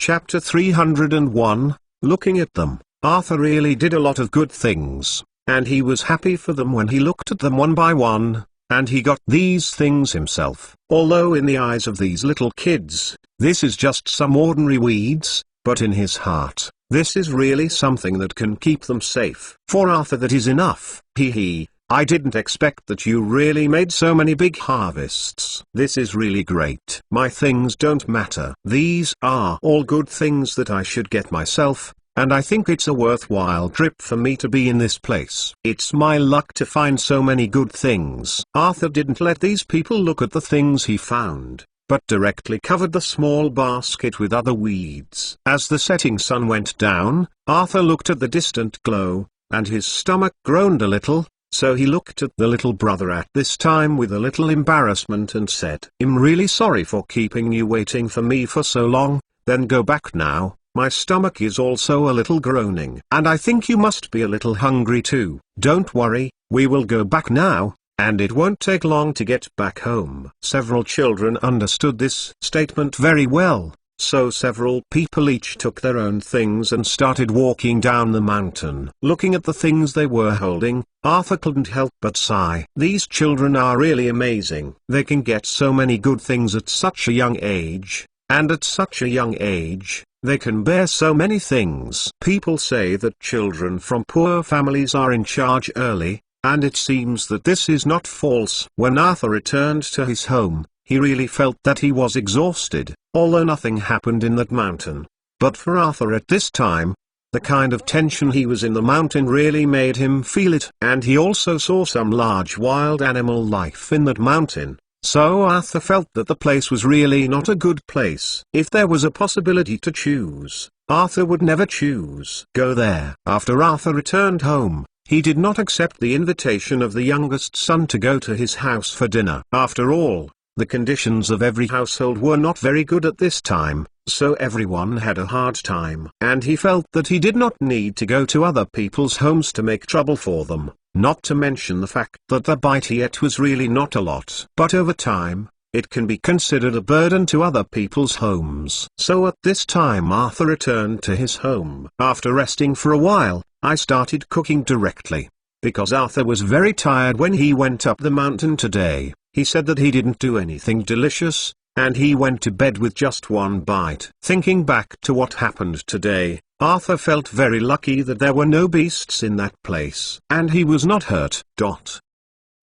Chapter 301, Looking at them. Arthur really did a lot of good things, and he was happy for them when he looked at them one by one, and he got these things himself. Although in the eyes of these little kids, this is just some ordinary weeds, but in his heart, this is really something that can keep them safe. For Arthur, that is enough. I didn't expect that you really made so many big harvests. This is really great. My things don't matter. These are all good things that I should get myself, and I think it's a worthwhile trip for me to be in this place. It's my luck to find so many good things. Arthur didn't let these people look at the things he found, but directly covered the small basket with other weeds. As the setting sun went down, Arthur looked at the distant glow, and his stomach groaned a little. So he looked at the little brother at this time with a little embarrassment and said, "I'm really sorry for keeping you waiting for me for so long. Then go back now. My stomach is also a little groaning. And I think you must be a little hungry too. Don't worry, we will go back now, and it won't take long to get back home." Several children understood this statement very well. So several people each took their own things and started walking down the mountain. Looking at the things they were holding, Arthur couldn't help but sigh. These children are really amazing. They can get so many good things at such a young age, and at such a young age, they can bear so many things. People say that children from poor families are in charge early, and it seems that this is not false. When Arthur returned to his home, he really felt that he was exhausted, although nothing happened in that mountain. But for Arthur at this time, the kind of tension he was in the mountain really made him feel it. And he also saw some large wild animal life in that mountain. So Arthur felt that the place was really not a good place. If there was a possibility to choose, Arthur would never choose go there. After Arthur returned home, he did not accept the invitation of the youngest son to go to his house for dinner. After all, the conditions of every household were not very good at this time, so everyone had a hard time. And he felt that he did not need to go to other people's homes to make trouble for them, not to mention the fact that the bite he ate was really not a lot. But over time, it can be considered a burden to other people's homes. So at this time Arthur returned to his home. After resting for a while, I started cooking directly. Because Arthur was very tired when he went up the mountain today. He said that he didn't do anything delicious, and he went to bed with just one bite. Thinking back to what happened today, Arthur felt very lucky that there were no beasts in that place, and he was not hurt.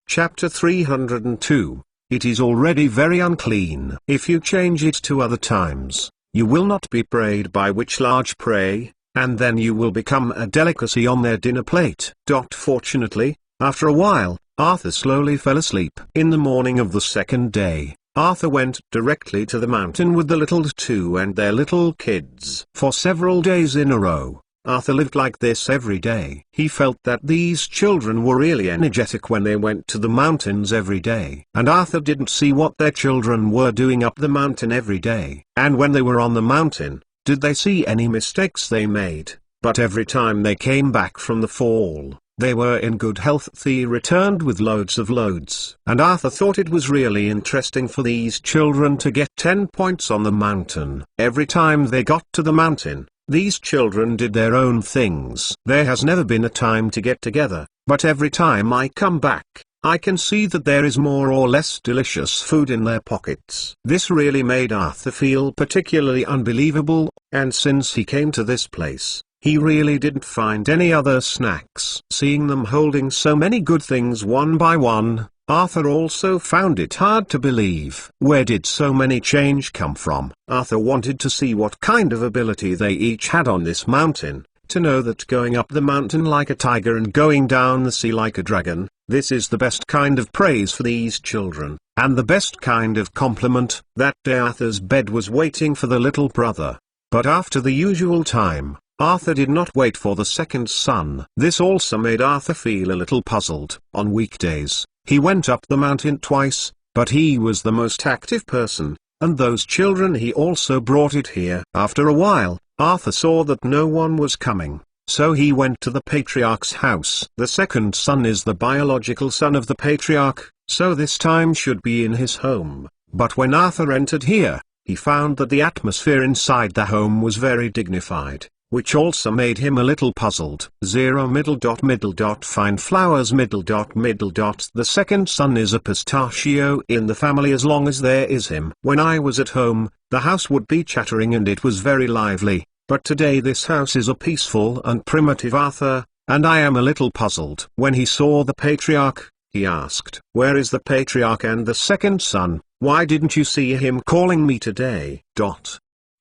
Chapter 302. It is already very unclean. If you change it to other times, you will not be preyed by which large prey, and then you will become a delicacy on their dinner plate. Fortunately, after a while, Arthur slowly fell asleep. In the morning of the second day, Arthur went directly to the mountain with the little two and their little kids. For several days in a row, Arthur lived like this every day. He felt that these children were really energetic when they went to the mountains every day. And Arthur didn't see what their children were doing up the mountain every day. And when they were on the mountain, did they see any mistakes they made? But every time they came back from the fall, they were in good health. They returned with loads of loads. And Arthur thought it was really interesting for these children to get 10 points on the mountain. Every time they got to the mountain, these children did their own things. There has never been a time to get together, but every time I come back, I can see that there is more or less delicious food in their pockets. This really made Arthur feel particularly unbelievable, and since he came to this place, he really didn't find any other snacks. Seeing them holding so many good things one by one, Arthur also found it hard to believe. Where did so many change come from? Arthur wanted to see what kind of ability they each had on this mountain, to know that going up the mountain like a tiger and going down the sea like a dragon, this is the best kind of praise for these children, and the best kind of compliment. That day Arthur's bed was waiting for the little brother. But after the usual time, Arthur did not wait for the second son. This also made Arthur feel a little puzzled. On weekdays, he went up the mountain twice, but he was the most active person, and those children he also brought it here. After a while, Arthur saw that no one was coming, so he went to the patriarch's house. The second son is the biological son of the patriarch, so this time should be in his home. But when Arthur entered here, he found that the atmosphere inside the home was very dignified, which also made him a little puzzled. Find flowers. The second son is a pistachio in the family as long as there is him. When I was at home, the house would be chattering and it was very lively, but today this house is a peaceful and primitive Arthur, and I am a little puzzled. When he saw the patriarch, he asked, "Where is the patriarch and the second son? Why didn't you see him calling me today?"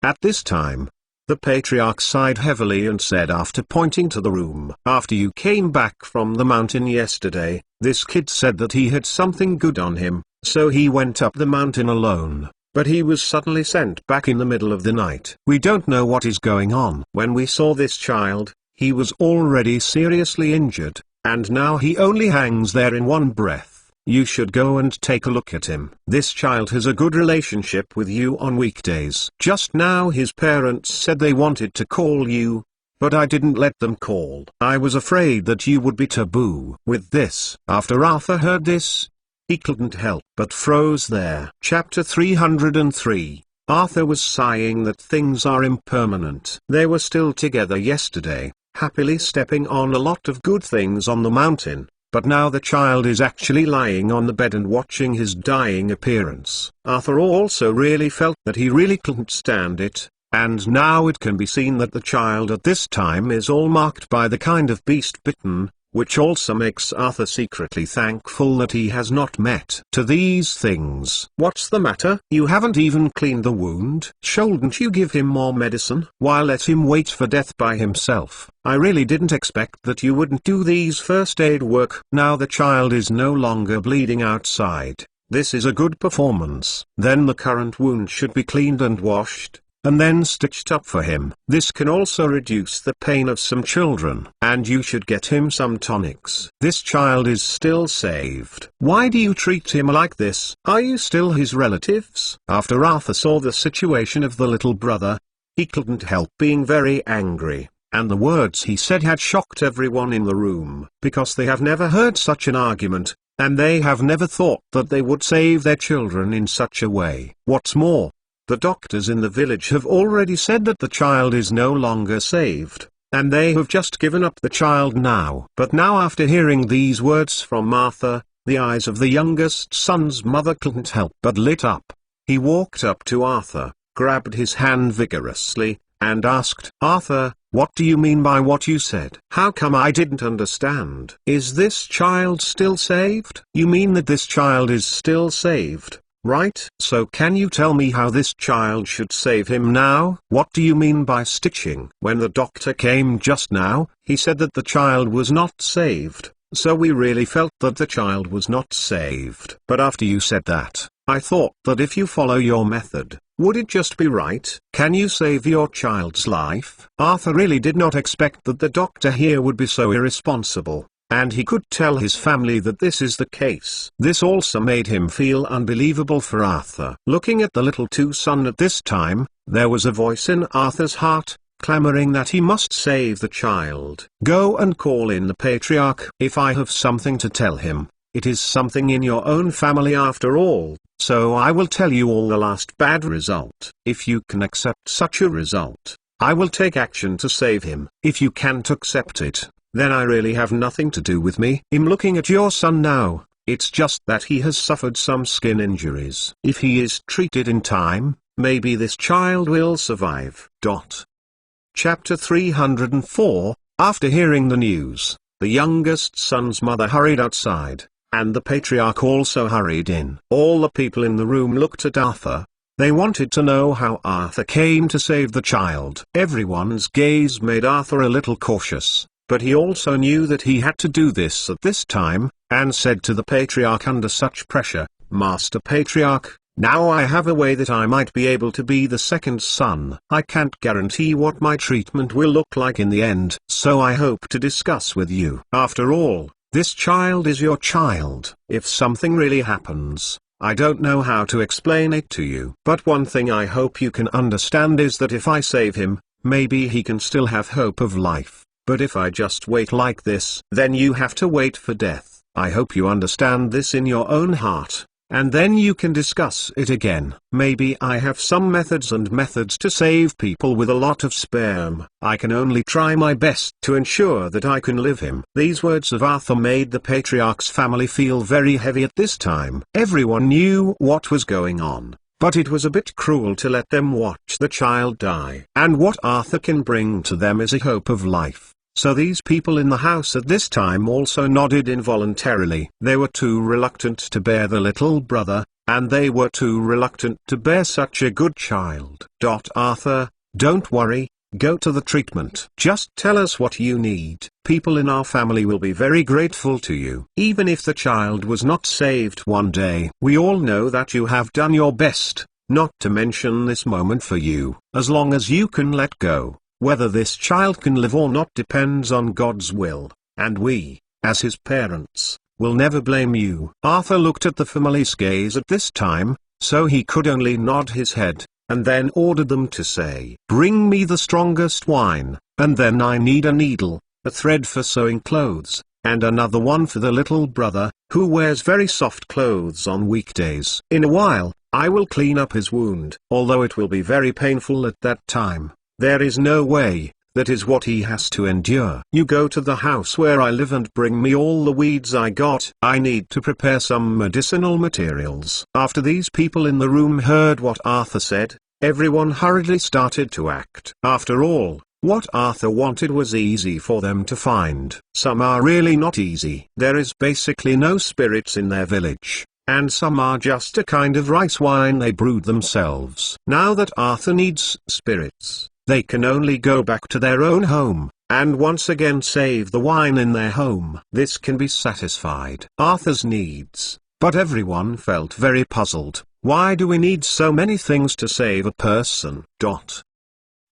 At this time, the patriarch sighed heavily and said, after pointing to the room, "After you came back from the mountain yesterday, this kid said that he had something good on him, so he went up the mountain alone, but he was suddenly sent back in the middle of the night. We don't know what is going on. When we saw this child, he was already seriously injured, and now he only hangs there in one breath. You should go and take a look at him. This child has a good relationship with you on weekdays. Just now his parents said they wanted to call you, but I didn't let them call. I was afraid that you would be taboo with this." After Arthur heard this, he couldn't help but froze there. Chapter 303. Arthur was sighing that things are impermanent. They were still together yesterday, happily stepping on a lot of good things on the mountain. But now the child is actually lying on the bed and watching his dying appearance. Arthur also really felt that he really couldn't stand it, and now it can be seen that the child at this time is all marked by the kind of beast bitten, which also makes Arthur secretly thankful that he has not met to these things. "What's the matter? You haven't even cleaned the wound. Shouldn't you give him more medicine? Why let him wait for death by himself? I really didn't expect that you wouldn't do these first aid work." Now the child is no longer bleeding outside. This is a good performance. Then the current wound should be cleaned and washed, and then stitched up for him. This can also reduce the pain of some children. And you should get him some tonics. This child is still saved. Why do you treat him like this? Are you still his relatives? After Arthur saw the situation of the little brother, he couldn't help being very angry, and the words he said had shocked everyone in the room, because they have never heard such an argument, and they have never thought that they would save their children in such a way. What's more, the doctors in the village have already said that the child is no longer saved, and they have just given up the child now. But now after hearing these words from Arthur, the eyes of the youngest son's mother couldn't help but lit up. He walked up to Arthur, grabbed his hand vigorously, and asked, "Arthur, what do you mean by what you said? How come I didn't understand? Is this child still saved? You mean that this child is still saved, right? So can you tell me how this child should save him now? What do you mean by stitching?" When the doctor came just now, he said that the child was not saved, so we really felt that the child was not saved. But after you said that, I thought that if you follow your method, would it just be right? Can you save your child's life? Arthur really did not expect that the doctor here would be so irresponsible, and he could tell his family that this is the case. This also made him feel unbelievable for Arthur. Looking at the little son at this time, there was a voice in Arthur's heart, clamoring that he must save the child. "Go and call in the patriarch. If I have something to tell him, it is something in your own family after all, so I will tell you all the last bad result. If you can accept such a result, I will take action to save him. If you can't accept it, then I really have nothing to do with me. I'm looking at your son now, it's just that he has suffered some skin injuries. If he is treated in time, maybe this child will survive." Chapter 304. After hearing the news, the youngest son's mother hurried outside, and the patriarch also hurried in. All the people in the room looked at Arthur. They wanted to know how Arthur came to save the child. Everyone's gaze made Arthur a little cautious, but he also knew that he had to do this at this time, and said to the patriarch under such pressure, "Master Patriarch, now I have a way that I might be able to be the second son. I can't guarantee what my treatment will look like in the end, so I hope to discuss with you. After all, this child is your child. If something really happens, I don't know how to explain it to you. But one thing I hope you can understand is that if I save him, maybe he can still have hope of life. But if I just wait like this, then you have to wait for death. I hope you understand this in your own heart. and then you can discuss it again. Maybe I have some methods to save people with a lot of sperm. I can only try my best to ensure that I can live him." These words of Arthur made the patriarch's family feel very heavy at this time. Everyone knew what was going on, but it was a bit cruel to let them watch the child die. And what Arthur can bring to them is a hope of life. So these people in the house at this time also nodded involuntarily. They were too reluctant to bear the little brother, and they were too reluctant to bear such a good child. "Arthur, don't worry, go to the treatment. Just tell us what you need. People in our family will be very grateful to you. Even if the child was not saved one day, we all know that you have done your best, not to mention this moment for you. As long as you can let go, whether this child can live or not depends on God's will, and we, as his parents, will never blame you." Arthur looked at the family's gaze at this time, so he could only nod his head, and then ordered them to say, "Bring me the strongest wine, and then I need a needle, a thread for sewing clothes, and another one for the little brother, who wears very soft clothes on weekdays. In a while, I will clean up his wound, although it will be very painful at that time. There is no way, that is what he has to endure. You go to the house where I live and bring me all the weeds I got. I need to prepare some medicinal materials." After these people in the room heard what Arthur said, everyone hurriedly started to act. After all, what Arthur wanted was easy for them to find. Some are really not easy. There is basically no spirits in their village, and some are just a kind of rice wine they brewed themselves. Now that Arthur needs spirits, they can only go back to their own home, and once again save the wine in their home. This can be satisfied Arthur's needs, but everyone felt very puzzled. Why do we need so many things to save a person?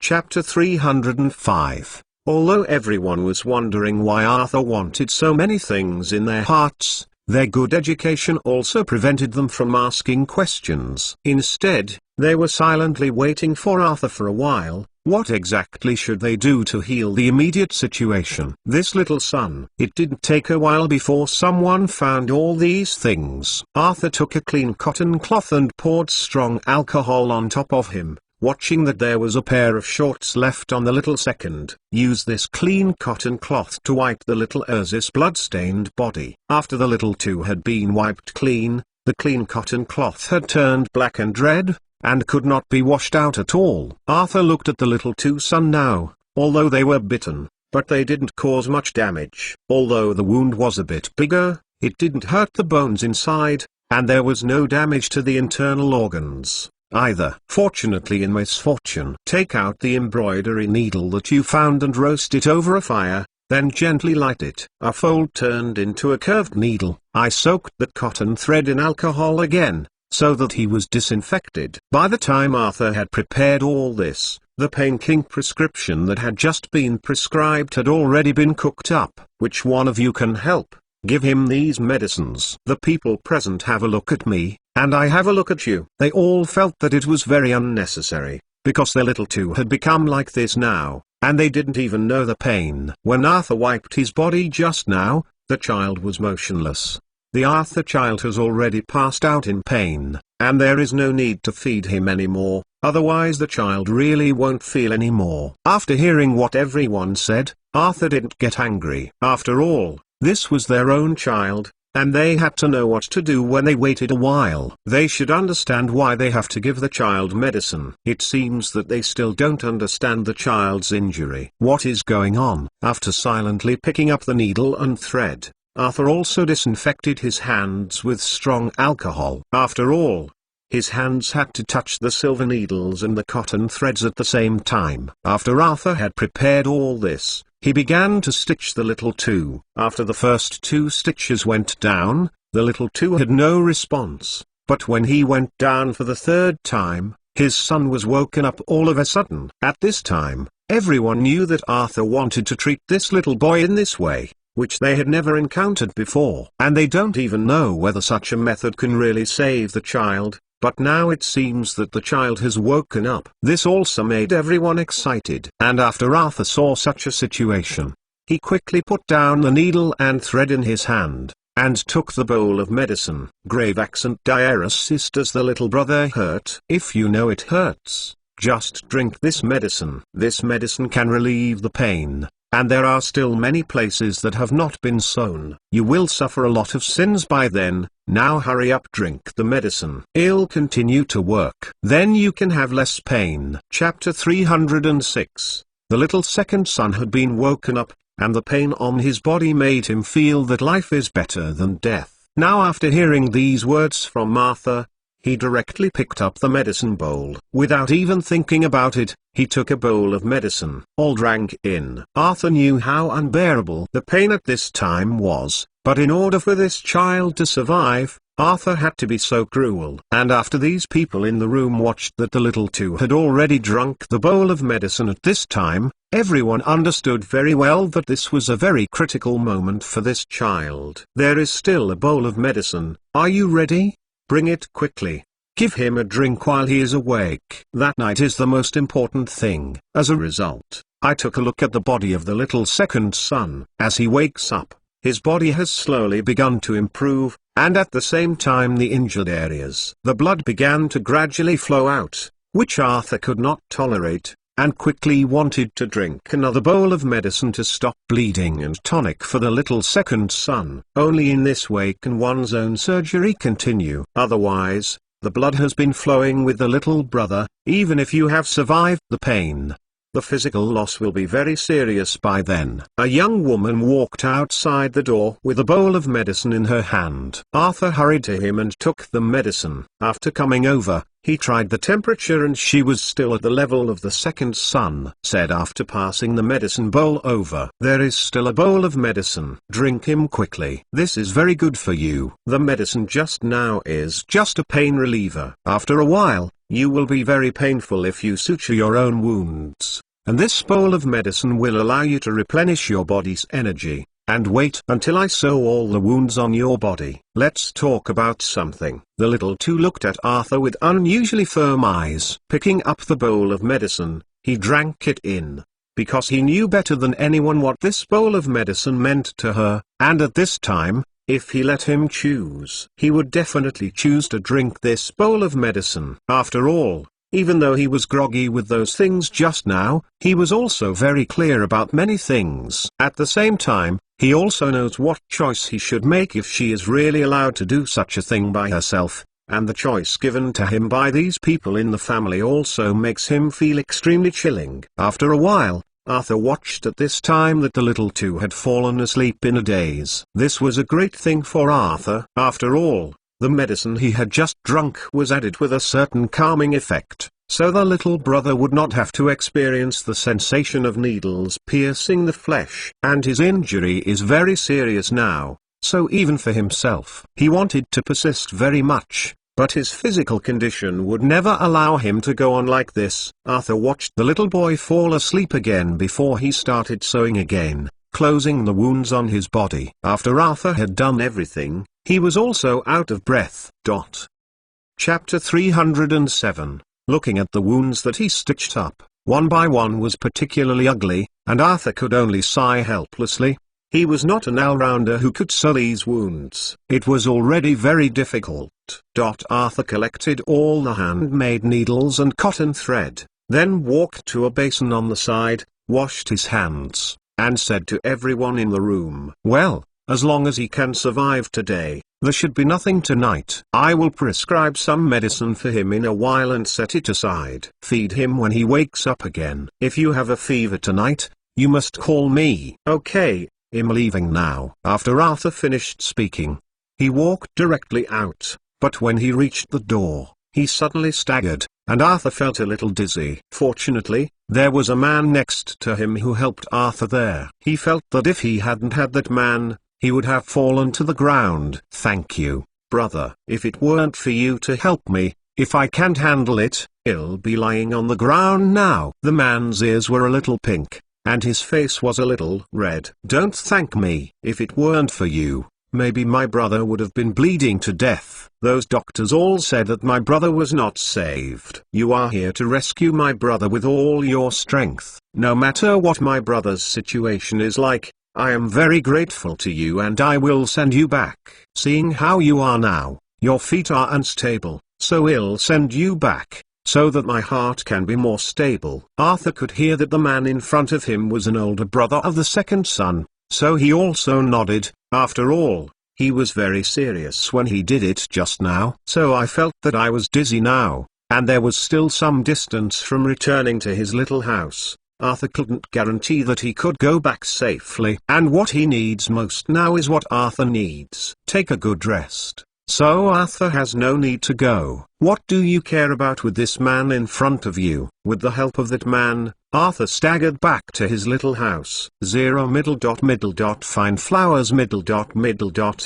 Chapter 305. Although everyone was wondering why Arthur wanted so many things in their hearts, their good education also prevented them from asking questions. Instead, they were silently waiting for Arthur for a while. What exactly should they do to heal the immediate situation? This little son. It didn't take a while before someone found all these things. Arthur took a clean cotton cloth and poured strong alcohol on top of him, watching that there was a pair of shorts left on the little second. Use this clean cotton cloth to wipe the little Ursus blood-stained body. After the little two had been wiped clean, the clean cotton cloth had turned black and red, and could not be washed out at all. Arthur looked at the little two son now. Although they were bitten, but they didn't cause much damage. Although the wound was a bit bigger, it didn't hurt the bones inside, and there was no damage to the internal organs either. Fortunately in misfortune, take out the embroidery needle that you found and roast it over a fire, then gently light it. A fold turned into a curved needle. I soaked that cotton thread in alcohol again, so that he was disinfected. By the time Arthur had prepared all this, the pain king prescription that had just been prescribed had already been cooked up. Which one of you can help? Give him these medicines. The people present have a look at me, and I have a look at you. They all felt that it was very unnecessary, because their little two had become like this now, and they didn't even know the pain. When Arthur wiped his body just now, the child was motionless. The Arthur child has already passed out in pain, and there is no need to feed him anymore, otherwise the child really won't feel anymore. After hearing what everyone said, Arthur didn't get angry. After all, this was their own child, and they had to know what to do when they waited a while. They should understand why they have to give the child medicine. It seems that they still don't understand the child's injury. What is going on? After silently picking up the needle and thread, Arthur also disinfected his hands with strong alcohol. After all, his hands had to touch the silver needles and the cotton threads at the same time. After Arthur had prepared all this, he began to stitch the little two. After the first 2 stitches went down, the little two had no response, but when he went down for the 3rd time, his son was woken up all of a sudden. At this time, everyone knew that Arthur wanted to treat this little boy in this way, which they had never encountered before. And they don't even know whether such a method can really save the child, but now it seems that the child has woken up. This also made everyone excited. And after Arthur saw such a situation, he quickly put down the needle and thread in his hand, and took the bowl of medicine. Grave accent diaresis. Does the little brother hurt? If you know it hurts, just drink this medicine. This medicine can relieve the pain, and there are still many places that have not been sown. You will suffer a lot of sins by then. Now hurry up, drink the medicine. It'll continue to work. Then you can have less pain. Chapter 306. The little second son had been woken up, and the pain on his body made him feel that life is better than death. Now after hearing these words from Martha, he directly picked up the medicine bowl. Without even thinking about it, he took a bowl of medicine. All drank in. Arthur knew how unbearable the pain at this time was, but in order for this child to survive, Arthur had to be so cruel. And after these people in the room watched that the little two had already drunk the bowl of medicine at this time, everyone understood very well that this was a very critical moment for this child. There is still a bowl of medicine. Are you ready? Bring it quickly. Give him a drink while he is awake. That night is the most important thing. As a result, I took a look at the body of the little second son. As he wakes up, his body has slowly begun to improve, and at the same time the injured areas. The blood began to gradually flow out, which Arthur could not tolerate, and quickly wanted to drink another bowl of medicine to stop bleeding and tonic for the little second son. Only in this way can one's own surgery continue. Otherwise, the blood has been flowing with the little brother, even if you have survived the pain. The physical loss will be very serious by then. A young woman walked outside the door with a bowl of medicine in her hand. Arthur hurried to him and took the medicine. After coming over, he tried the temperature and she was still at the level of the second son. Said after passing the medicine bowl over, "There is still a bowl of medicine. Drink him quickly. This is very good for you. The medicine just now is just a pain reliever. After a while, you will be very painful if you suture your own wounds, and this bowl of medicine will allow you to replenish your body's energy. And wait until I sew all the wounds on your body. Let's talk about something." The little two looked at Arthur with unusually firm eyes. Picking up the bowl of medicine, he drank it in, because he knew better than anyone what this bowl of medicine meant to her, and at this time, if he let him choose, he would definitely choose to drink this bowl of medicine. After all, even though he was groggy with those things just now, he was also very clear about many things. At the same time, he also knows what choice he should make if she is really allowed to do such a thing by herself, and the choice given to him by these people in the family also makes him feel extremely chilling. After a while, Arthur watched at this time that the little two had fallen asleep in a daze. This was a great thing for Arthur. After all, the medicine he had just drunk was added with a certain calming effect, so the little brother would not have to experience the sensation of needles piercing the flesh. And his injury is very serious now, so even for himself, he wanted to persist very much, but his physical condition would never allow him to go on like this. Arthur watched the little boy fall asleep again before he started sewing again, closing the wounds on his body. After Arthur had done everything, he was also out of breath. Chapter 307. Looking at the wounds that he stitched up, one by one was particularly ugly, and Arthur could only sigh helplessly. He was not an all-rounder who could sew these wounds. It was already very difficult. Arthur collected all the handmade needles and cotton thread, then walked to a basin on the side, washed his hands, and said to everyone in the room, "Well, as long as he can survive today, there should be nothing tonight. I will prescribe some medicine for him in a while and set it aside. Feed him when he wakes up again. If you have a fever tonight, you must call me." "Okay, I'm leaving now." After Arthur finished speaking, he walked directly out, but when he reached the door, he suddenly staggered, and Arthur felt a little dizzy. Fortunately, there was a man next to him who helped Arthur there. He felt that if he hadn't had that man, he would have fallen to the ground. "Thank you, brother. If it weren't for you to help me, if I can't handle it, I'll be lying on the ground now." The man's ears were a little pink, and his face was a little red. "Don't thank me. If it weren't for you, maybe my brother would have been bleeding to death. Those doctors all said that my brother was not saved. You are here to rescue my brother with all your strength. No matter what my brother's situation is like, I am very grateful to you and I will send you back. Seeing how you are now, your feet are unstable, so I'll send you back, so that my heart can be more stable. Arthur could hear that the man in front of him was an older brother of the second son, so he also nodded. After all, he was very serious when he did it just now. So I felt that I was dizzy now, and there was still some distance from returning to his little house. Arthur couldn't guarantee that he could go back safely. And what he needs most now is what Arthur needs: take a good rest. So Arthur has no need to go. What do you care about with this man in front of you? With the help of that man, Arthur staggered back to his little house. Find flowers.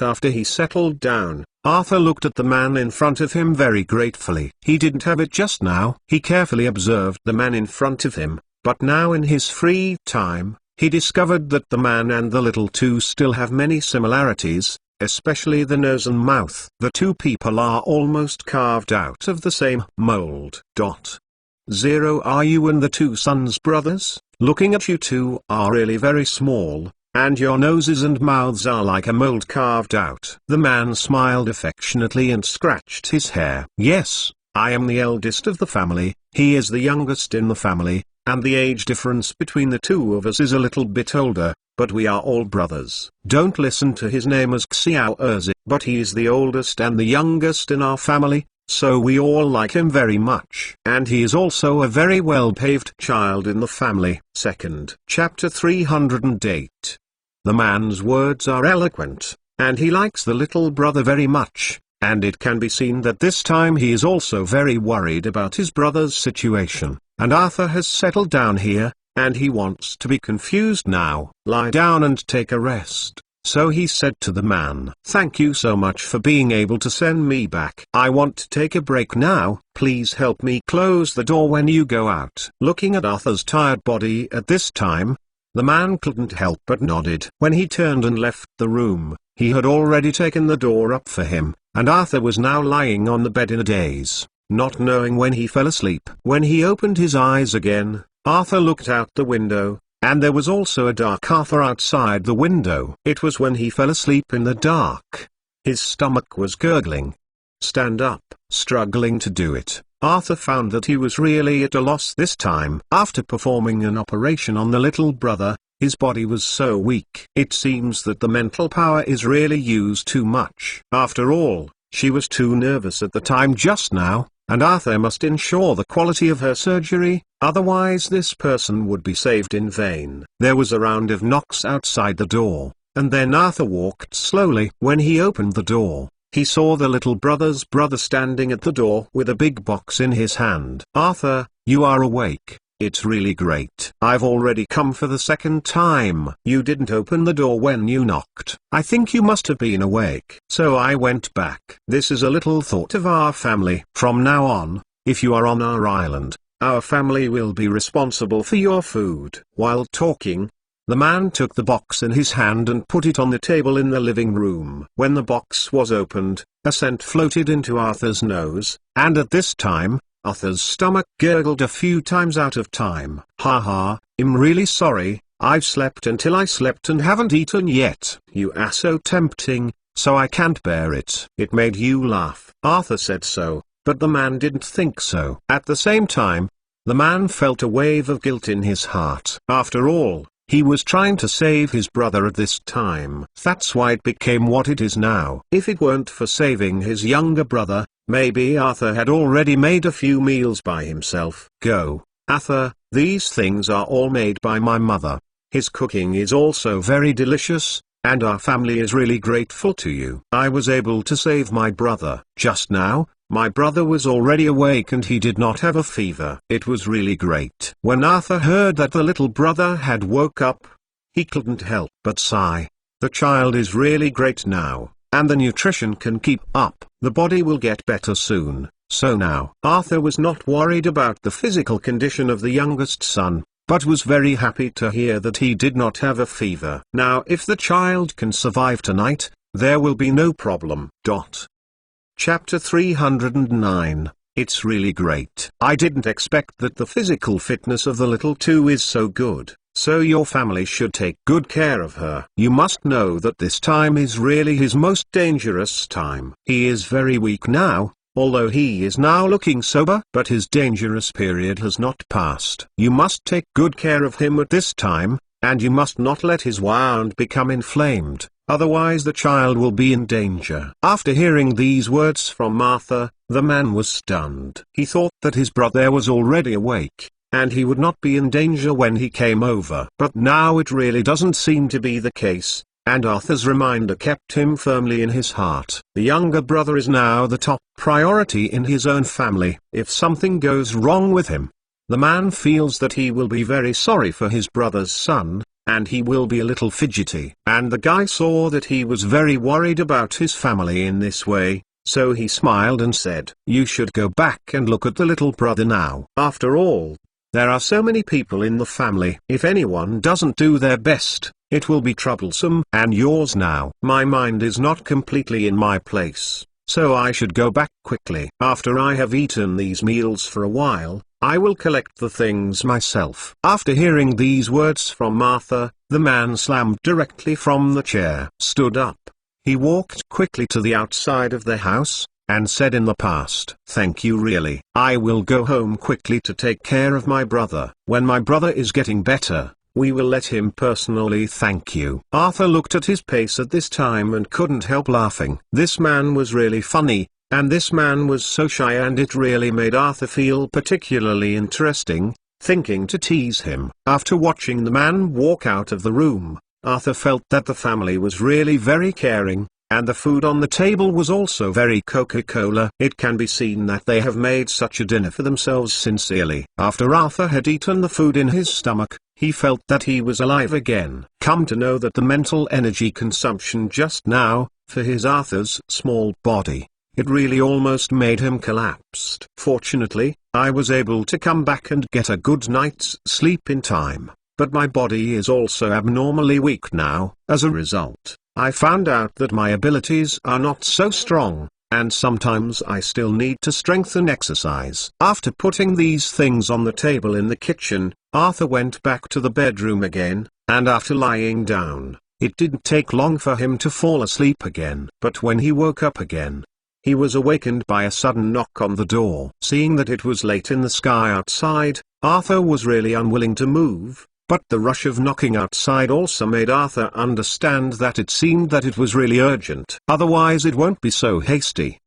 After he settled down, Arthur looked at the man in front of him very gratefully. He didn't have it just now. He carefully observed the man in front of him, but now in his free time, he discovered that the man and the little two still have many similarities, especially the nose and mouth. The two people are almost carved out of the same mold. Are you and the two sons brothers? Looking at you two are really very small, and your noses and mouths are like a mold carved out. The man smiled affectionately and scratched his hair. Yes, I am the eldest of the family, he is the youngest in the family, and the age difference between the two of us is a little bit older, but we are all brothers. Don't listen to his name as Xiao Erzi, but he is the oldest and the youngest in our family, so we all like him very much. And he is also a very well-behaved child in the family. Second. Chapter 308. The man's words are eloquent, and he likes the little brother very much, and it can be seen that this time he is also very worried about his brother's situation. And Arthur has settled down here, and he wants to be confused now. Lie down and take a rest. So he said to the man, "Thank you so much for being able to send me back. I want to take a break now. Please help me close the door when you go out." Looking at Arthur's tired body at this time, the man couldn't help but nodded. When he turned and left the room, he had already taken the door up for him, and Arthur was now lying on the bed in a daze, not knowing when he fell asleep. When he opened his eyes again, Arthur looked out the window, and there was also a dark Arthur outside the window. It was when he fell asleep in the dark. His stomach was gurgling. Stand up, struggling to do it. Arthur found that he was really at a loss this time. After performing an operation on the little brother, his body was so weak. It seems that the mental power is really used too much. After all, she was too nervous at the time just now, and Arthur must ensure the quality of her surgery, otherwise this person would be saved in vain. There was a round of knocks outside the door, and then Arthur walked slowly. When he opened the door, he saw the little brother's brother standing at the door with a big box in his hand. "Arthur, you are awake. It's really great. I've already come for the second time. You didn't open the door when you knocked. I think you must have been awake. So I went back. This is a little thought of our family. From now on, if you are on our island, our family will be responsible for your food." While talking, the man took the box in his hand and put it on the table in the living room. When the box was opened, a scent floated into Arthur's nose, and at this time, Arthur's stomach gurgled a few times out of time. "Ha, I'm really sorry, I've slept until I slept and haven't eaten yet. You are so tempting, so I can't bear it." It made you laugh. Arthur said so, but the man didn't think so. At the same time, the man felt a wave of guilt in his heart. After all, he was trying to save his brother at this time. That's why it became what it is now. If it weren't for saving his younger brother, maybe Arthur had already made a few meals by himself. "Go, Arthur, these things are all made by my mother. His cooking is also very delicious, and our family is really grateful to you. I was able to save my brother. Just now, my brother was already awake and he did not have a fever. It was really great." When Arthur heard that the little brother had woke up, he couldn't help but sigh. The child is really great now, and the nutrition can keep up. The body will get better soon. So now, Arthur was not worried about the physical condition of the youngest son, but was very happy to hear that he did not have a fever. Now if the child can survive tonight, there will be no problem. Chapter 309. It's really great. I didn't expect that the physical fitness of the little two is so good. so your family should take good care of her. You must know that this time is really his most dangerous time. He is very weak now, although he is now looking sober, but his dangerous period has not passed. You must take good care of him at this time, and you must not let his wound become inflamed, otherwise the child will be in danger. After hearing these words from Martha, the man was stunned. He thought that his brother was already awake, and he would not be in danger when he came over. But now it really doesn't seem to be the case, and Arthur's reminder kept him firmly in his heart. The younger brother is now the top priority in his own family. If something goes wrong with him, the man feels that he will be very sorry for his brother's son, and he will be a little fidgety. And the guy saw that he was very worried about his family in this way, so he smiled and said, "You should go back and look at the little brother now. After all, there are so many people in the family. If anyone doesn't do their best, it will be troublesome. And yours now. My mind is not completely in my place, so I should go back quickly. After I have eaten these meals for a while, I will collect the things myself." After hearing these words from Martha, the man slammed directly from the chair, stood up. He walked quickly to the outside of the house, and said in the past, "Thank you really. I will go home quickly to take care of my brother. When my brother is getting better, we will let him personally thank you." Arthur looked at his pace at this time and couldn't help laughing. This man was really funny, and this man was so shy, and it really made Arthur feel particularly interesting, thinking to tease him. After watching the man walk out of the room, Arthur felt that the family was really very caring, and the food on the table was also very Coca-Cola. It can be seen that they have made such a dinner for themselves sincerely. After Arthur had eaten the food in his stomach, he felt that he was alive again. Come to know that the mental energy consumption just now, for his Arthur's small body, it really almost made him collapsed. Fortunately, I was able to come back and get a good night's sleep in time, but my body is also abnormally weak now. As a result, I found out that my abilities are not so strong, and sometimes I still need to strengthen exercise. After putting these things on the table in the kitchen, Arthur went back to the bedroom again, and after lying down, it didn't take long for him to fall asleep again. But when he woke up again, he was awakened by a sudden knock on the door. Seeing that it was late in the sky outside, Arthur was really unwilling to move, but the rush of knocking outside also made Arthur understand that it seemed that it was really urgent. Otherwise it won't be so hasty.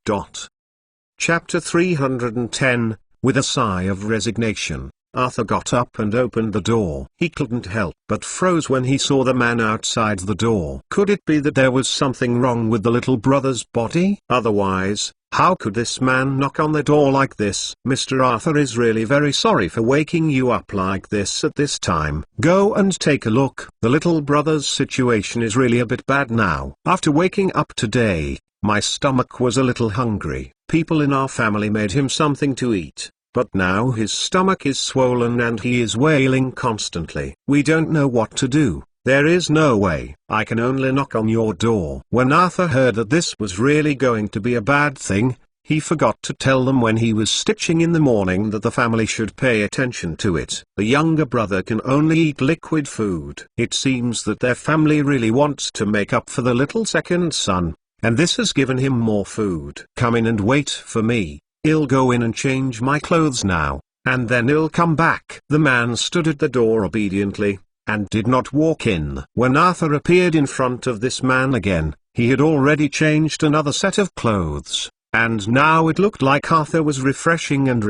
Chapter 310, With a sigh of resignation, Arthur got up and opened the door. He couldn't help but froze when he saw the man outside the door. Could it be that there was something wrong with the little brother's body? Otherwise, how could this man knock on the door like this? "Mr. Arthur is really very sorry for waking you up like this at this time. Go and take a look. The little brother's situation is really a bit bad now. After waking up today, my stomach was a little hungry. People in our family made him something to eat, but now his stomach is swollen and he is wailing constantly. We don't know what to do. There is no way. I can only knock on your door." When Arthur heard that this was really going to be a bad thing, he forgot to tell them when he was stitching in the morning that the family should pay attention to it. The younger brother can only eat liquid food. It seems that their family really wants to make up for the little second son, and this has given him more food. "Come in and wait for me. I'll go in and change my clothes now, and then I'll come back." The man stood at the door obediently, and did not walk in. When Arthur appeared in front of this man again, he had already changed another set of clothes, and now it looked like Arthur was refreshing, and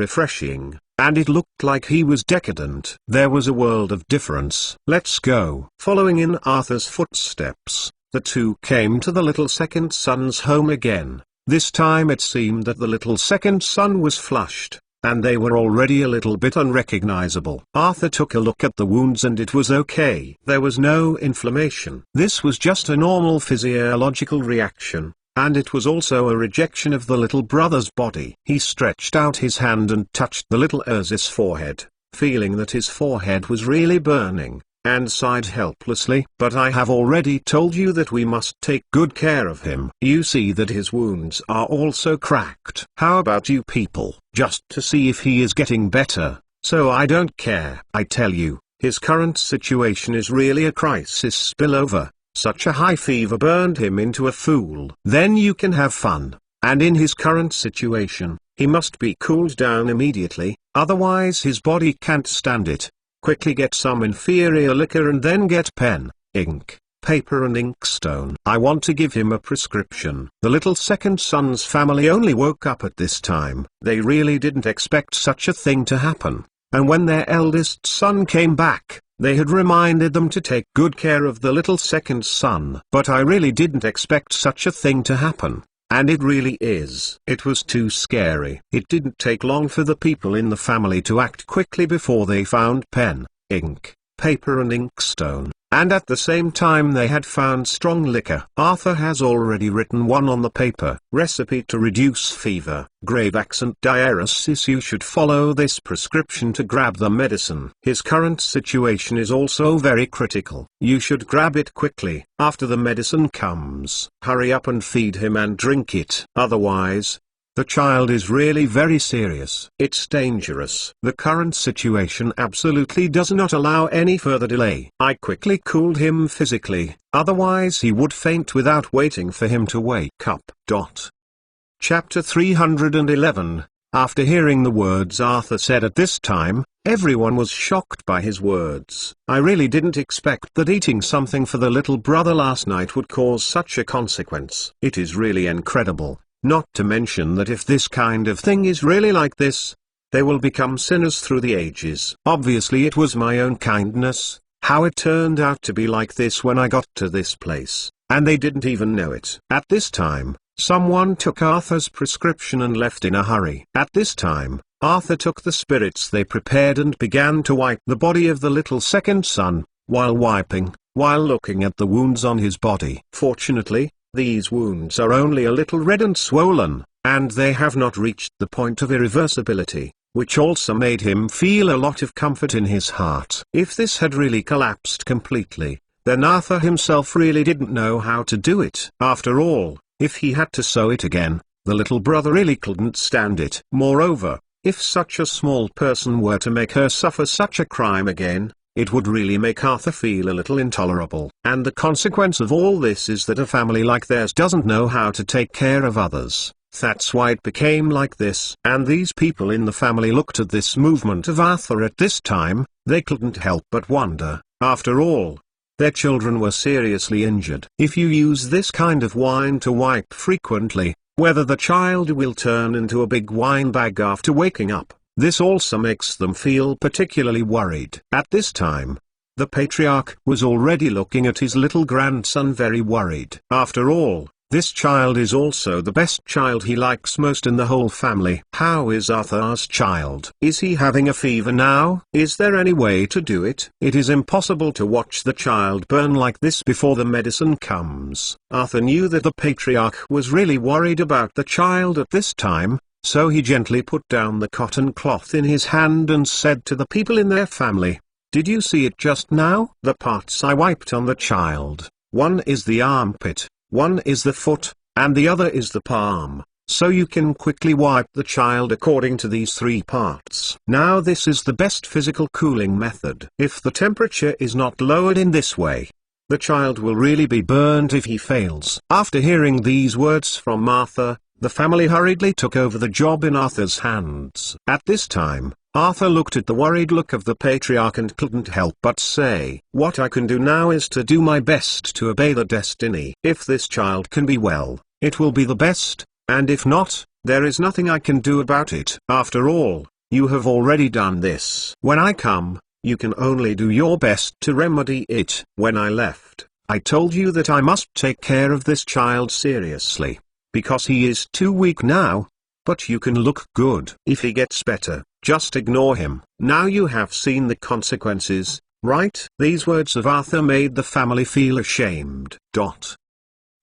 it looked like he was decadent. There was a world of difference. "Let's go." Following in Arthur's footsteps, the two came to the little second son's home again. This time it seemed that the little second son was flushed, and they were already a little bit unrecognizable. Arthur took a look at the wounds and it was okay. There was no inflammation. This was just a normal physiological reaction, and it was also a rejection of the little brother's body. He stretched out his hand and touched the little Urz's forehead, feeling that his forehead was really burning, and sighed helplessly. "But I have already told you that we must take good care of him. You see that his wounds are also cracked. How about you people? Just to see if he is getting better, so I don't care. I tell you, His current situation is really a crisis spillover. Such a high fever burned him into a fool. Then you can have fun. And in his current situation, he must be cooled down immediately, otherwise his body can't stand it. Quickly get some inferior liquor and then get pen, ink, paper and inkstone. I want to give him a prescription. The little second son's family only woke up at this time. They really didn't expect such a thing to happen. And when their eldest son came back, they had reminded them to take good care of the little second son. But I really didn't expect such a thing to happen. And it really is. It was too scary. It didn't take long for the people in the family to act quickly before they found pen, ink, paper and inkstone. And at the same time they had found strong liquor. Arthur has already written one on the paper. Recipe to reduce fever. Grave accent diaresis. You should follow this prescription to grab the medicine. His current situation is also very critical. You should grab it quickly, after the medicine comes. Hurry up and feed him and drink it. Otherwise, the child is really very serious. It's dangerous. The current situation absolutely does not allow any further delay. I quickly cooled him physically, otherwise he would faint without waiting for him to wake up. Chapter 311. After hearing the words Arthur said at this time, everyone was shocked by his words. I really didn't expect that eating something for the little brother last night would cause such a consequence. It is really incredible. Not to mention that if this kind of thing is really like this, they will become sinners through the ages. Obviously it was my own kindness, how it turned out to be like this when I got to this place, and they didn't even know it. At this time, someone took Arthur's prescription and left in a hurry. At this time, Arthur took the spirits they prepared and began to wipe the body of the little second son, while looking at the wounds on his body. Fortunately, these wounds are only a little red and swollen, and they have not reached the point of irreversibility, which also made him feel a lot of comfort in his heart. If this had really collapsed completely, then Arthur himself really didn't know how to do it. After all, if he had to sew it again, the little brother really couldn't stand it. Moreover, if such a small person were to make her suffer such a crime again, it would really make Arthur feel a little intolerable. And the consequence of all this is that a family like theirs doesn't know how to take care of others. That's why it became like this. And these people in the family looked at this movement of Arthur at this time, they couldn't help but wonder. After all, their children were seriously injured. If you use this kind of wine to wipe frequently, whether the child will turn into a big wine bag after waking up. This also makes them feel particularly worried. At this time, the patriarch was already looking at his little grandson very worried. After all, this child is also the best child he likes most in the whole family. How is Arthur's child? Is he having a fever now? Is there any way to do it? It is impossible to watch the child burn like this before the medicine comes. Arthur knew that the patriarch was really worried about the child at this time, so he gently put down the cotton cloth in his hand and said to the people in their family, "Did you see it just now? The parts I wiped on the child, one is the armpit, one is the foot, and the other is the palm, so you can quickly wipe the child according to these three parts." Now this is the best physical cooling method. If the temperature is not lowered in this way, the child will really be burned if he fails. After hearing these words from Arthur, the family hurriedly took over the job in Arthur's hands. At this time, Arthur looked at the worried look of the patriarch and couldn't help but say, "What I can do now is to do my best to obey the destiny. If this child can be well, it will be the best, and if not, there is nothing I can do about it. After all, you have already done this. When I come, you can only do your best to remedy it. When I left, I told you that I must take care of this child seriously, because he is too weak now. But you can look good. If he gets better, just ignore him. Now you have seen the consequences, right?" These words of Arthur made the family feel ashamed.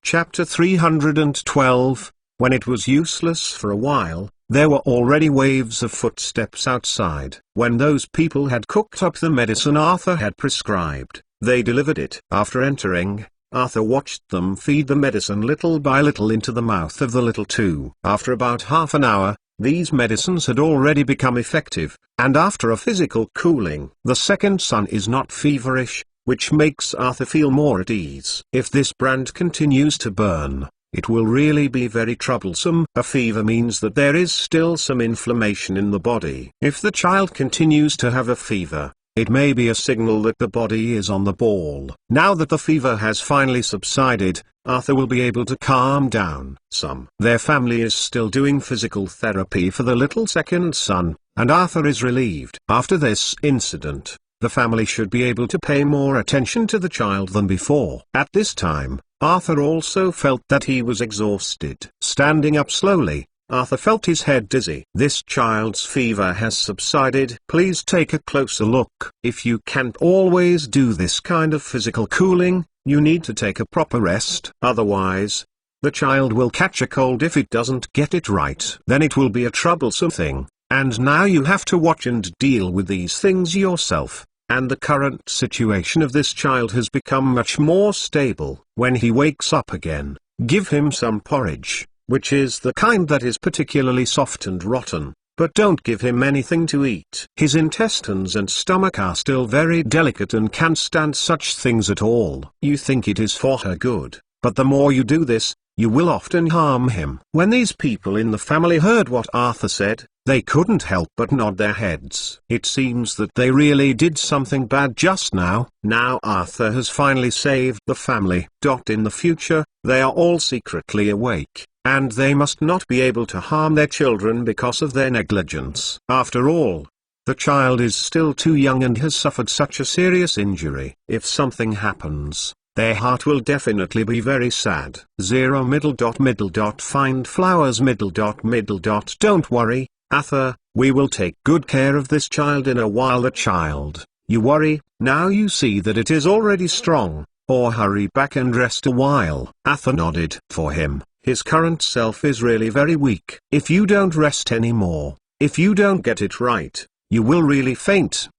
Chapter 312. When it was useless for a while, there were already waves of footsteps outside. When those people had cooked up the medicine Arthur had prescribed, they delivered it. After entering, Arthur watched them feed the medicine little by little into the mouth of the little two. After about half an hour, These medicines had already become effective, and after a physical cooling, the second son is not feverish, which makes Arthur feel more at ease. If this brand continues to burn, it will really be very troublesome. A fever means that there is still some inflammation in the body. If the child continues to have a fever, it may be a signal that the body is on the ball. Now that the fever has finally subsided, Arthur will be able to calm down some. Their family is still doing physical therapy for the little second son, and Arthur is relieved. After this incident, the family should be able to pay more attention to the child than before. At this time, Arthur also felt that he was exhausted. Standing up slowly, Arthur felt his head dizzy. This child's fever has subsided. Please take a closer look. If you can't always do this kind of physical cooling, you need to take a proper rest. Otherwise, the child will catch a cold if it doesn't get it right. Then it will be a troublesome thing, and now you have to watch and deal with these things yourself. And the current situation of this child has become much more stable. When he wakes up again, give him some porridge, which is the kind that is particularly soft and rotten, but don't give him anything to eat. His intestines and stomach are still very delicate and can't stand such things at all. You think it is for her good, but the more you do this, you will often harm him. When these people in the family heard what Arthur said, they couldn't help but nod their heads. It seems that they really did something bad just now. Now Arthur has finally saved the family. In the future, they are all secretly awake, and they must not be able to harm their children because of their negligence. After all, the child is still too young and has suffered such a serious injury. If something happens, their heart will definitely be very sad. Find flowers. Don't worry, Arthur, we will take good care of this child in a while. The child, you worry, now you see that it is already strong, or hurry back and rest a while. Arthur nodded. For him, his current self is really very weak. If you don't rest anymore, if you don't get it right, you will really faint.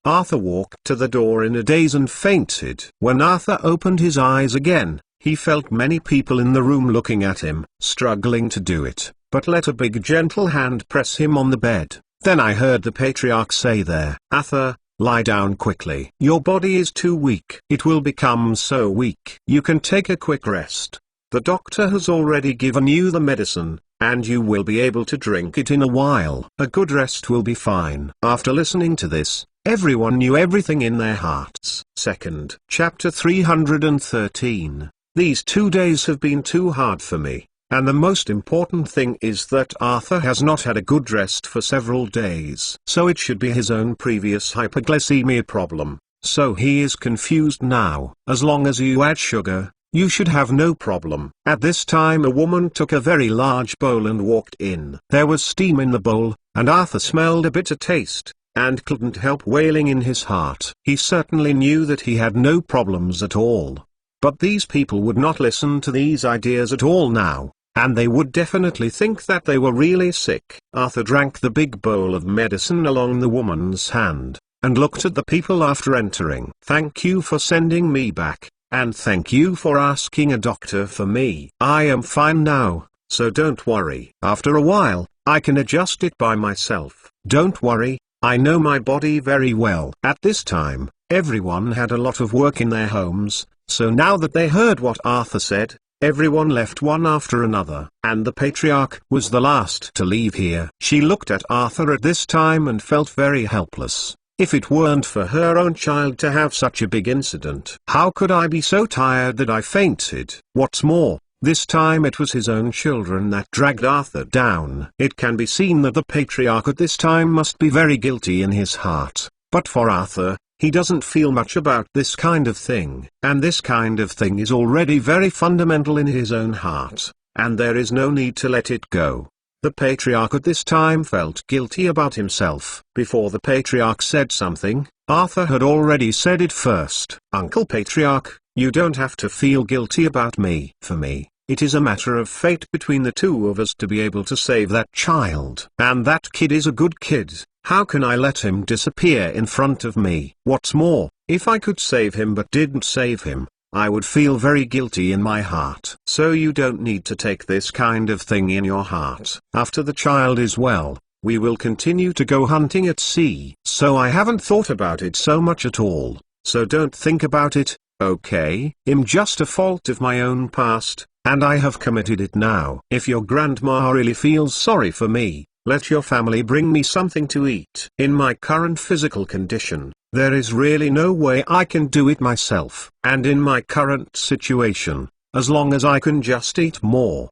Arthur walked to the door in a daze and fainted. When Arthur opened his eyes again, he felt many people in the room looking at him, struggling to do it, but let a big gentle hand press him on the bed. Then I heard the patriarch say there, Arthur, lie down quickly. Your body is too weak. It will become so weak. You can take a quick rest. The doctor has already given you the medicine, and you will be able to drink it in a while. A good rest will be fine. After listening to this, everyone knew everything in their hearts. Chapter 313. These 2 days have been too hard for me, and the most important thing is that Arthur has not had a good rest for several days. So it should be his own previous hyperglycemia problem, so he is confused now. As long as you add sugar, you should have no problem. At this time a woman took a very large bowl and walked in. There was steam in the bowl, and Arthur smelled a bitter taste, and couldn't help wailing in his heart. He certainly knew that he had no problems at all. But these people would not listen to these ideas at all now, and they would definitely think that they were really sick. Arthur drank the big bowl of medicine along the woman's hand, and looked at the people after entering. Thank you for sending me back, and thank you for asking a doctor for me. I am fine now, so don't worry. After a while, I can adjust it by myself. Don't worry, I know my body very well. At this time, everyone had a lot of work in their homes, so now that they heard what Arthur said, everyone left one after another, and the patriarch was the last to leave here. She looked at Arthur at this time and felt very helpless. If it weren't for her own child to have such a big incident, how could I be so tired that I fainted? What's more, this time it was his own children that dragged Arthur down. It can be seen that the patriarch at this time must be very guilty in his heart, but for Arthur, he doesn't feel much about this kind of thing, and this kind of thing is already very fundamental in his own heart, and there is no need to let it go. The patriarch at this time felt guilty about himself. Before the patriarch said something, Arthur had already said it first. Uncle Patriarch, you don't have to feel guilty about me. For me, it is a matter of fate between the two of us to be able to save that child. And that kid is a good kid. How can I let him disappear in front of me? What's more, if I could save him but didn't save him, I would feel very guilty in my heart. So you don't need to take this kind of thing in your heart. After the child is well, we will continue to go hunting at sea. So I haven't thought about it so much at all, so don't think about it, okay? I'm just a fault of my own past, and I have committed it now. If your grandma really feels sorry for me, let your family bring me something to eat. In my current physical condition, there is really no way I can do it myself. And in my current situation, as long as I can just eat more.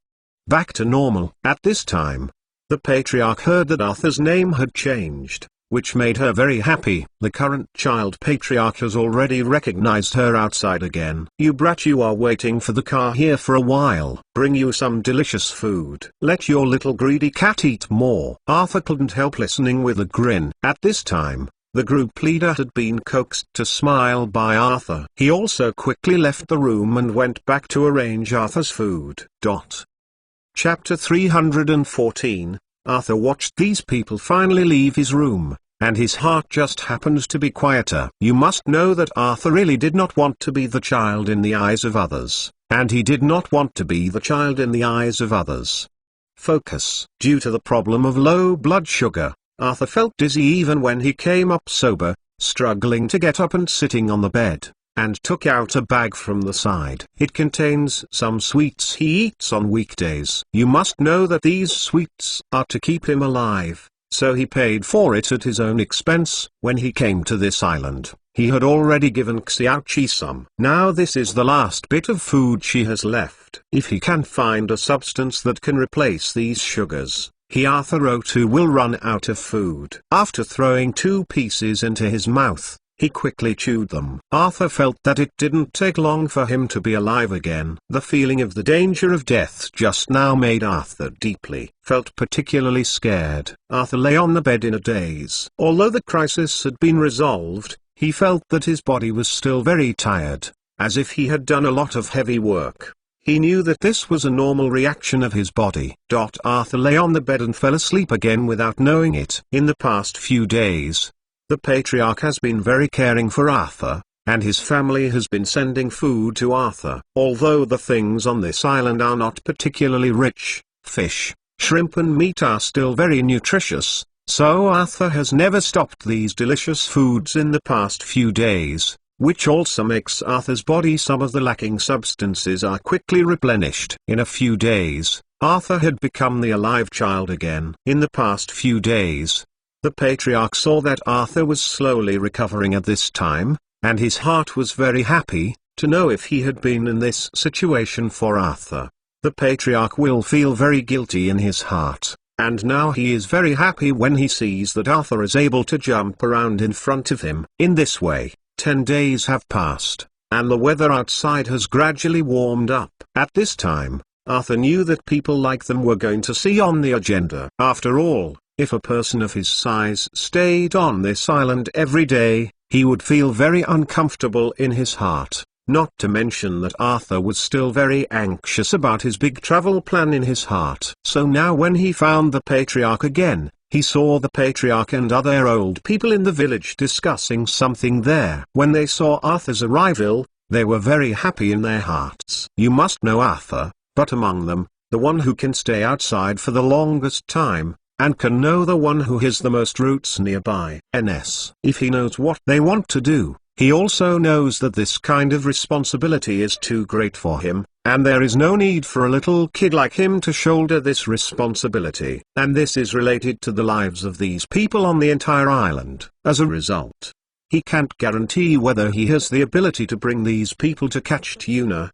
Back to normal. At this time, the patriarch heard that Arthur's name had changed, which made her very happy. The current child patriarch has already recognized her outside again. You brat, you are waiting for the car here for a while. Bring you some delicious food. Let your little greedy cat eat more. Arthur couldn't help listening with a grin. At this time, the group leader had been coaxed to smile by Arthur. He also quickly left the room and went back to arrange Arthur's food. Chapter 314. Arthur watched these people finally leave his room, and his heart just happened to be quieter. You must know that Arthur really did not want to be the child in the eyes of others, and he did not want to be the child in the eyes of others. Focus. Due to the problem of low blood sugar, Arthur felt dizzy even when he came up sober, struggling to get up and sitting on the bed, and took out a bag from the side. It contains some sweets he eats on weekdays. You must know that these sweets are to keep him alive, so he paid for it at his own expense. When he came to this island, he had already given Xiaoqi some. Now this is the last bit of food she has left. If he can find a substance that can replace these sugars, Arthur too will run out of food. After throwing 2 pieces into his mouth, he quickly chewed them. Arthur felt that it didn't take long for him to be alive again. The feeling of the danger of death just now made Arthur felt particularly scared. Arthur lay on the bed in a daze. Although the crisis had been resolved, he felt that his body was still very tired, as if he had done a lot of heavy work. He knew that this was a normal reaction of his body. Arthur lay on the bed and fell asleep again without knowing it. In the past few days, the patriarch has been very caring for Arthur, and his family has been sending food to Arthur. Although the things on this island are not particularly rich, fish, shrimp and meat are still very nutritious, so Arthur has never stopped these delicious foods in the past few days, which also makes Arthur's body some of the lacking substances are quickly replenished. In a few days, Arthur had become the alive child again. In the past few days, the patriarch saw that Arthur was slowly recovering at this time, and his heart was very happy to know if he had been in this situation for Arthur, the patriarch will feel very guilty in his heart, and now he is very happy when he sees that Arthur is able to jump around in front of him. In this way, 10 days have passed, and the weather outside has gradually warmed up. At this time, Arthur knew that people like them were going to see on the agenda. After all, if a person of his size stayed on this island every day, he would feel very uncomfortable in his heart, not to mention that Arthur was still very anxious about his big travel plan in his heart. So now when he found the patriarch again, he saw the patriarch and other old people in the village discussing something there. When they saw Arthur's arrival, they were very happy in their hearts. You must know Arthur, but among them, the one who can stay outside for the longest time, and can know the one who has the most roots nearby. If he knows what they want to do, he also knows that this kind of responsibility is too great for him, and there is no need for a little kid like him to shoulder this responsibility. And this is related to the lives of these people on the entire island. As a result, he can't guarantee whether he has the ability to bring these people to catch tuna.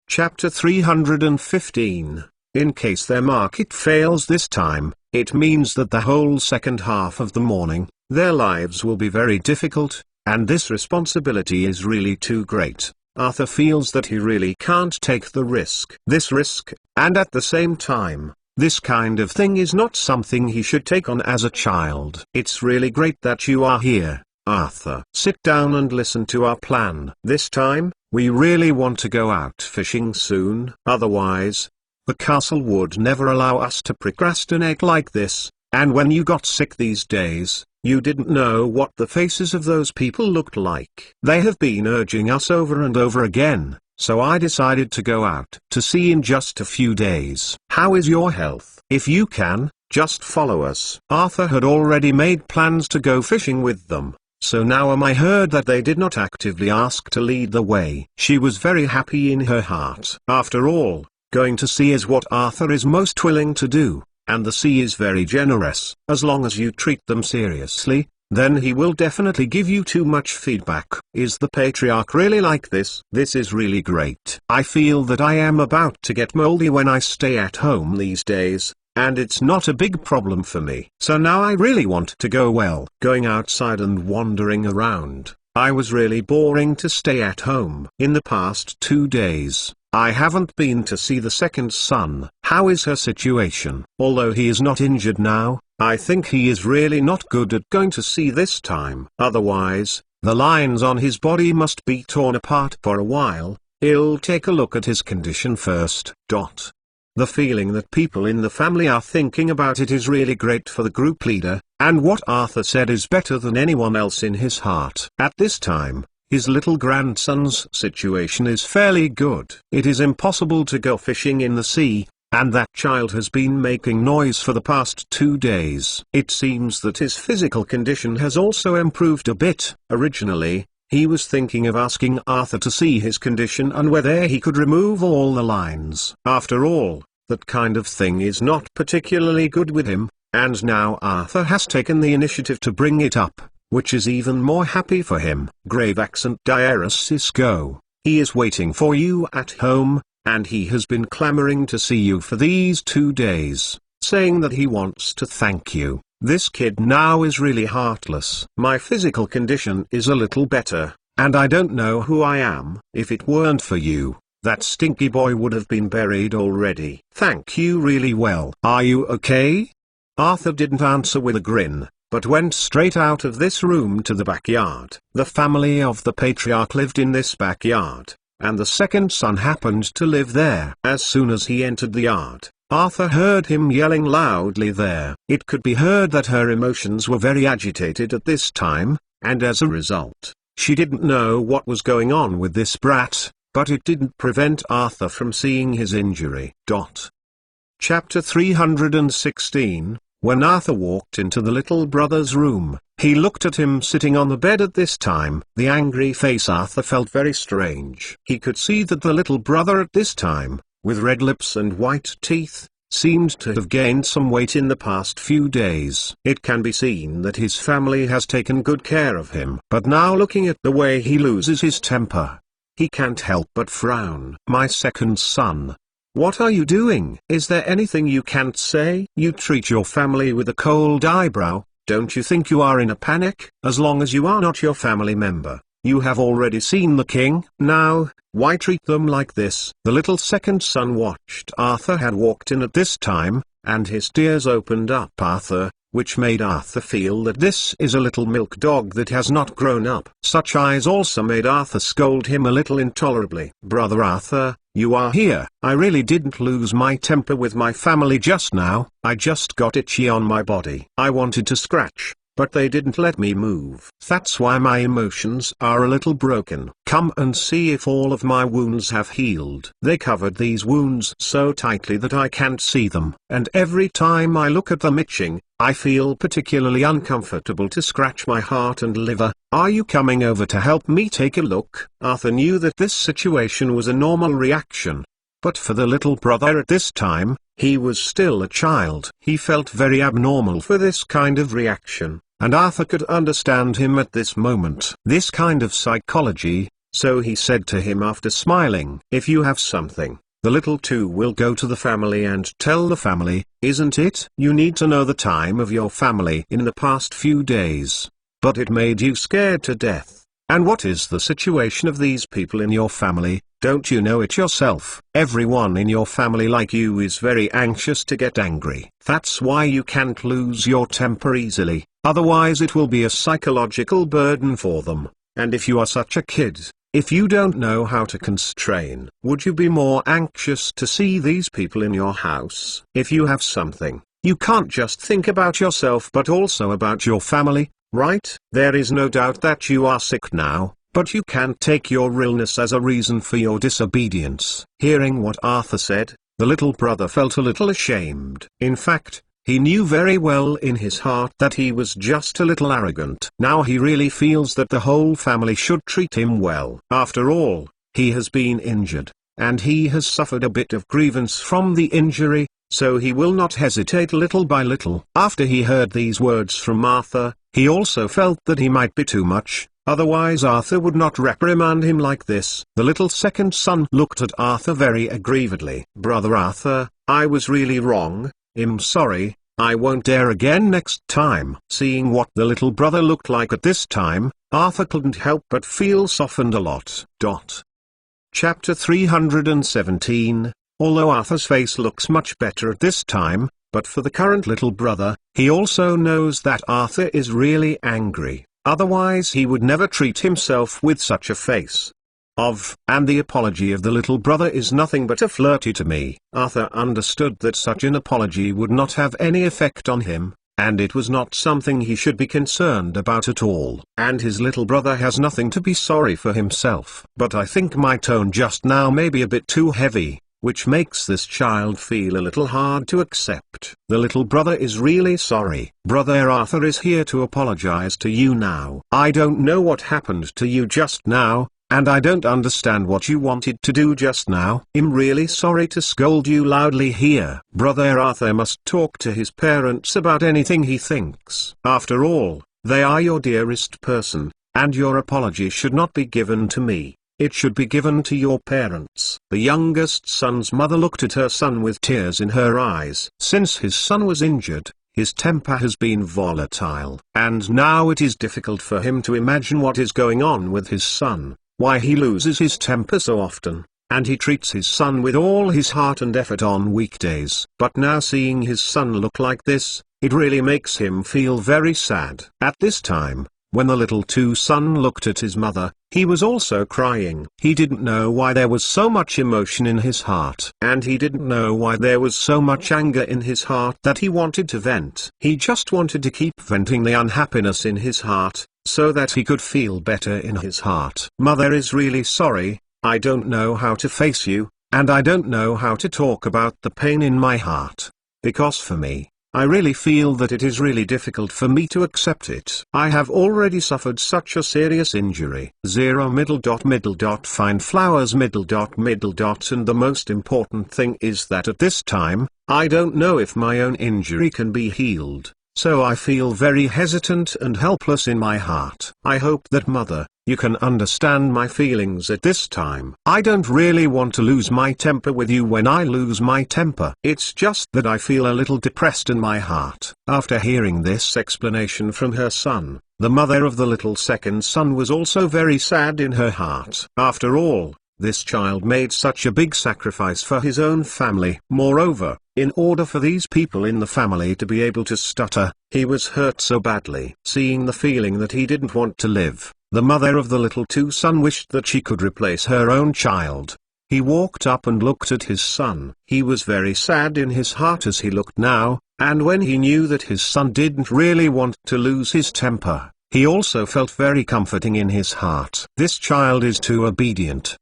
Chapter 315. In case their market fails this time, it means that the whole second half of the morning, their lives will be very difficult, and this responsibility is really too great. Arthur feels that he really can't take this risk, and at the same time, this kind of thing is not something he should take on as a child. It's really great that you are here, Arthur. Sit down and listen to our plan. This time, we really want to go out fishing soon. Otherwise, the castle would never allow us to procrastinate like this, And when you got sick these days, you didn't know what the faces of those people looked like. They have been urging us over and over again, so I decided to go out to sea in just a few days. How is your health? If you can, just follow us." Arthur had already made plans to go fishing with them, so now I heard that they did not actively ask to lead the way. She was very happy in her heart. After all, going to sea is what Arthur is most willing to do, and the sea is very generous. As long as you treat them seriously, then he will definitely give you too much feedback. Is the patriarch really like this? This is really great. I feel that I am about to get moldy when I stay at home these days, and it's not a big problem for me. So now I really want to go. Well, going outside and wandering around, I was really boring to stay at home. In the past 2 days, I haven't been to see the second son. How is her situation? Although he is not injured now, I think he is really not good at going to sea this time. Otherwise, the lines on his body must be torn apart for a while. I'll take a look at his condition first. The feeling that people in the family are thinking about it is really great for the group leader, and what Arthur said is better than anyone else in his heart. At this time, his little grandson's situation is fairly good. It is impossible to go fishing in the sea, and that child has been making noise for the past 2 days. It seems that his physical condition has also improved a bit. Originally, he was thinking of asking Arthur to see his condition and whether he could remove all the lines. After all, that kind of thing is not particularly good with him, and now Arthur has taken the initiative to bring it up, which is even more happy for him. Grave accent Diarus Cisco. He is waiting for you at home, and he has been clamoring to see you for these 2 days, saying that he wants to thank you. This kid now is really heartless. My physical condition is a little better, and I don't know who I am. If it weren't for you, that stinky boy would have been buried already. Thank you really well. Are you okay? Arthur didn't answer with a grin, but went straight out of this room to the backyard. The family of the patriarch lived in this backyard, and the second son happened to live there. As soon as he entered the yard, Arthur heard him yelling loudly there. It could be heard that her emotions were very agitated at this time, and as a result, she didn't know what was going on with this brat, but it didn't prevent Arthur from seeing his injury. Chapter 316. When Arthur walked into the little brother's room, he looked at him sitting on the bed at this time. The angry face Arthur felt very strange. He could see that the little brother at this time, with red lips and white teeth, seemed to have gained some weight in the past few days. It can be seen that his family has taken good care of him. But now looking at the way he loses his temper, he can't help but frown. My second son. What are you doing? Is there anything you can't say? You treat your family with a cold eyebrow. Don't you think you are in a panic? As long as you are not your family member, you have already seen the king. Now, why treat them like this? The little second son watched. Arthur had walked in at this time, and his tears opened up Arthur, which made Arthur feel that this is a little milk dog that has not grown up. Such eyes also made Arthur scold him a little intolerably. Brother Arthur, you are here. I really didn't lose my temper with my family just now. I just got itchy on my body. I wanted to scratch, but they didn't let me move. That's why my emotions are a little broken. Come and see if all of my wounds have healed. They covered these wounds so tightly that I can't see them, and every time I look at them itching, I feel particularly uncomfortable to scratch my heart and liver. Are you coming over to help me take a look? Arthur knew that this situation was a normal reaction, but for the little brother at this time, he was still a child. He felt very abnormal for this kind of reaction, and Arthur could understand him at this moment. This kind of psychology, so he said to him after smiling, if you have something, the little two will go to the family and tell the family, isn't it? You need to know the time of your family in the past few days. But it made you scared to death. And what is the situation of these people in your family? Don't you know it yourself? Everyone in your family like you is very anxious to get angry. That's why you can't lose your temper easily, otherwise it will be a psychological burden for them. And if you are such a kid, if you don't know how to constrain, would you be more anxious to see these people in your house? If you have something, You can't just think about yourself but also about your family, right? There is no doubt that you are sick now, but you can't take your illness as a reason for your disobedience. Hearing what Arthur said, the little brother felt a little ashamed. In fact, he knew very well in his heart that he was just a little arrogant. Now he really feels that the whole family should treat him well. After all, he has been injured, and he has suffered a bit of grievance from the injury, so he will not hesitate little by little. After he heard these words from Arthur, he also felt that he might be too much, otherwise Arthur would not reprimand him like this. The little second son looked at Arthur very aggrievedly. "Brother Arthur, I was really wrong. I'm sorry, I won't dare again next time." Seeing what the little brother looked like at this time, Arthur couldn't help but feel softened a lot. Chapter 317. Although Arthur's face looks much better at this time, but for the current little brother, he also knows that Arthur is really angry, otherwise he would never treat himself with such a face. And the apology of the little brother is nothing but a flirty to me. Arthur understood that such an apology would not have any effect on him, and it was not something he should be concerned about at all. And his little brother has nothing to be sorry for himself. But I think my tone just now may be a bit too heavy, which makes this child feel a little hard to accept. The little brother is really sorry. Brother Arthur is here to apologize to you now. I don't know what happened to you just now, and I don't understand what you wanted to do just now. I'm really sorry to scold you loudly here. Brother Arthur must talk to his parents about anything he thinks. After all, they are your dearest person, and your apology should not be given to me. It should be given to your parents. The youngest son's mother looked at her son with tears in her eyes. Since his son was injured, his temper has been volatile, and now it is difficult for him to imagine what is going on with his son, why he loses his temper so often, and he treats his son with all his heart and effort on weekdays. But now seeing his son look like this, it really makes him feel very sad. At this time, when the little son looked at his mother, he was also crying. He didn't know why there was so much emotion in his heart. And he didn't know why there was so much anger in his heart that he wanted to vent. He just wanted to keep venting the unhappiness in his heart, so that he could feel better in his heart. "Mother is really sorry, I don't know how to face you, and I don't know how to talk about the pain in my heart. Because for me, I really feel that it is really difficult for me to accept it. I have already suffered such a serious injury. Find flowers And the most important thing is that at this time, I don't know if my own injury can be healed. So I feel very hesitant and helpless in my heart. I hope that Mother, you can understand my feelings at this time. I don't really want to lose my temper with you when I lose my temper. It's just that I feel a little depressed in my heart." After hearing this explanation from her son, the mother of the little second son was also very sad in her heart. After all, this child made such a big sacrifice for his own family. Moreover, in order for these people in the family to be able to stutter, he was hurt so badly. Seeing the feeling that he didn't want to live, the mother of the little son wished that she could replace her own child. He walked up and looked at his son. He was very sad in his heart as he looked now, and when he knew that his son didn't really want to lose his temper, he also felt very comforting in his heart. This child is too obedient.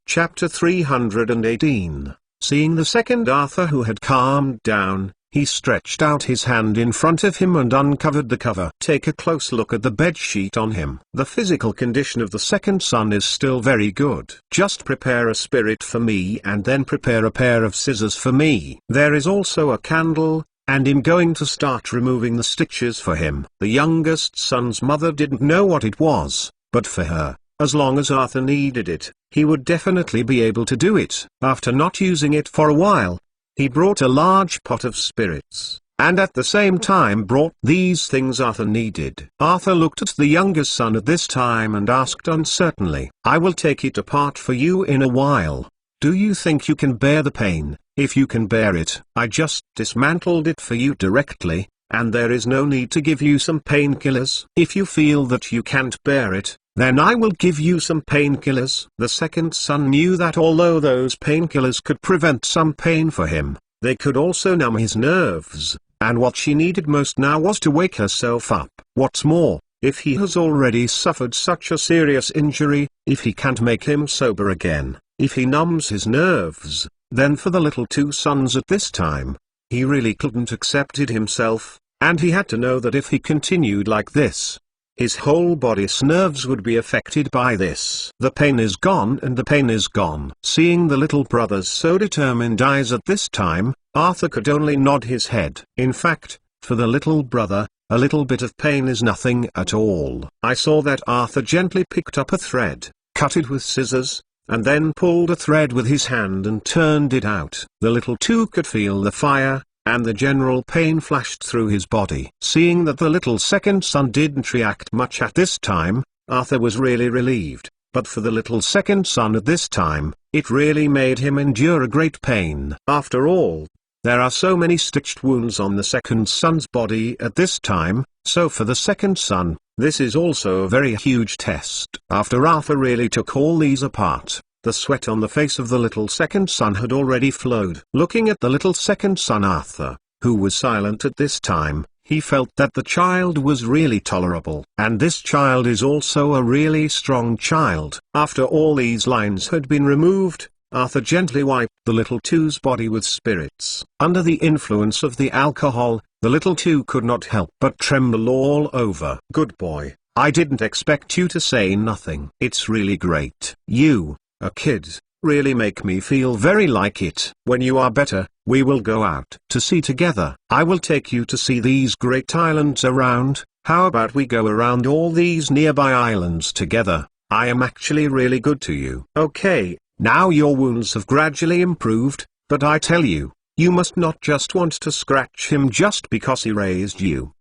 Chapter 318. Seeing the second Arthur who had calmed down, he stretched out his hand in front of him and uncovered the cover. Take a close look at the bedsheet on him. The physical condition of the second son is still very good. Just prepare a spirit for me and then prepare a pair of scissors for me. There is also a candle, and I'm going to start removing the stitches for him. The youngest son's mother didn't know what it was, but for her, as long as Arthur needed it, he would definitely be able to do it. After not using it for a while, he brought a large pot of spirits, and at the same time brought these things Arthur needed. Arthur looked at the younger son at this time and asked uncertainly, "I will take it apart for you in a while. Do you think you can bear the pain? If you can bear it, I just dismantled it for you directly, and there is no need to give you some painkillers. If you feel that you can't bear it, then I will give you some painkillers." The second son knew that although those painkillers could prevent some pain for him, They could also numb his nerves, and what she needed most now was to wake herself up. What's more, if he has already suffered such a serious injury, if he can't make him sober again, if he numbs his nerves, then for the little two sons at this time, he really couldn't accept it himself, and he had to know that if he continued like this, his whole body's nerves would be affected by this. The pain is gone and the pain is gone. Seeing the little brother's so determined eyes at this time, Arthur could only nod his head. In fact, for the little brother, a little bit of pain is nothing at all. I saw that Arthur gently picked up a thread, cut it with scissors, and then pulled a thread with his hand and turned it out. The little two could feel the fire, and the general pain flashed through his body. Seeing that the little second son didn't react much at this time, Arthur was really relieved, but for the little second son at this time, it really made him endure a great pain. After all, there are so many stitched wounds on the second son's body at this time, so for the second son, this is also a very huge test. After Arthur really took all these apart, the sweat on the face of the little second son had already flowed. Looking at the little second son Arthur, who was silent at this time, he felt that the child was really tolerable. And this child is also a really strong child. After all these lines had been removed, Arthur gently wiped the little two's body with spirits. Under the influence of the alcohol, the little two could not help but tremble all over. Good boy, I didn't expect you to say nothing. It's really great. You, a kid, really make me feel very like it. When you are better, we will go out to sea together. I will take you to see these great islands around. How about we go around all these nearby islands together? I am actually really good to you. Okay, now your wounds have gradually improved, but I tell you, you must not just want to scratch him just because he raised you.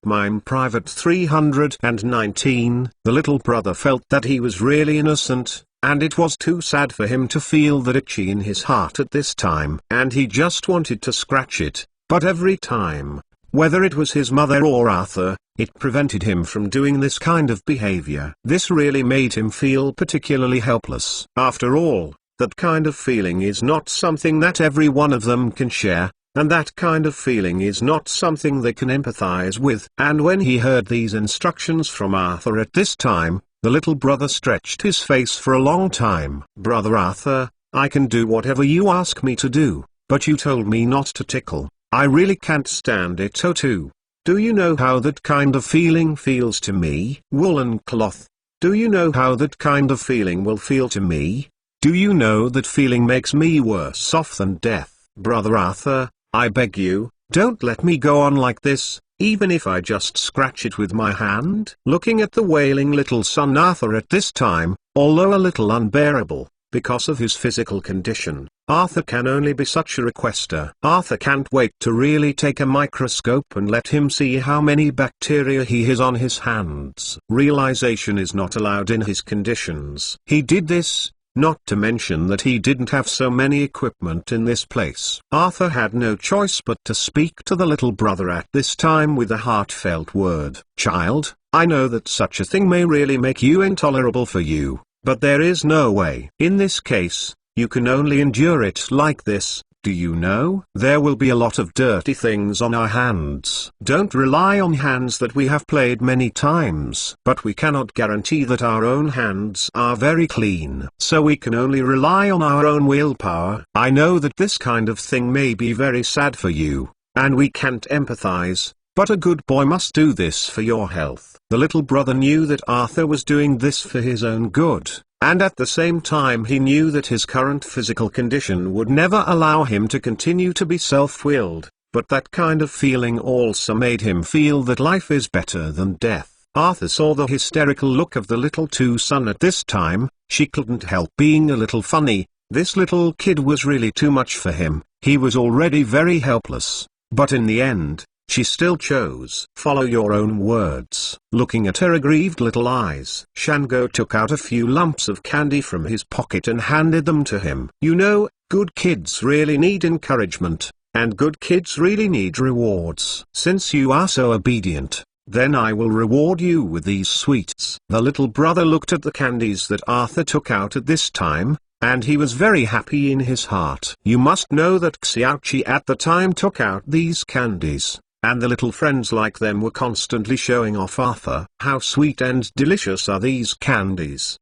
Mime Private 319. The little brother felt that he was really innocent, and it was too sad for him to feel that itchy in his heart at this time. And he just wanted to scratch it, but every time, whether it was his mother or Arthur, it prevented him from doing this kind of behavior. This really made him feel particularly helpless. After all, that kind of feeling is not something that every one of them can share, and that kind of feeling is not something they can empathize with. And when he heard these instructions from Arthur at this time, the little brother stretched his face for a long time. Brother Arthur, I can do whatever you ask me to do, but you told me not to tickle. I really can't stand it. Oh too. Do you know how that kind of feeling feels to me? Woolen cloth. Do you know how that kind of feeling will feel to me? Do you know that feeling makes me worse off than death? Brother Arthur, I beg you, don't let me go on like this, even if I just scratch it with my hand. Looking at the wailing little son Arthur at this time, although a little unbearable, because of his physical condition, Arthur can only be such a requester. Arthur can't wait to really take a microscope and let him see how many bacteria he has on his hands. Realization is not allowed in his conditions. He did this, not to mention that he didn't have so many equipment in this place. Arthur had no choice but to speak to the little brother at this time with a heartfelt word. Child, I know that such a thing may really make you intolerable for you, but there is no way. In this case, you can only endure it like this. Do you know? There will be a lot of dirty things on our hands. Don't rely on hands that we have played many times. But we cannot guarantee that our own hands are very clean. So we can only rely on our own willpower. I know that this kind of thing may be very sad for you, and we can't empathize, but a good boy must do this for your health. The little brother knew that Arthur was doing this for his own good. And at the same time he knew that his current physical condition would never allow him to continue to be self-willed, but that kind of feeling also made him feel that life is better than death. Arthur saw the hysterical look of the little two son at this time. She couldn't help being a little funny. This little kid was really too much for him. He was already very helpless, but in the end, she still chose. Follow your own words. Looking at her aggrieved little eyes, Shango took out a few lumps of candy from his pocket and handed them to him. You know, good kids really need encouragement, and good kids really need rewards. Since you are so obedient, then I will reward you with these sweets. The little brother looked at the candies that Arthur took out at this time, and he was very happy in his heart. You must know that Xiaoqi at the time took out these candies, and the little friends like them were constantly showing off Arthur. How sweet and delicious are these candies.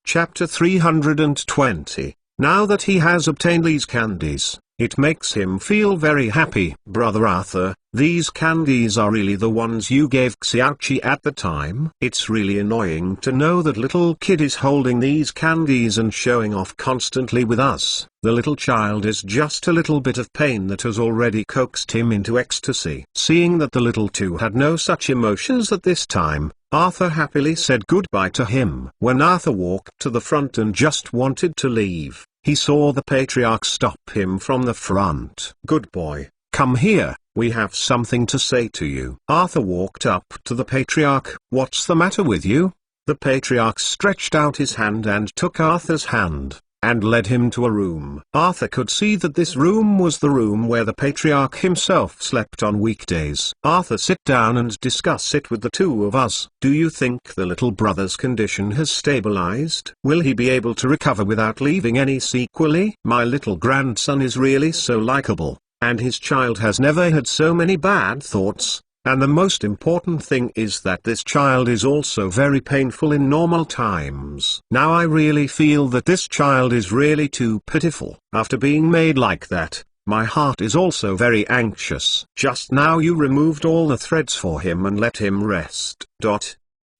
Chapter 320. Now that he has obtained these candies, it makes him feel very happy. Brother Arthur, these candies are really the ones you gave Xiaoqi at the time? It's really annoying to know that little kid is holding these candies and showing off constantly with us. The little child is just a little bit of pain that has already coaxed him into ecstasy. Seeing that the little two had no such emotions at this time, Arthur happily said goodbye to him. When Arthur walked to the front and just wanted to leave, he saw the patriarch stop him from the front. Good boy, come here, we have something to say to you. Arthur walked up to the patriarch. What's the matter with you? The patriarch stretched out his hand and took Arthur's hand, and led him to a room. Arthur could see that this room was the room where the patriarch himself slept on weekdays. Arthur, sit down and discuss it with the two of us. Do you think the little brother's condition has stabilized? Will he be able to recover without leaving any sequelae? My little grandson is really so likable, and his child has never had so many bad thoughts. And the most important thing is that this child is also very painful in normal times. Now I really feel that this child is really too pitiful. After being made like that, my heart is also very anxious. Just now you removed all the threads for him and let him rest.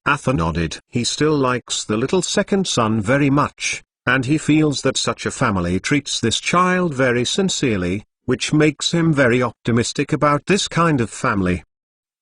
Arthur nodded. He still likes the little second son very much, and he feels that such a family treats this child very sincerely, which makes him very optimistic about this kind of family.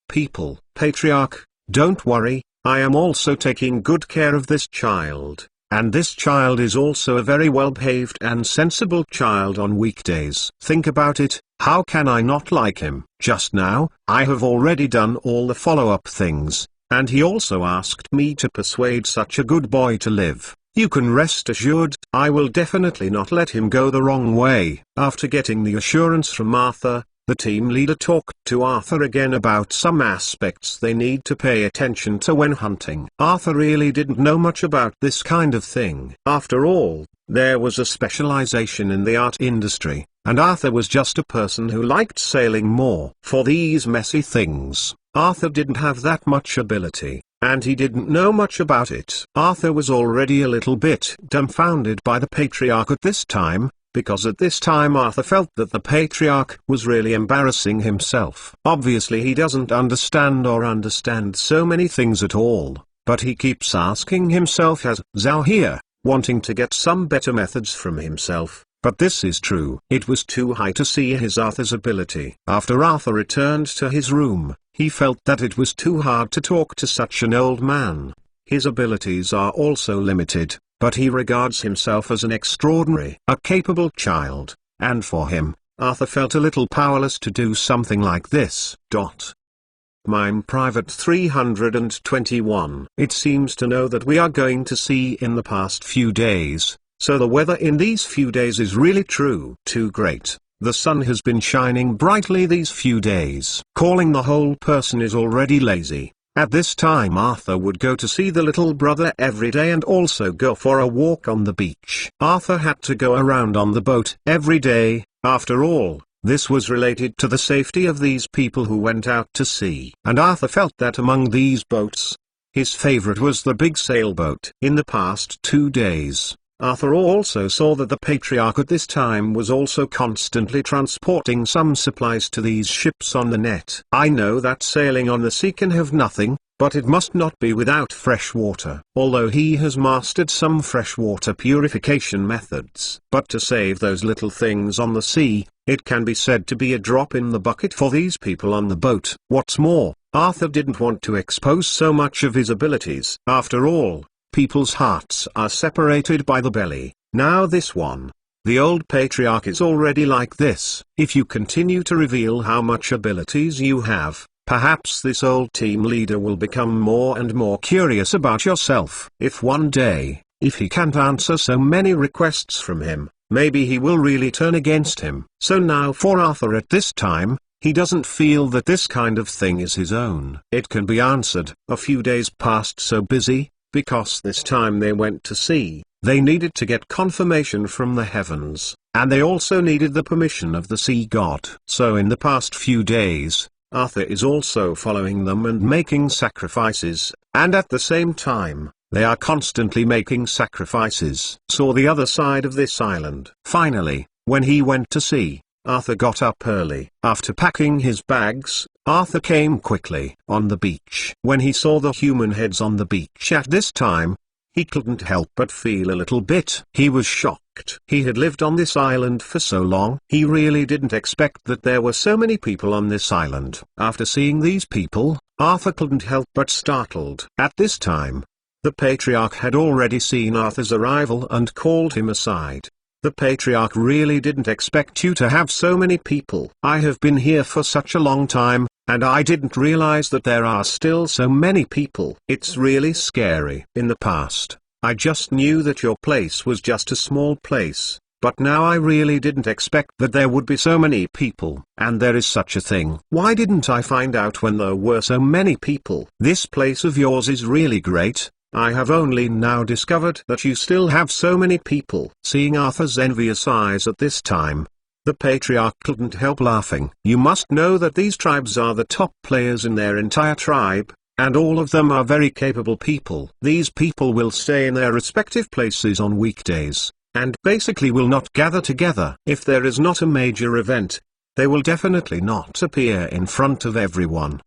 People, patriarch, don't worry, I am also taking good care of this child, and this child is also a very well-behaved and sensible child on weekdays. Think about it, how can I not like him? Just now, I have already done all the follow-up things, and he also asked me to persuade such a good boy to live. You can rest assured, I will definitely not let him go the wrong way. After getting the assurance from Arthur, the team leader talked to Arthur again about some aspects they need to pay attention to when hunting. Arthur really didn't know much about this kind of thing. After all, there was a specialization in the art industry, and Arthur was just a person who liked sailing more. For these messy things, Arthur didn't have that much ability, and he didn't know much about it. Arthur was already a little bit dumbfounded by the patriarch at this time, because at this time Arthur felt that the patriarch was really embarrassing himself. Obviously he doesn't understand so many things at all, but he keeps asking himself, has Zhao here, wanting to get some better methods from himself. But this is true. It was too high to see his Arthur's ability. After Arthur returned to his room, he felt that it was too hard to talk to such an old man. His abilities are also limited, but he regards himself as an extraordinary, a capable child, and for him, Arthur felt a little powerless to do something like this. Mime Private 321. It seems to know that we are going to see in the past few days, so the weather in these few days is really too great. The sun has been shining brightly these few days. Calling the whole person is already lazy. At this time Arthur would go to see the little brother every day and also go for a walk on the beach. Arthur had to go around on the boat every day. After all, this was related to the safety of these people who went out to sea. And Arthur felt that among these boats, his favorite was the big sailboat. In the past 2 days, Arthur also saw that the patriarch at this time was also constantly transporting some supplies to these ships on the net. I know that sailing on the sea can have nothing, but it must not be without fresh water. Although he has mastered some freshwater purification methods. But to save those little things on the sea, it can be said to be a drop in the bucket for these people on the boat. What's more, Arthur didn't want to expose so much of his abilities. After all, people's hearts are separated by the belly. Now this one, the old patriarch, is already like this. If you continue to reveal how much abilities you have, perhaps this old team leader will become more and more curious about yourself. If one day, if he can't answer so many requests from him, maybe he will really turn against him. So now for Arthur at this time, he doesn't feel that this kind of thing is his own. It can be answered. A few days passed so busy, because this time they went to sea, They needed to get confirmation from the heavens, and they also needed the permission of the sea god. So in the past few days, Arthur is also following them and making sacrifices, and at the same time, they are constantly making sacrifices. Saw the other side of this island. Finally, when he went to sea, Arthur got up early. After packing his bags, Arthur came quickly on the beach. When he saw the human heads on the beach at this time, he couldn't help but feel a little bit. He was shocked. He had lived on this island for so long. He really didn't expect that there were so many people on this island. After seeing these people, Arthur couldn't help but startled. At this time, the patriarch had already seen Arthur's arrival and called him aside. The patriarch really didn't expect you to have so many people. I have been here for such a long time, and I didn't realize that there are still so many people. It's really scary. In the past, I just knew that your place was just a small place, but now I really didn't expect that there would be so many people. And there is such a thing. Why didn't I find out when there were so many people? This place of yours is really great. I have only now discovered that you still have so many people. Seeing Arthur's envious eyes at this time, the patriarch couldn't help laughing. You must know that these tribes are the top players in their entire tribe, and all of them are very capable people. These people will stay in their respective places on weekdays, and basically will not gather together. If there is not a major event, they will definitely not appear in front of everyone.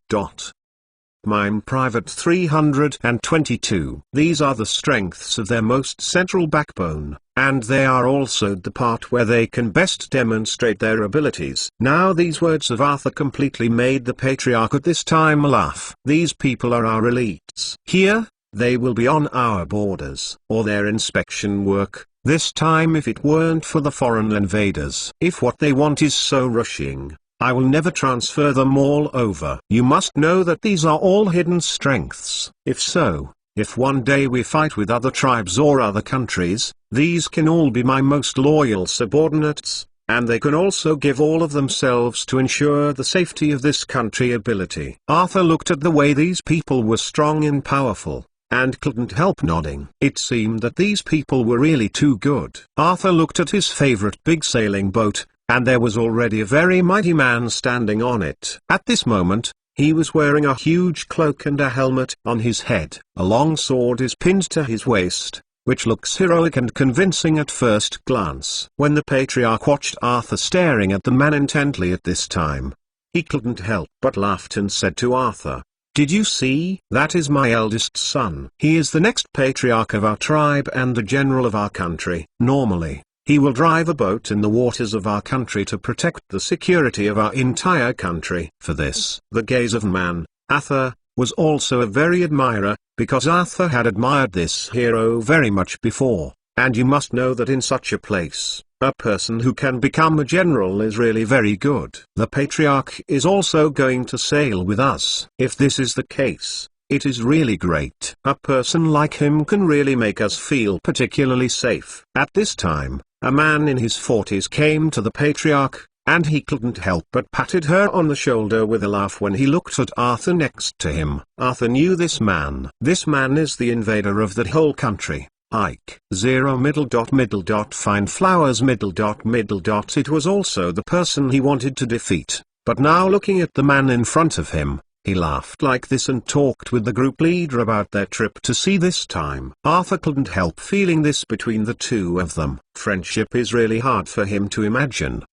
Mime Private 322. These are the strengths of their most central backbone, and they are also the part where they can best demonstrate their abilities. Now these words of Arthur completely made the patriarch at this time laugh. These people are our elites. Here, they will be on our borders, or their inspection work, this time if it weren't for the foreign invaders. If what they want is so rushing, I will never transfer them all over. You must know that these are all hidden strengths. If so, if one day we fight with other tribes or other countries, these can all be my most loyal subordinates, and they can also give all of themselves to ensure the safety of this country ability. Arthur looked at the way these people were strong and powerful, and couldn't help nodding. It seemed that these people were really too good. Arthur looked at his favorite big sailing boat, and there was already a very mighty man standing on it. At this moment, he was wearing a huge cloak and a helmet on his head. A long sword is pinned to his waist, which looks heroic and convincing at first glance. When the patriarch watched Arthur staring at the man intently at this time, he couldn't help but laughed and said to Arthur, "Did you see? That is my eldest son. He is the next patriarch of our tribe and the general of our country. Normally, he will drive a boat in the waters of our country to protect the security of our entire country." For this, the gaze of man, Arthur, was also a very admirer, because Arthur had admired this hero very much before, and you must know that in such a place, a person who can become a general is really very good. The patriarch is also going to sail with us. If this is the case, it is really great. A person like him can really make us feel particularly safe. At this time, a man in his 40s came to the patriarch, and he couldn't help but patted her on the shoulder with a laugh when he looked at Arthur next to him. Arthur knew this man. This man is the invader of the whole country. Ike. Find flowers. It was also the person he wanted to defeat, but now looking at the man in front of him, he laughed like this and talked with the group leader about their trip to sea this time. Arthur couldn't help feeling this between the two of them. Friendship is really hard for him to imagine.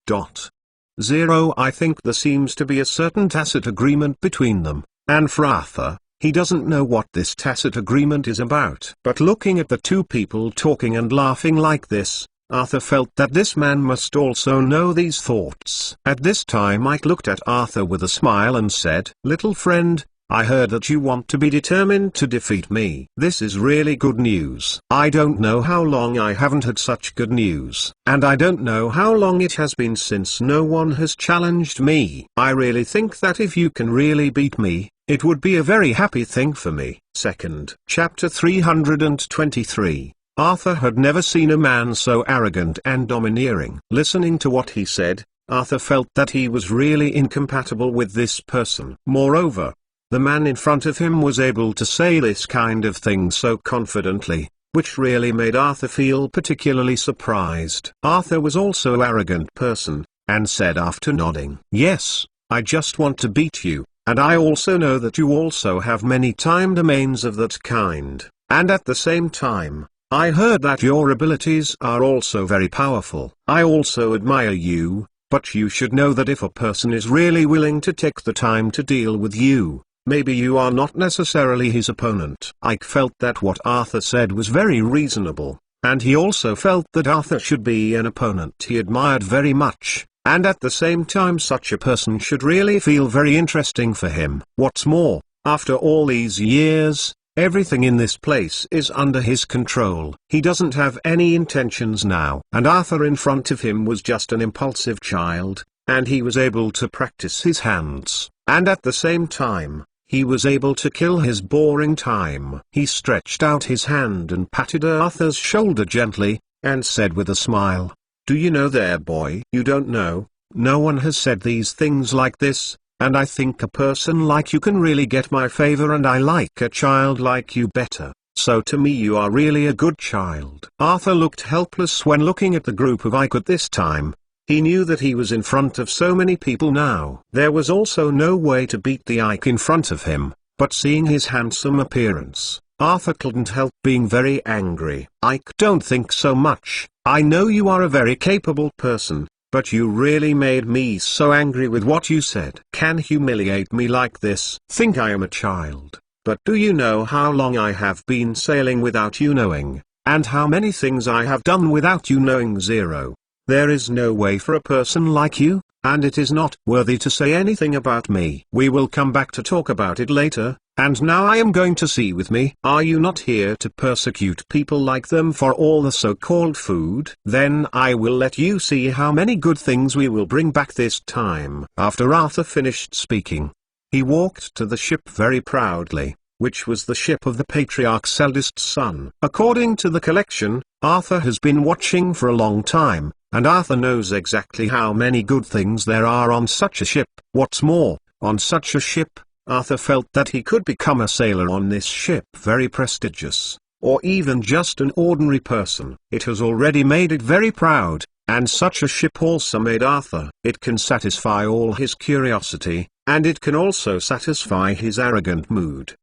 I think there seems to be a certain tacit agreement between them, and for Arthur, he doesn't know what this tacit agreement is about. But looking at the two people talking and laughing like this, Arthur felt that this man must also know these thoughts. At this time Ike looked at Arthur with a smile and said, "Little friend, I heard that you want to be determined to defeat me. This is really good news. I don't know how long I haven't had such good news, and I don't know how long it has been since no one has challenged me. I really think that if you can really beat me, it would be a very happy thing for me." Second. Chapter 323. Arthur had never seen a man so arrogant and domineering. Listening to what he said, Arthur felt that he was really incompatible with this person. Moreover, the man in front of him was able to say this kind of thing so confidently, which really made Arthur feel particularly surprised. Arthur was also an arrogant person, and said after nodding, "Yes, I just want to beat you, and I also know that you also have many time domains of that kind, and at the same time, I heard that your abilities are also very powerful. I also admire you, but you should know that if a person is really willing to take the time to deal with you, maybe you are not necessarily his opponent." Ike felt that what Arthur said was very reasonable, and he also felt that Arthur should be an opponent he admired very much, and at the same time such a person should really feel very interesting for him. What's more, after all these years, everything in this place is under his control. He doesn't have any intentions now. And Arthur in front of him was just an impulsive child, and he was able to practice his hands, and at the same time, he was able to kill his boring time. He stretched out his hand and patted Arthur's shoulder gently, and said with a smile, "Do you know there, boy? You don't know. No one has said these things like this. And I think a person like you can really get my favor, and I like a child like you better, so to me you are really a good child." Arthur looked helpless when looking at the group of Ike at this time. He knew that he was in front of so many people now. There was also no way to beat the Ike in front of him, but seeing his handsome appearance, Arthur couldn't help being very angry. "Ike, don't think so much. I know you are a very capable person, but you really made me so angry with what you said. Can humiliate me like this. Think I am a child, but do you know how long I have been sailing without you knowing, and how many things I have done without you knowing? Zero. There is no way for a person like you, and it is not worthy to say anything about me. We will come back to talk about it later, and now I am going to see with me. Are you not here to persecute people like them for all the so-called food? Then I will let you see how many good things we will bring back this time." After Arthur finished speaking, he walked to the ship very proudly, which was the ship of the patriarch's eldest son. According to the collection, Arthur has been watching for a long time, and Arthur knows exactly how many good things there are on such a ship. What's more, on such a ship, Arthur felt that he could become a sailor on this ship, very prestigious, or even just an ordinary person. It has already made it very proud, and such a ship also made Arthur. It can satisfy all his curiosity, and it can also satisfy his arrogant mood.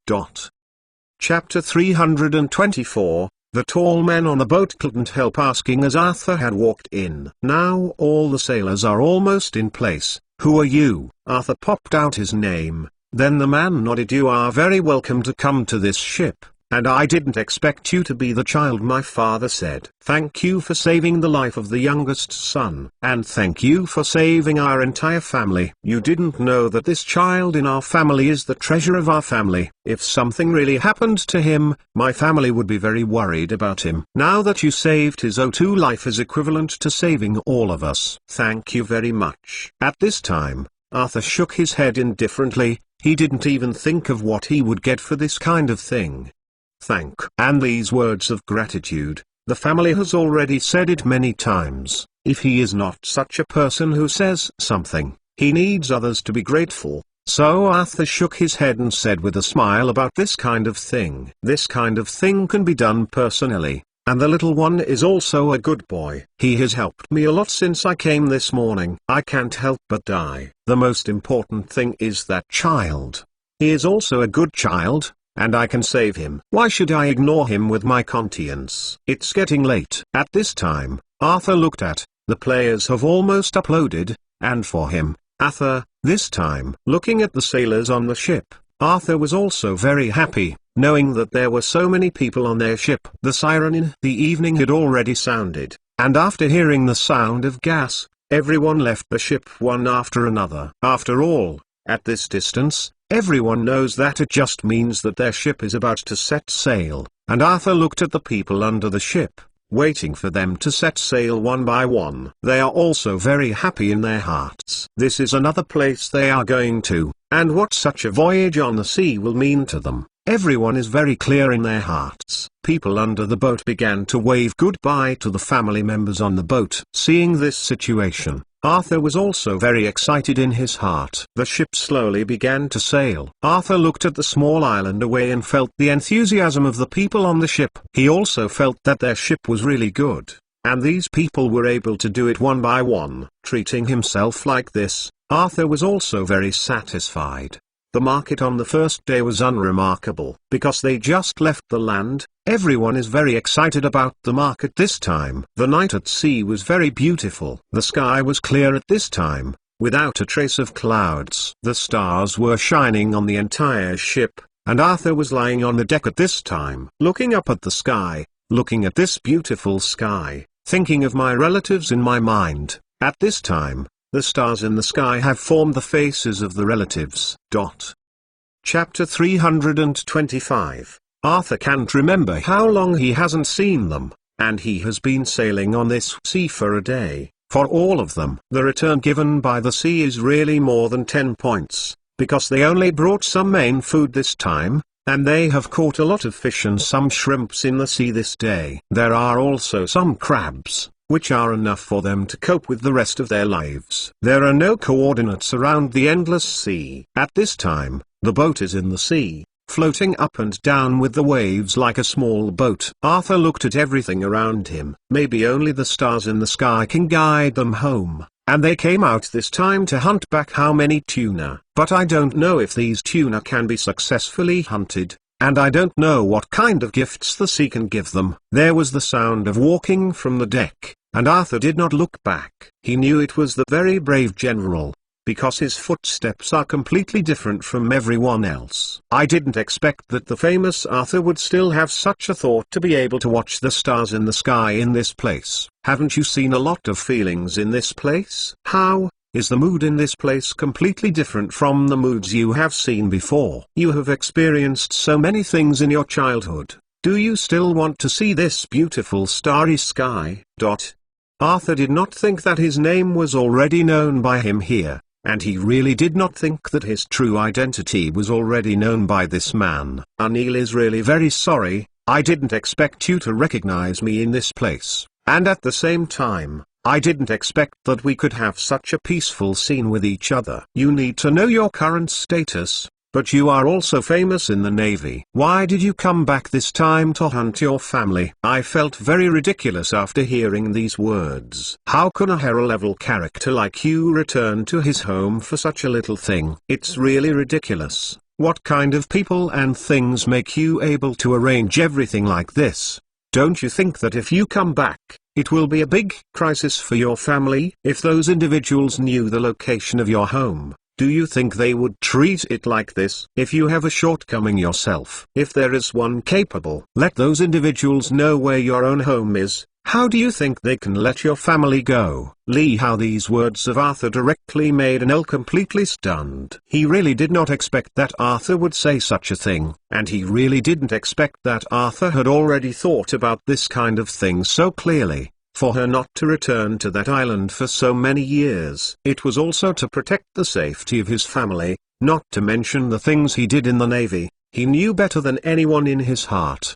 Chapter 324. The tall man on the boat couldn't help asking as Arthur had walked in. "Now all the sailors are almost in place. Who are you?" Arthur popped out his name. Then the man nodded. "You are very welcome to come to this ship, and I didn't expect you to be the child my father said. Thank you for saving the life of the youngest son, and thank you for saving our entire family. You didn't know that this child in our family is the treasure of our family. If something really happened to him, my family would be very worried about him. Now that you saved his O2 life is equivalent to saving all of us. Thank you very much." At this time, Arthur shook his head indifferently. He didn't even think of what he would get for this kind of thing. And these words of gratitude, the family has already said it many times. If he is not such a person who says something, he needs others to be grateful. So Arthur shook his head and said with a smile about this kind of thing. This kind of thing can be done personally, and the little one is also a good boy. He has helped me a lot since I came this morning. I can't help but die. The most important thing is that child. He is also a good child, and I can save him. Why should I ignore him with my conscience? It's getting late. At this time, Arthur looked at, the players have almost uploaded, and for him, Arthur, this time. Looking at the sailors on the ship, Arthur was also very happy, knowing that there were so many people on their ship. The siren in the evening had already sounded, and after hearing the sound of gas, everyone left the ship one after another. After all, at this distance, everyone knows that it just means that their ship is about to set sail, and Arthur looked at the people under the ship, waiting for them to set sail one by one. They are also very happy in their hearts. This is another place they are going to, and what such a voyage on the sea will mean to them. Everyone is very clear in their hearts. People under the boat began to wave goodbye to the family members on the boat. Seeing this situation, Arthur was also very excited in his heart. The ship slowly began to sail. Arthur looked at the small island away and felt the enthusiasm of the people on the ship. He also felt that their ship was really good, and these people were able to do it one by one. Treating himself like this, Arthur was also very satisfied. The market on the first day was unremarkable. Because they just left the land, everyone is very excited about the market this time. The night at sea was very beautiful. The sky was clear at this time, without a trace of clouds. The stars were shining on the entire ship, and Arthur was lying on the deck at this time, looking up at the sky, looking at this beautiful sky, thinking of my relatives in my mind. At this time, the stars in the sky have formed the faces of the relatives. Chapter 325. Arthur can't remember how long he hasn't seen them, and he has been sailing on this sea for a day. For all of them, the return given by the sea is really more than 10 points, because they only brought some main food this time, and they have caught a lot of fish and some shrimps in the sea this day. There are also some crabs, which are enough for them to cope with the rest of their lives. There are no coordinates around the endless sea. At this time, the boat is in the sea, floating up and down with the waves like a small boat. Arthur looked at everything around him. Maybe only the stars in the sky can guide them home, and they came out this time to hunt back how many tuna. But I don't know if these tuna can be successfully hunted, and I don't know what kind of gifts the sea can give them. There was the sound of walking from the deck, and Arthur did not look back. He knew it was the very brave general, because his footsteps are completely different from everyone else. I didn't expect that the famous Arthur would still have such a thought to be able to watch the stars in the sky in this place. Haven't you seen a lot of feelings in this place? How is the mood in this place completely different from the moods you have seen before? You have experienced so many things in your childhood. Do you still want to see this beautiful starry sky? Arthur did not think that his name was already known by him here, and he really did not think that his true identity was already known by this man. Anil is really very sorry. I didn't expect you to recognize me in this place, and at the same time, I didn't expect that we could have such a peaceful scene with each other. You need to know your current status, but you are also famous in the Navy. Why did you come back this time to hunt your family? I felt very ridiculous after hearing these words. How could a hero-level character like you return to his home for such a little thing? It's really ridiculous. What kind of people and things make you able to arrange everything like this? Don't you think that if you come back, it will be a big crisis for your family? If those individuals knew the location of your home, do you think they would treat it like this? If you have a shortcoming yourself, if there is one capable, let those individuals know where your own home is. How do you think they can let your family go? How these words of Arthur directly made Anil completely stunned. He really did not expect that Arthur would say such a thing, and he really didn't expect that Arthur had already thought about this kind of thing so clearly. For her not to return to that island for so many years. It was also to protect the safety of his family, not to mention the things he did in the Navy. He knew better than anyone in his heart.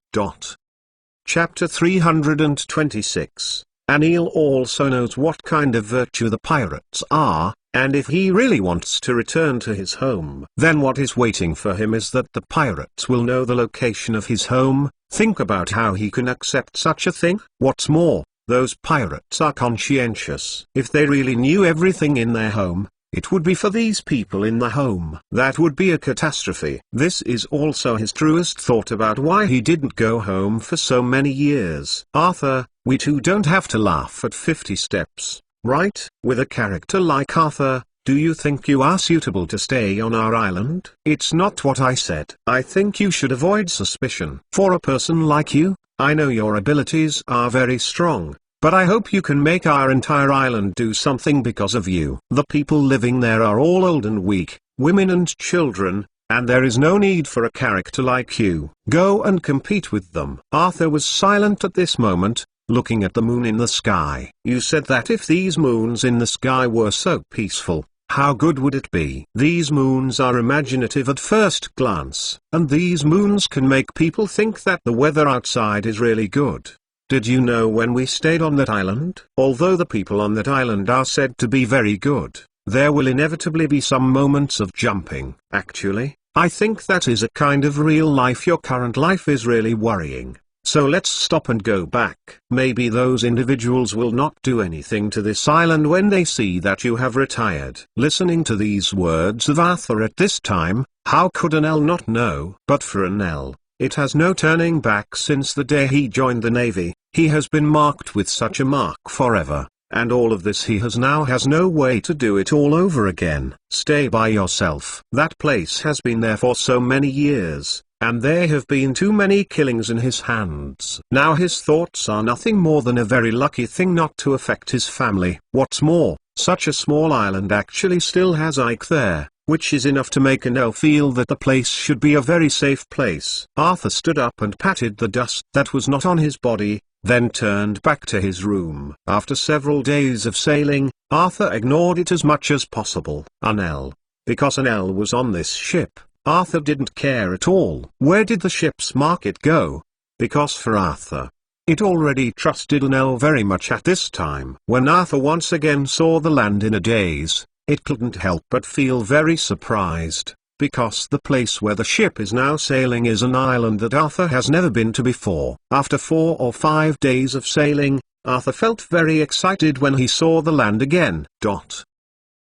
Chapter 326. Anil also knows what kind of virtue the pirates are, and if he really wants to return to his home, then what is waiting for him is that the pirates will know the location of his home. Think about how he can accept such a thing. What's more, those pirates are conscientious. If they really knew everything in their home, it would be for these people in the home. That would be a catastrophe. This is also his truest thought about why he didn't go home for so many years. Arthur, we too don't have to laugh at 50 steps, right? With a character like Arthur, do you think you are suitable to stay on our island? It's not what I said. I think you should avoid suspicion. For a person like you, I know your abilities are very strong, but I hope you can make our entire island do something because of you. The people living there are all old and weak, women and children, and there is no need for a character like you. Go and compete with them. Arthur was silent at this moment, looking at the moon in the sky. You said that if these moons in the sky were so peaceful, how good would it be? These moons are imaginative at first glance, and these moons can make people think that the weather outside is really good. Did you know when we stayed on that island? Although the people on that island are said to be very good, there will inevitably be some moments of jumping. Actually, I think that is a kind of real life. Your current life is really worrying. So let's stop and go back. Maybe those individuals will not do anything to this island when they see that you have retired. Listening to these words of Arthur at this time, how could an L not know? But for an L, it has no turning back. Since the day he joined the Navy, he has been marked with such a mark forever, and all of this he has no way to do it all over again. Stay by yourself. That place has been there for so many years, and there have been too many killings in his hands. Now his thoughts are nothing more than a very lucky thing not to affect his family. What's more, such a small island actually still has Ike there, which is enough to make an L feel that the place should be a very safe place. Arthur stood up and patted the dust that was not on his body, then turned back to his room. After several days of sailing, Arthur ignored it as much as possible. An L. Because an L was on this ship, Arthur didn't care at all. Where did the ship's market go? Because for Arthur, it already trusted an L very much at this time. When Arthur once again saw the land in a daze, it couldn't help but feel very surprised, because the place where the ship is now sailing is an island that Arthur has never been to before. After 4 or 5 days of sailing, Arthur felt very excited when he saw the land again.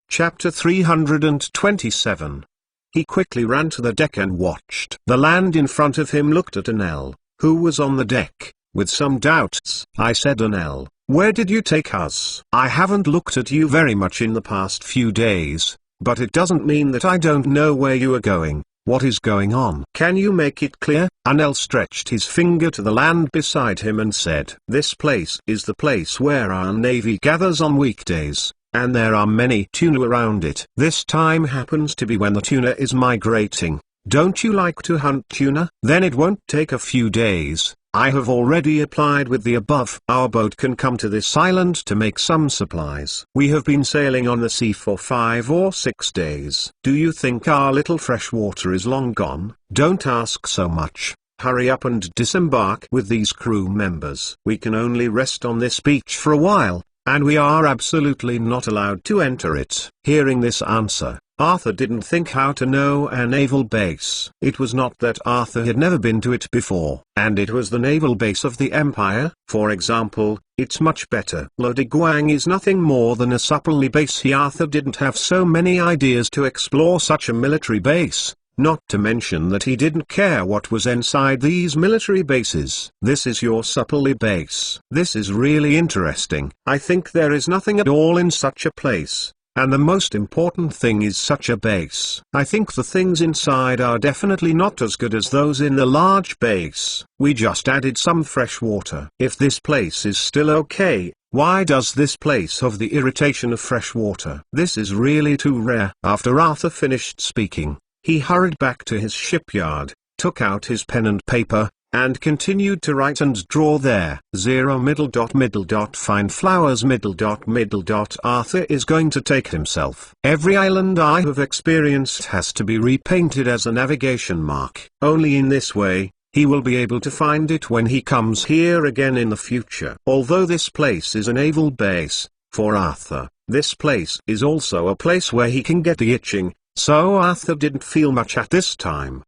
Chapter 327. He quickly ran to the deck and watched. The land in front of him looked at an L, who was on the deck, with some doubts. I said, an L, where did you take us? I haven't looked at you very much in the past few days, but it doesn't mean that I don't know where you are going. What is going on? Can you make it clear? An L stretched his finger to the land beside him and said, this place is the place where our Navy gathers on weekdays, and there are many tuna around it. This time happens to be when the tuna is migrating. Don't you like to hunt tuna? Then it won't take a few days. I have already applied with the above. Our boat can come to this island to make some supplies. We have been sailing on the sea for 5 or 6 days. Do you think our little fresh water is long gone? Don't ask so much. Hurry up and disembark with these crew members. We can only rest on this beach for a while, and we are absolutely not allowed to enter it. Hearing this answer, Arthur didn't think how to know a naval base. It was not that Arthur had never been to it before, and it was the naval base of the Empire. For example, it's much better. Lo De Guang is nothing more than a supply base. Arthur didn't have so many ideas to explore such a military base, not to mention that he didn't care what was inside these military bases. This is your supply base. This is really interesting. I think there is nothing at all in such a place. And the most important thing is such a base. I think the things inside are definitely not as good as those in the large base. We just added some fresh water. If this place is still okay, why does this place have the irritation of fresh water? This is really too rare. After Arthur finished speaking, he hurried back to his shipyard, took out his pen and paper, and continued to write and draw there. Find flowers. Arthur is going to take himself. Every island I have experienced has to be repainted as a navigation mark. Only in this way, he will be able to find it when he comes here again in the future. Although this place is a naval base, for Arthur, this place is also a place where he can get the itching, so Arthur didn't feel much at this time.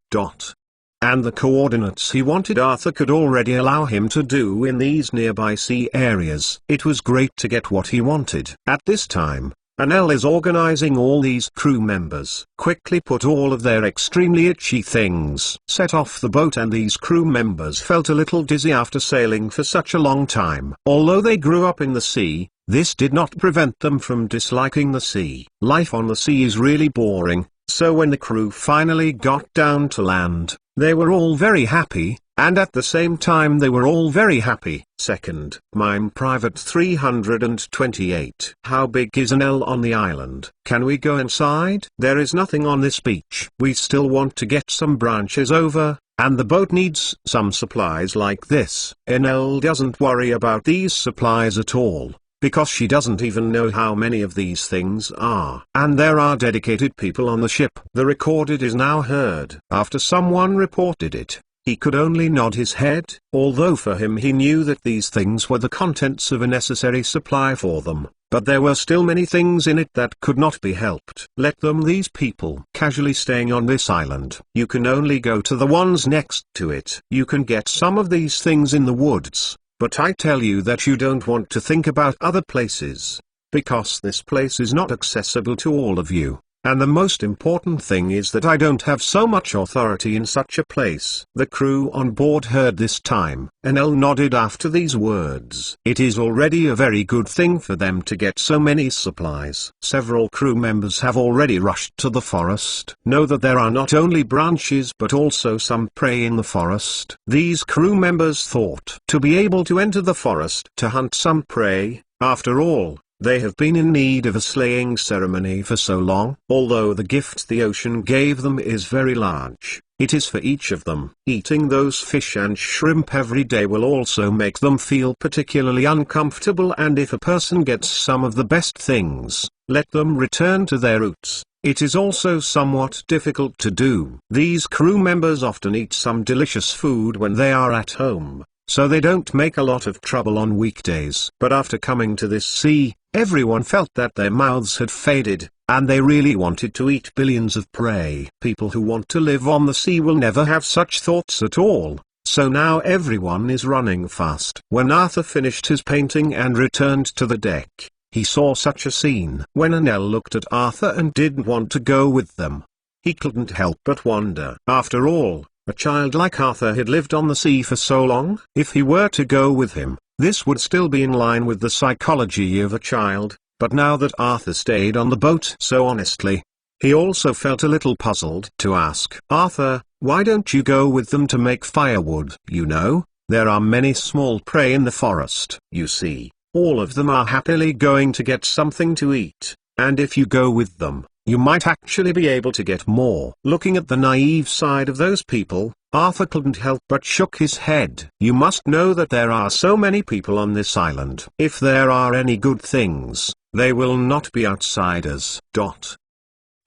And the coordinates he wanted Arthur could already allow him to do in these nearby sea areas. It was great to get what he wanted. At this time, Anel is organizing all these crew members. Quickly put all of their extremely itchy things. Set off the boat, and these crew members felt a little dizzy after sailing for such a long time. Although they grew up in the sea, this did not prevent them from disliking the sea. Life on the sea is really boring, so when the crew finally got down to land, they were all very happy, and at the same time they were all very happy. Second, Mime Private 328. How big is an L on the island? Can we go inside? There is nothing on this beach. We still want to get some branches over, and the boat needs some supplies like this. Enel doesn't worry about these supplies at all, because she doesn't even know how many of these things are. And there are dedicated people on the ship. The recorded is now heard. After someone reported it, He could only nod his head, although for him he knew that these things were the contents of a necessary supply for them, but there were still many things in it that could not be helped. Let them, these people casually staying on this island. You can only go to the ones next to it. You can get some of these things in the woods, but I tell you that you don't want to think about other places, because this place is not accessible to all of you. And the most important thing is that I don't have so much authority in such a place. The crew on board heard this time. Enel nodded after these words. It is already a very good thing for them to get so many supplies. Several crew members have already rushed to the forest. Know that there are not only branches but also some prey in the forest. These crew members thought to be able to enter the forest to hunt some prey. After all, they have been in need of a slaying ceremony for so long. Although the gift the ocean gave them is very large, it is for each of them. Eating those fish and shrimp every day will also make them feel particularly uncomfortable, and if a person gets some of the best things, let them return to their roots. It is also somewhat difficult to do. These crew members often eat some delicious food when they are at home, so they don't make a lot of trouble on weekdays. But after coming to this sea, everyone felt that their mouths had faded, and they really wanted to eat billions of prey. People who want to live on the sea will never have such thoughts at all, so now everyone is running fast. When Arthur finished his painting and returned to the deck, he saw such a scene. When Enel looked at Arthur and didn't want to go with them, he couldn't help but wonder. After all, a child like Arthur had lived on the sea for so long. If he were to go with him, this would still be in line with the psychology of a child, but now that Arthur stayed on the boat so honestly, he also felt a little puzzled to ask Arthur, why don't you go with them to make firewood? You know, there are many small prey in the forest. You see, all of them are happily going to get something to eat, and if you go with them, you might actually be able to get more. Looking at the naive side of those people, Arthur couldn't help but shook his head. You must know that there are so many people on this island. If there are any good things, they will not be outsiders.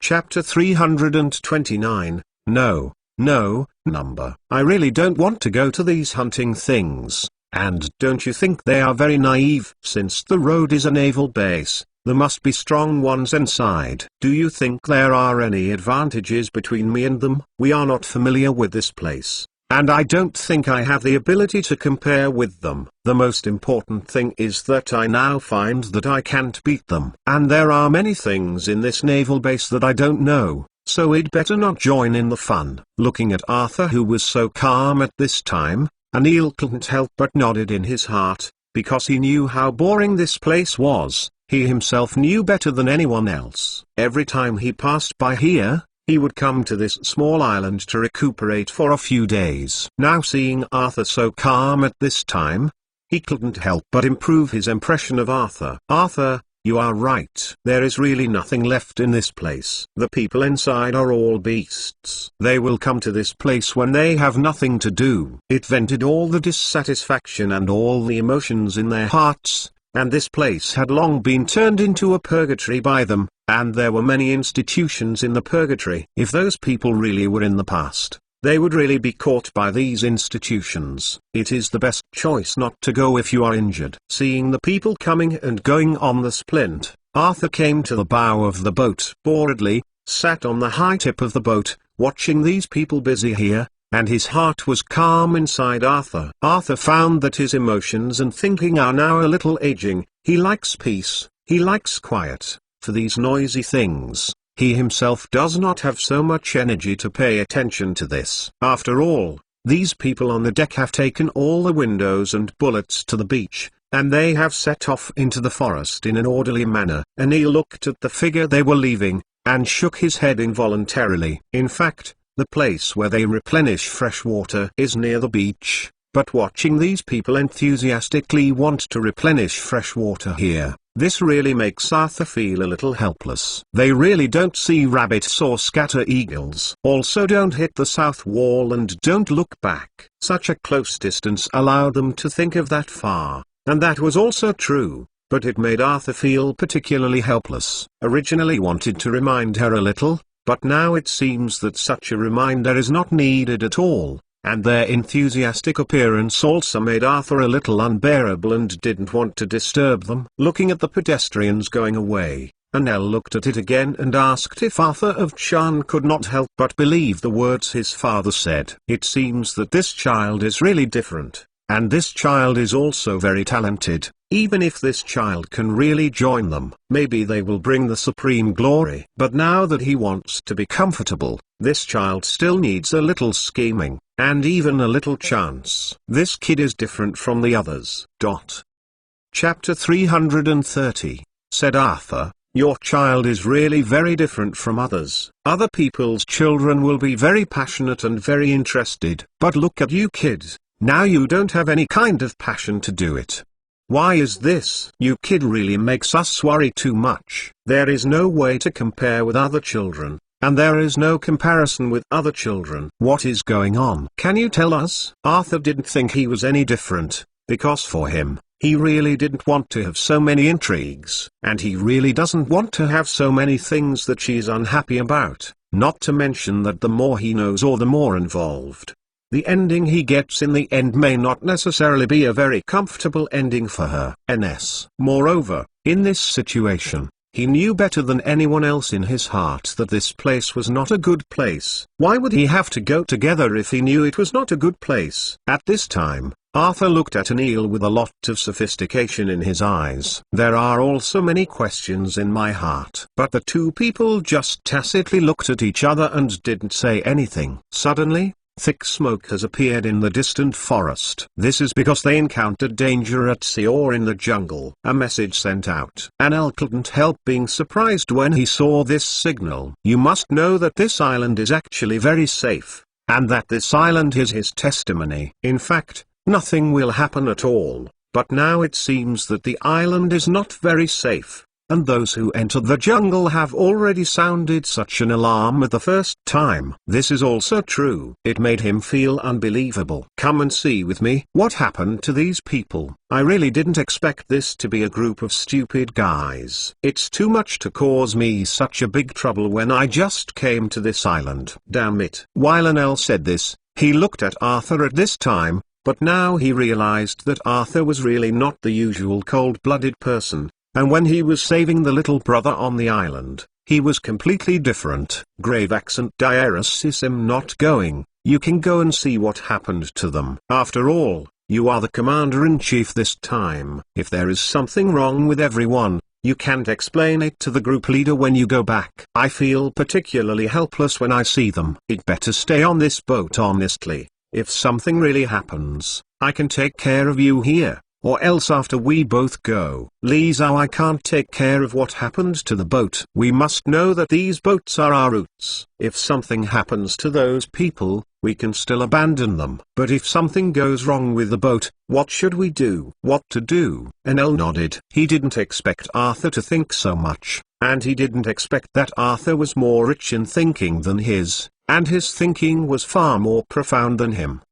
Chapter 329, No, number. I really don't want to go to these hunting things, and don't you think they are very naive? Since the road is a naval base, there must be strong ones inside. Do you think there are any advantages between me and them? We are not familiar with this place, and I don't think I have the ability to compare with them. The most important thing is that I now find that I can't beat them. And there are many things in this naval base that I don't know, so we'd better not join in the fun. Looking at Arthur, who was so calm at this time, Enel couldn't help but nodded in his heart, because he knew how boring this place was. He himself knew better than anyone else. Every time he passed by here, he would come to this small island to recuperate for a few days. Now seeing Arthur so calm at this time, he couldn't help but improve his impression of Arthur. Arthur, you are right. There is really nothing left in this place. The people inside are all beasts. They will come to this place when they have nothing to do. It vented all the dissatisfaction and all the emotions in their hearts, and this place had long been turned into a purgatory by them, and there were many institutions in the purgatory. If those people really were in the past, they would really be caught by these institutions. It is the best choice not to go if you are injured. Seeing the people coming and going on the splint, Arthur came to the bow of the boat. Boredly, sat on the high tip of the boat, watching these people busy here, and his heart was calm inside Arthur. Arthur found that his emotions and thinking are now a little aging. He likes peace, he likes quiet. For these noisy things, he himself does not have so much energy to pay attention to this. After all, these people on the deck have taken all the windows and bullets to the beach, and they have set off into the forest in an orderly manner. Enel looked at the figure they were leaving, and shook his head involuntarily. In fact, the place where they replenish fresh water is near the beach, but watching these people enthusiastically want to replenish fresh water here, this really makes Arthur feel a little helpless. They really don't see rabbits or scatter eagles. Also don't hit the south wall and don't look back. Such a close distance allowed them to think of that far, and that was also true. But it made Arthur feel particularly helpless. Originally wanted to remind her a little, but now it seems that such a reminder is not needed at all, and their enthusiastic appearance also made Arthur a little unbearable and didn't want to disturb them. Looking at the pedestrians going away, Anel looked at it again and asked if Arthur of Chan could not help but believe the words his father said. It seems that this child is really different, and this child is also very talented. Even if this child can really join them, maybe they will bring the supreme glory. But now that he wants to be comfortable, this child still needs a little scheming, and even a little chance. This kid is different from the others. Chapter 330, said Arthur, your child is really very different from others. Other people's children will be very passionate and very interested, but look at you kids, now you don't have any kind of passion to do it. Why is this? You kid really makes us worry too much. There is no way to compare with other children, and there is no comparison with other children. What is going on? Can you tell us? Arthur didn't think he was any different, because for him, he really didn't want to have so many intrigues, and he really doesn't want to have so many things that she's unhappy about, not to mention that the more he knows or the more involved, the ending he gets in the end may not necessarily be a very comfortable ending for her. Moreover, in this situation, he knew better than anyone else in his heart that this place was not a good place. Why would he have to go together if he knew it was not a good place? At this time, Arthur looked at Anil with a lot of sophistication in his eyes. There are also many questions in my heart. But the two people just tacitly looked at each other and didn't say anything. Suddenly, thick smoke has appeared in the distant forest. This is because they encountered danger at sea or in the jungle. A message sent out. Anil couldn't help being surprised when he saw this signal. You must know that this island is actually very safe, and that this island is his testimony. In fact, nothing will happen at all. But now it seems that the island is not very safe, and those who entered the jungle have already sounded such an alarm at the first time. This is also true. It made him feel unbelievable. Come and see with me. What happened to these people? I really didn't expect this to be a group of stupid guys. It's too much to cause me such a big trouble when I just came to this island. Damn it. While Anel said this, he looked at Arthur at this time, but now he realized that Arthur was really not the usual cold-blooded person. And when he was saving the little brother on the island, he was completely different. Grave accent. Diarus is him not going. You can go and see what happened to them. After all, you are the commander-in-chief this time. If there is something wrong with everyone, you can't explain it to the group leader when you go back. I feel particularly helpless when I see them. It better stay on this boat honestly. If something really happens, I can take care of you here. Or else after we both go. Li Zhao, I can't take care of what happened to the boat. We must know that these boats are our roots. If something happens to those people, we can still abandon them. But if something goes wrong with the boat, what should we do? What to do? Anel nodded. He didn't expect Arthur to think so much, and he didn't expect that Arthur was more rich in thinking than his, and his thinking was far more profound than him.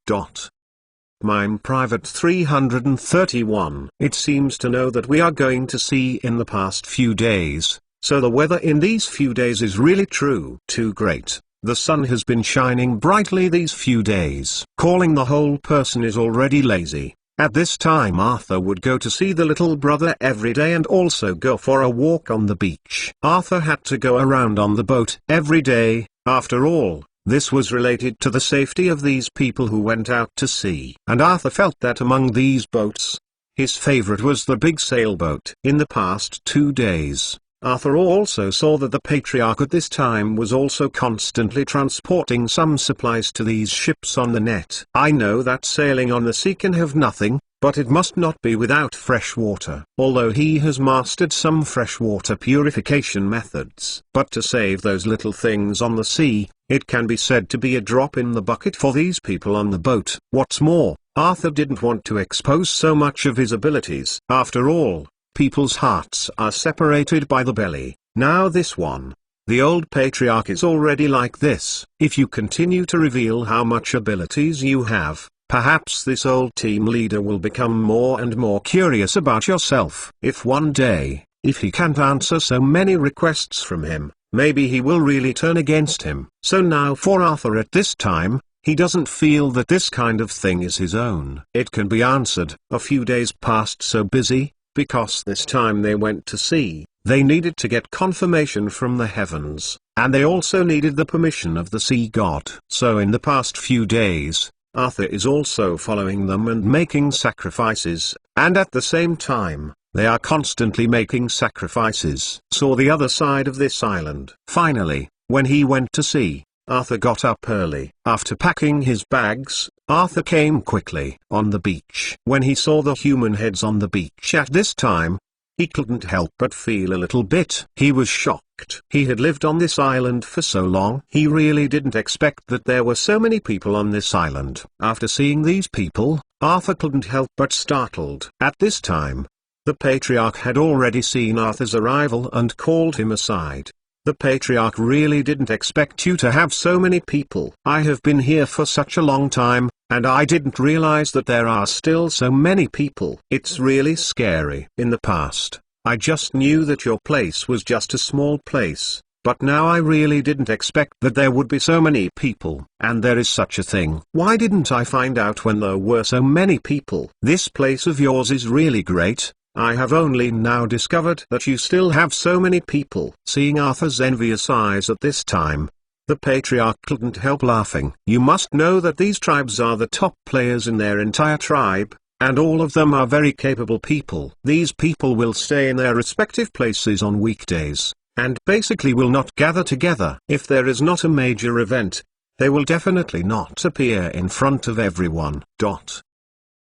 Mime Private 331. It seems to know that we are going to see in the past few days, so the weather in these few days is really true. Too great. The sun has been shining brightly these few days. Calling the whole person is already lazy. At this time Arthur would go to see the little brother every day and also go for a walk on the beach. Arthur had to go around on the boat every day. After all, this was related to the safety of these people who went out to sea. And Arthur felt that among these boats, his favorite was the big sailboat. In the past 2 days, Arthur also saw that the Patriarch at this time was also constantly transporting some supplies to these ships on the net. I know that sailing on the sea can have nothing, but it must not be without fresh water. Although he has mastered some freshwater purification methods. But to save those little things on the sea, it can be said to be a drop in the bucket for these people on the boat. What's more, Arthur didn't want to expose so much of his abilities. After all, people's hearts are separated by the belly. Now this one, the old Patriarch, is already like this. If you continue to reveal how much abilities you have, perhaps this old team leader will become more and more curious about yourself. If one day, if he can't answer so many requests from him, maybe he will really turn against him. So now for Arthur at this time, He doesn't feel that this kind of thing is his own. It can be answered. A few days passed so busy, because this time they went to sea. They needed to get confirmation from the heavens, and they also needed the permission of the sea god. So in the past few days, Arthur is also following them and making sacrifices, and at the same time, they are constantly making sacrifices. Saw the other side of this island. Finally, when he went to sea, Arthur got up early. After packing his bags, Arthur came quickly on the beach. When he saw the human heads on the beach at this time, he couldn't help but feel a little bit. He was shocked. He had lived on this island for so long. He really didn't expect that there were so many people on this island. After seeing these people, Arthur couldn't help but startled. At this time, the patriarch had already seen Arthur's arrival and called him aside. The patriarch really didn't expect you to have so many people. I have been here for such a long time, and I didn't realize that there are still so many people. It's really scary. In the past, I just knew that your place was just a small place, but now I really didn't expect that there would be so many people. And there is such a thing. Why didn't I find out when there were so many people? This place of yours is really great. I have only now discovered that you still have so many people. Seeing Arthur's envious eyes at this time, the patriarch couldn't help laughing. You must know that these tribes are the top players in their entire tribe, and all of them are very capable people. These people will stay in their respective places on weekdays, and basically will not gather together. If there is not a major event, they will definitely not appear in front of everyone.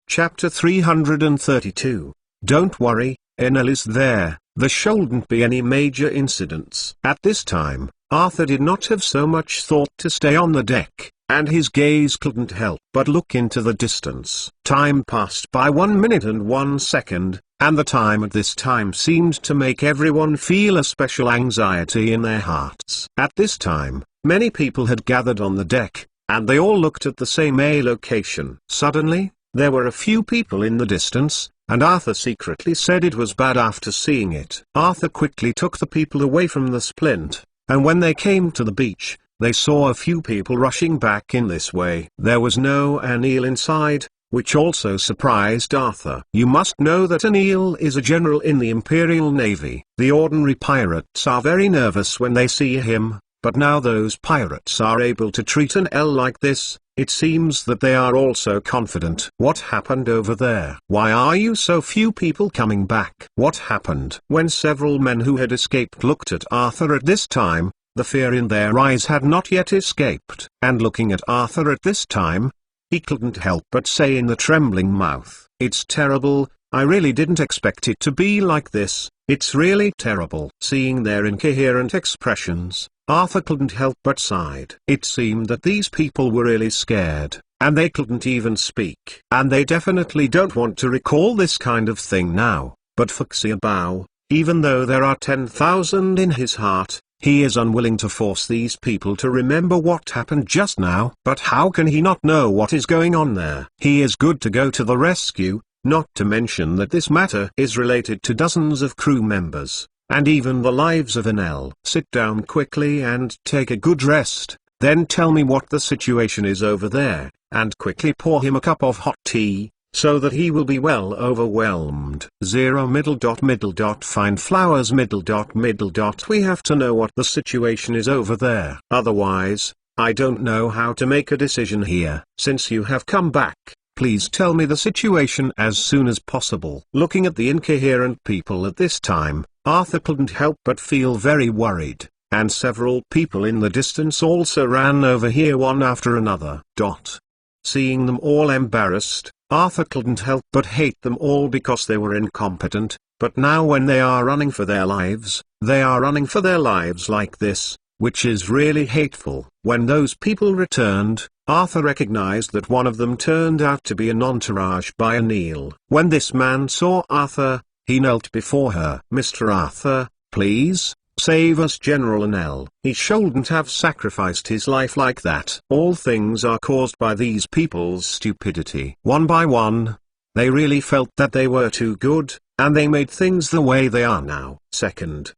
Chapter 332. Don't worry, Enel is there. There shouldn't be any major incidents. At this time, Arthur did not have so much thought to stay on the deck, and his gaze couldn't help but look into the distance. Time passed by 1 minute and 1 second, and the time at this time seemed to make everyone feel a special anxiety in their hearts. At this time, many people had gathered on the deck, and they all looked at the same location. Suddenly, there were a few people in the distance, and Arthur secretly said it was bad after seeing it. Arthur quickly took the people away from the splint, and when they came to the beach, they saw a few people rushing back in this way. There was no Anil inside, which also surprised Arthur. You must know that Anil is a general in the Imperial Navy. The ordinary pirates are very nervous when they see him, but now those pirates are able to treat an L like this. It seems that they are also confident. What happened over there? Why are you so few people coming back? What happened? When several men who had escaped looked at Arthur at this time, the fear in their eyes had not yet escaped. And looking at Arthur at this time, he couldn't help but say in the trembling mouth, "It's terrible, I really didn't expect it to be like this, it's really terrible." Seeing their incoherent expressions, Arthur couldn't help but sighed. It seemed that these people were really scared, and they couldn't even speak. And they definitely don't want to recall this kind of thing now. But for Xiaobao, even though there are 10,000 in his heart, he is unwilling to force these people to remember what happened just now. But how can he not know what is going on there? He is good to go to the rescue, not to mention that this matter is related to dozens of crew members, and even the lives of Anel. Sit down quickly and take a good rest, then tell me what the situation is over there, and quickly pour him a cup of hot tea, so that he will be well overwhelmed. Find flowers We have to know what the situation is over there. Otherwise, I don't know how to make a decision here. Since you have come back, please tell me the situation as soon as possible. Looking at the incoherent people at this time, Arthur couldn't help but feel very worried, and several people in the distance also ran over here one after another. Seeing them all embarrassed, Arthur couldn't help but hate them all because they were incompetent, but now when they are running for their lives, they are running for their lives like this, which is really hateful. When those people returned, Arthur recognized that one of them turned out to be an entourage by Anil. When this man saw Arthur, he knelt before her. "Mr. Arthur, please, save us General Anel. He shouldn't have sacrificed his life like that. All things are caused by these people's stupidity." One by one, they really felt that they were too good, and they made things the way they are now.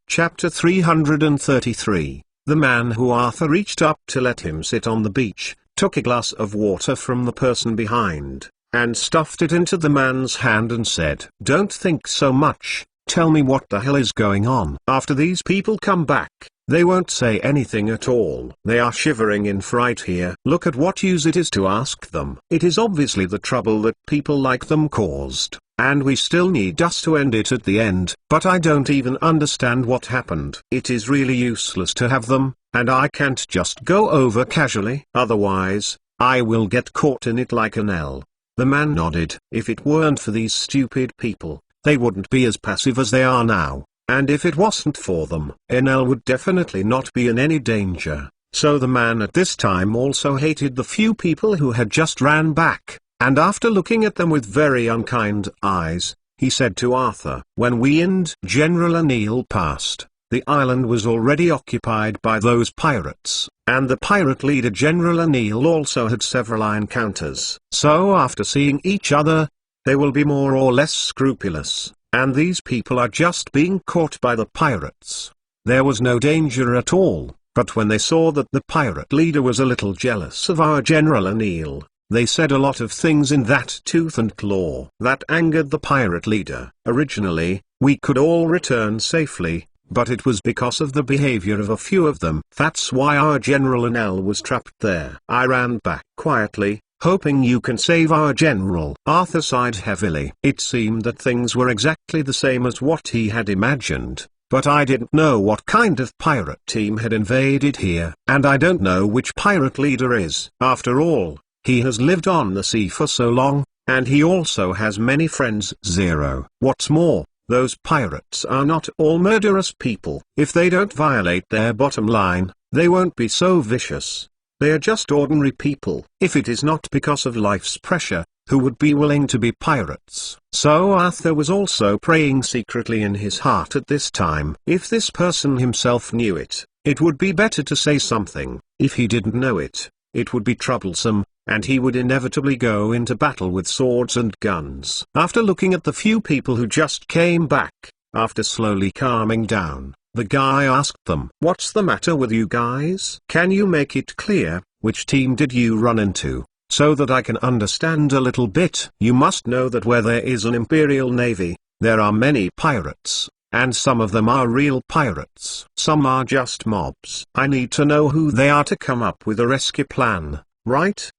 Chapter 333. The man who Arthur reached up to let him sit on the beach, took a glass of water from the person behind, and stuffed it into the man's hand and said, "Don't think so much, tell me what the hell is going on." After these people come back, they won't say anything at all. They are shivering in fright here. Look at what use it is to ask them. It is obviously the trouble that people like them caused, and we still need us to end it at the end. But I don't even understand what happened. It is really useless to have them, and I can't just go over casually. Otherwise, I will get caught in it like an L. The man nodded. If it weren't for these stupid people, they wouldn't be as passive as they are now. And if it wasn't for them, NL would definitely not be in any danger. So the man at this time also hated the few people who had just ran back, and after looking at them with very unkind eyes, he said to Arthur, "When we and General O'Neill passed, the island was already occupied by those pirates, and the pirate leader General O'Neill also had several encounters. So after seeing each other, they will be more or less scrupulous. And these people are just being caught by the pirates. There was no danger at all, but when they saw that the pirate leader was a little jealous of our General O'Neill, they said a lot of things in that tooth and claw that angered the pirate leader. Originally, we could all return safely, but it was because of the behavior of a few of them. That's why our General O'Neill was trapped there. I ran back quietly, hoping you can save our general." Arthur sighed heavily. It seemed that things were exactly the same as what he had imagined, but I didn't know what kind of pirate team had invaded here, and I don't know which pirate leader is. After all, he has lived on the sea for so long, and he also has many friends. Zero. What's more, those pirates are not all murderous people. If they don't violate their bottom line, they won't be so vicious. They are just ordinary people. If it is not because of life's pressure, who would be willing to be pirates? So Arthur was also praying secretly in his heart at this time. If this person himself knew it, it would be better to say something. If he didn't know it, it would be troublesome, and he would inevitably go into battle with swords and guns. After looking at the few people who just came back, after slowly calming down, the guy asked them, "What's the matter with you guys? Can you make it clear, which team did you run into, so that I can understand a little bit?" You must know that where there is an Imperial Navy, there are many pirates, and some of them are real pirates. Some are just mobs. I need to know who they are to come up with a rescue plan, right?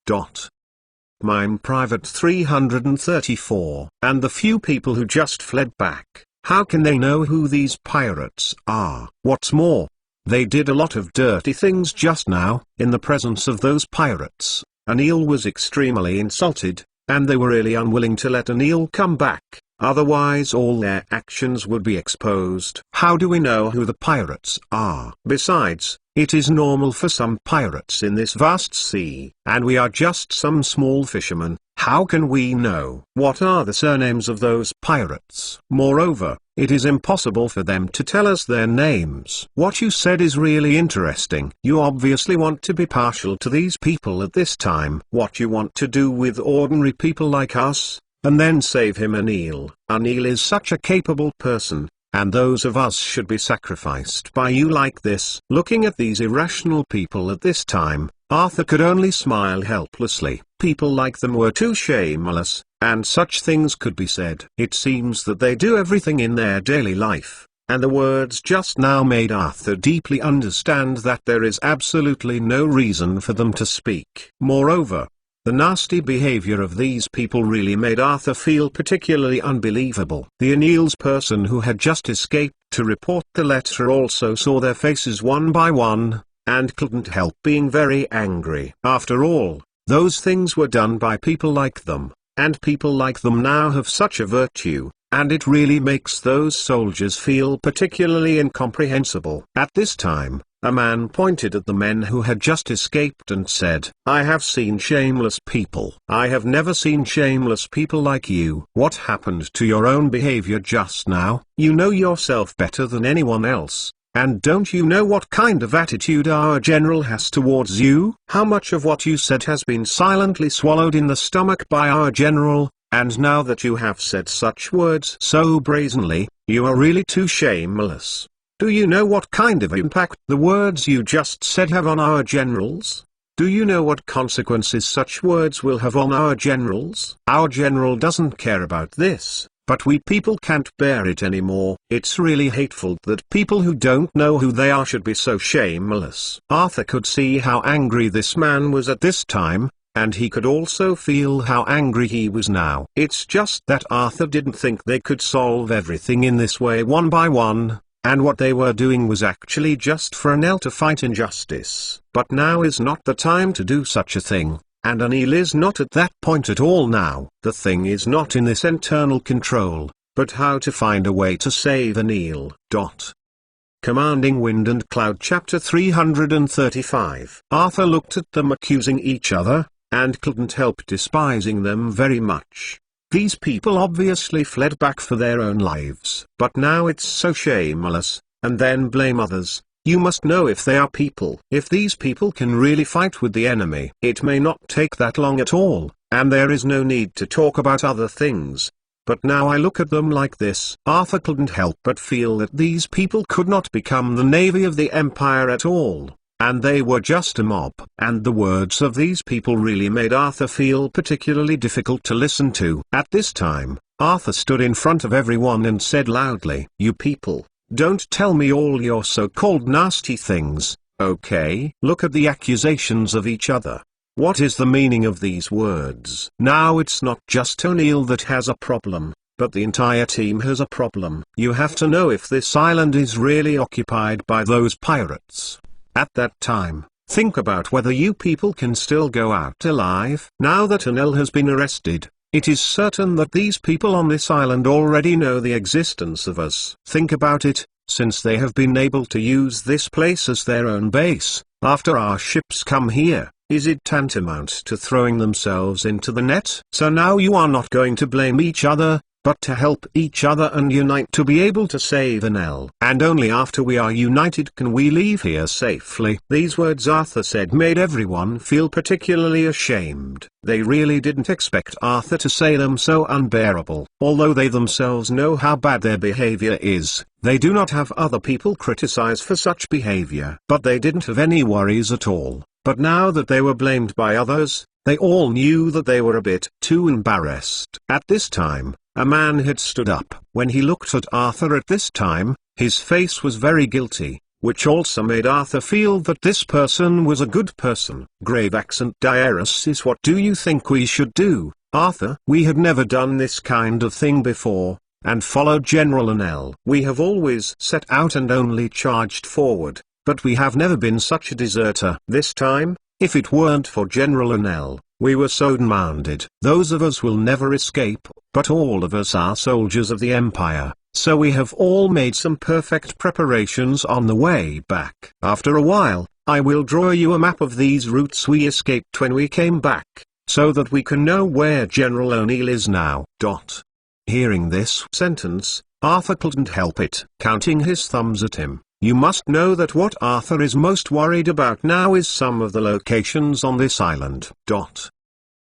Mime Private 334. And the few people who just fled back. How can they know who these pirates are? What's more, they did a lot of dirty things just now. In the presence of those pirates, O'Neill was extremely insulted, and they were really unwilling to let O'Neill come back, otherwise all their actions would be exposed. How do we know who the pirates are? Besides, it is normal for some pirates in this vast sea, and we are just some small fishermen. How can we know? What are the surnames of those pirates? Moreover, it is impossible for them to tell us their names. What you said is really interesting. You obviously want to be partial to these people at this time. What you want to do with ordinary people like us, and then save him. O'Neill. O'Neill is such a capable person, and those of us should be sacrificed by you like this. Looking at these irrational people at this time, Arthur could only smile helplessly. People like them were too shameless, and such things could be said. It seems that they do everything in their daily life, and the words just now made Arthur deeply understand that there is absolutely no reason for them to speak. Moreover, the nasty behavior of these people really made Arthur feel particularly unbelievable. The O'Neill's person who had just escaped to report the letter also saw their faces one by one, and couldn't help being very angry. After all, those things were done by people like them, and people like them now have such a virtue, and it really makes those soldiers feel particularly incomprehensible. At this time, a man pointed at the men who had just escaped and said, "I have seen shameless people. I have never seen shameless people like you. What happened to your own behavior just now? You know yourself better than anyone else. And don't you know what kind of attitude our general has towards you? How much of what you said has been silently swallowed in the stomach by our general, and now that you have said such words so brazenly, you are really too shameless. Do you know what kind of impact the words you just said have on our generals? Do you know what consequences such words will have on our generals? Our general doesn't care about this, but we people can't bear it anymore. It's really hateful that people who don't know who they are should be so shameless. Arthur could see how angry this man was at this time, and he could also feel how angry he was now. It's just that Arthur didn't think they could solve everything in this way one by one, and what they were doing was actually just for Anel to fight injustice. But now is not the time to do such a thing, and Anil is not at that point at all now. The thing is not in this internal control, but how to find a way to save Anil. Commanding Wind and Cloud Chapter 335. Arthur looked at them accusing each other, and couldn't help despising them very much. These people obviously fled back for their own lives. But now it's so shameless, and then blame others. You must know if they are people. If these people can really fight with the enemy, it may not take that long at all, and there is no need to talk about other things. But now I look at them like this. Arthur couldn't help but feel that these people could not become the navy of the Empire at all, and they were just a mob. And the words of these people really made Arthur feel particularly difficult to listen to. At this time, Arthur stood in front of everyone and said loudly, "You people, don't tell me all your so-called nasty things, okay? Look at the accusations of each other. What is the meaning of these words? Now it's not just O'Neill that has a problem, but the entire team has a problem. You have to know if this island is really occupied by those pirates. At that time, think about whether you people can still go out alive. Now that O'Neill has been arrested, it is certain that these people on this island already know the existence of us. Think about it, since they have been able to use this place as their own base, after our ships come here, is it tantamount to throwing themselves into the net? So now you are not going to blame each other, but to help each other and unite to be able to save Anel. And only after we are united can we leave here safely." These words Arthur said made everyone feel particularly ashamed. They really didn't expect Arthur to say them so unbearable. Although they themselves know how bad their behavior is, they do not have other people criticize for such behavior. But they didn't have any worries at all. But now that they were blamed by others, they all knew that they were a bit too embarrassed. At this time, a man had stood up. When he looked at Arthur at this time, his face was very guilty, which also made Arthur feel that this person was a good person. Grave accent Diarus is what do you think we should do, Arthur? We had never done this kind of thing before, and followed General Anel. We have always set out and only charged forward, but we have never been such a deserter. This time, if it weren't for General Anel, we were so demanded. Those of us will never escape, but all of us are soldiers of the Empire, so we have all made some perfect preparations on the way back. After a while, I will draw you a map of these routes we escaped when we came back, so that we can know where General O'Neill is now. Hearing this sentence, Arthur couldn't help it, counting his thumbs at him. You must know that what Arthur is most worried about now is some of the locations on this island.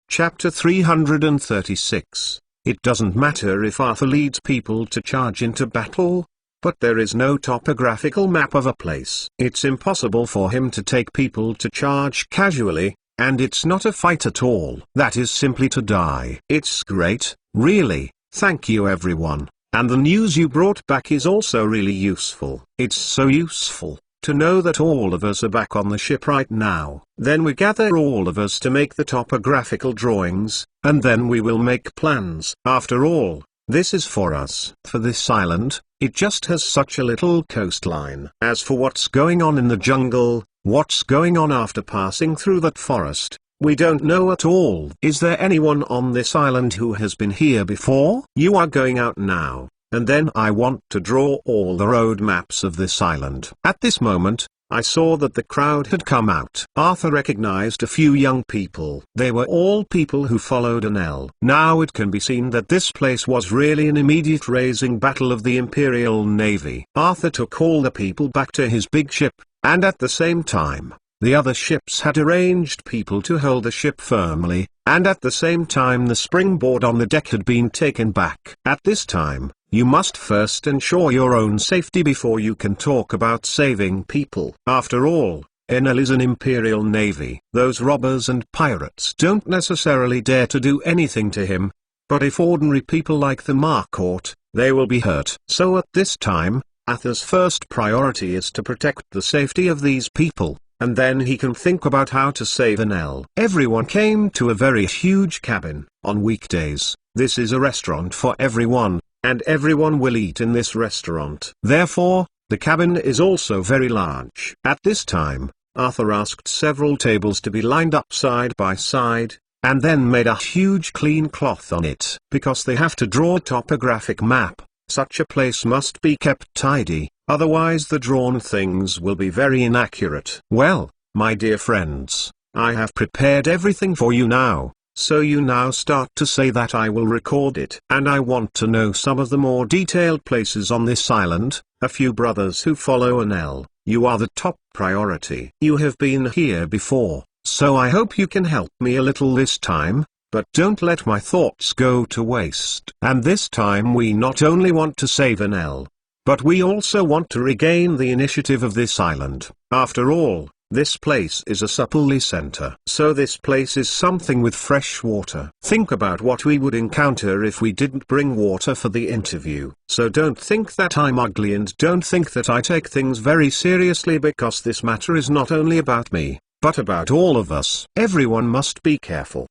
Chapter 336. It doesn't matter if Arthur leads people to charge into battle, but there is no topographical map of a place. It's impossible for him to take people to charge casually, and it's not a fight at all. That is simply to die. It's great, really, thank you everyone. And the news you brought back is also really useful. It's so useful to know that all of us are back on the ship right now. Then we gather all of us to make the topographical drawings, and then we will make plans. After all, this is for us. For this island, it just has such a little coastline. As for what's going on in the jungle, what's going on after passing through that forest, we don't know at all. Is there anyone on this island who has been here before? You are going out now, and then I want to draw all the road maps of this island. At this moment, I saw that the crowd had come out. Arthur recognized a few young people. They were all people who followed Anel. Now it can be seen that this place was really an immediate raising battle of the Imperial Navy. Arthur took all the people back to his big ship, and at the same time, the other ships had arranged people to hold the ship firmly, and at the same time the springboard on the deck had been taken back. At this time, you must first ensure your own safety before you can talk about saving people. After all, Enel is an imperial navy. Those robbers and pirates don't necessarily dare to do anything to him. But if ordinary people like them are caught, they will be hurt. So at this time, Arthur's first priority is to protect the safety of these people, and then he can think about how to save Enel. Everyone came to a very huge cabin. On weekdays, this is a restaurant for everyone, and everyone will eat in this restaurant. Therefore, the cabin is also very large. At this time, Arthur asked several tables to be lined up side by side, and then made a huge clean cloth on it. Because they have to draw a topographic map, such a place must be kept tidy, otherwise the drawn things will be very inaccurate. Well, my dear friends, I have prepared everything for you now, so you now start to say that I will record it. And I want to know some of the more detailed places on this island. A few brothers who follow Enel, you are the top priority. You have been here before, so I hope you can help me a little this time, but don't let my thoughts go to waste. And this time we not only want to save Enel, but we also want to regain the initiative of this island. After all, this place is a supply center. So this place is something with fresh water. Think about what we would encounter if we didn't bring water for the interview. So don't think that I'm ugly and don't think that I take things very seriously, because this matter is not only about me, but about all of us. Everyone must be careful.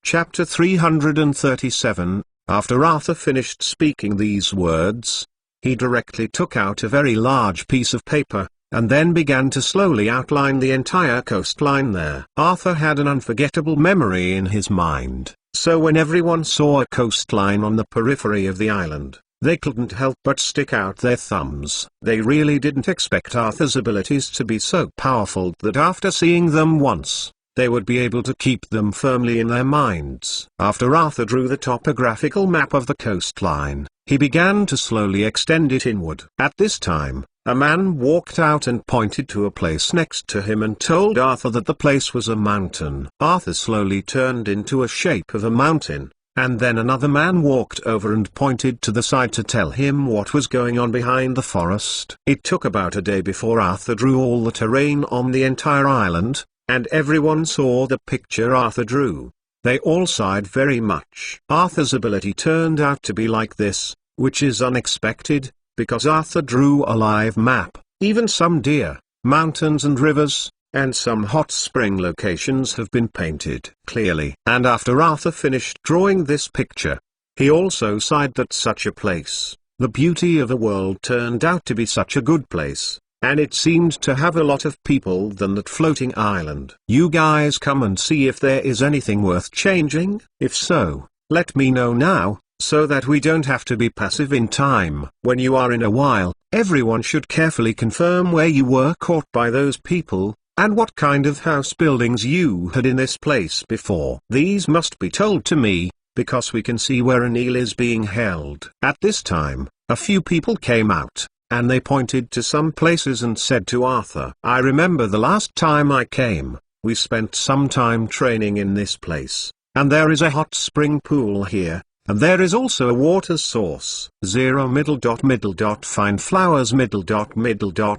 Chapter 337. After Arthur finished speaking these words, he directly took out a very large piece of paper, and then began to slowly outline the entire coastline there. Arthur had an unforgettable memory in his mind, so when everyone saw a coastline on the periphery of the island, they couldn't help but stick out their thumbs. They really didn't expect Arthur's abilities to be so powerful that after seeing them once, they would be able to keep them firmly in their minds. After Arthur drew the topographical map of the coastline, he began to slowly extend it inward. At this time, a man walked out and pointed to a place next to him and told Arthur that the place was a mountain. Arthur slowly turned into a shape of a mountain, and then another man walked over and pointed to the side to tell him what was going on behind the forest. It took about a day before Arthur drew all the terrain on the entire island, and everyone saw the picture Arthur drew. They all sighed very much. Arthur's ability turned out to be like this, which is unexpected, because Arthur drew a live map. Even some deer, mountains and rivers, and some hot spring locations have been painted clearly. And after Arthur finished drawing this picture, he also sighed that such a place, the beauty of the world, turned out to be such a good place, and it seemed to have a lot of people than that floating island. You guys come and see if there is anything worth changing. If so, let me know now, so that we don't have to be passive in time. When you are in a while, everyone should carefully confirm where you were caught by those people, and what kind of house buildings you had in this place before. These must be told to me, because we can see where Enel is being held. At this time, a few people came out, and they pointed to some places and said to Arthur, I remember the last time I came, we spent some time training in this place, and there is a hot spring pool here, and there is also a water source. Find flowers.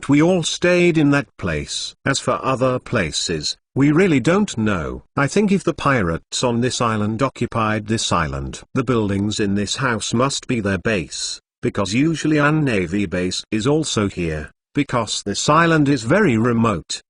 We all stayed in that place. As for other places, we really don't know. I think if the pirates on this island occupied this island, the buildings in this house must be their base, because usually a navy base is also here, because this island is very remote.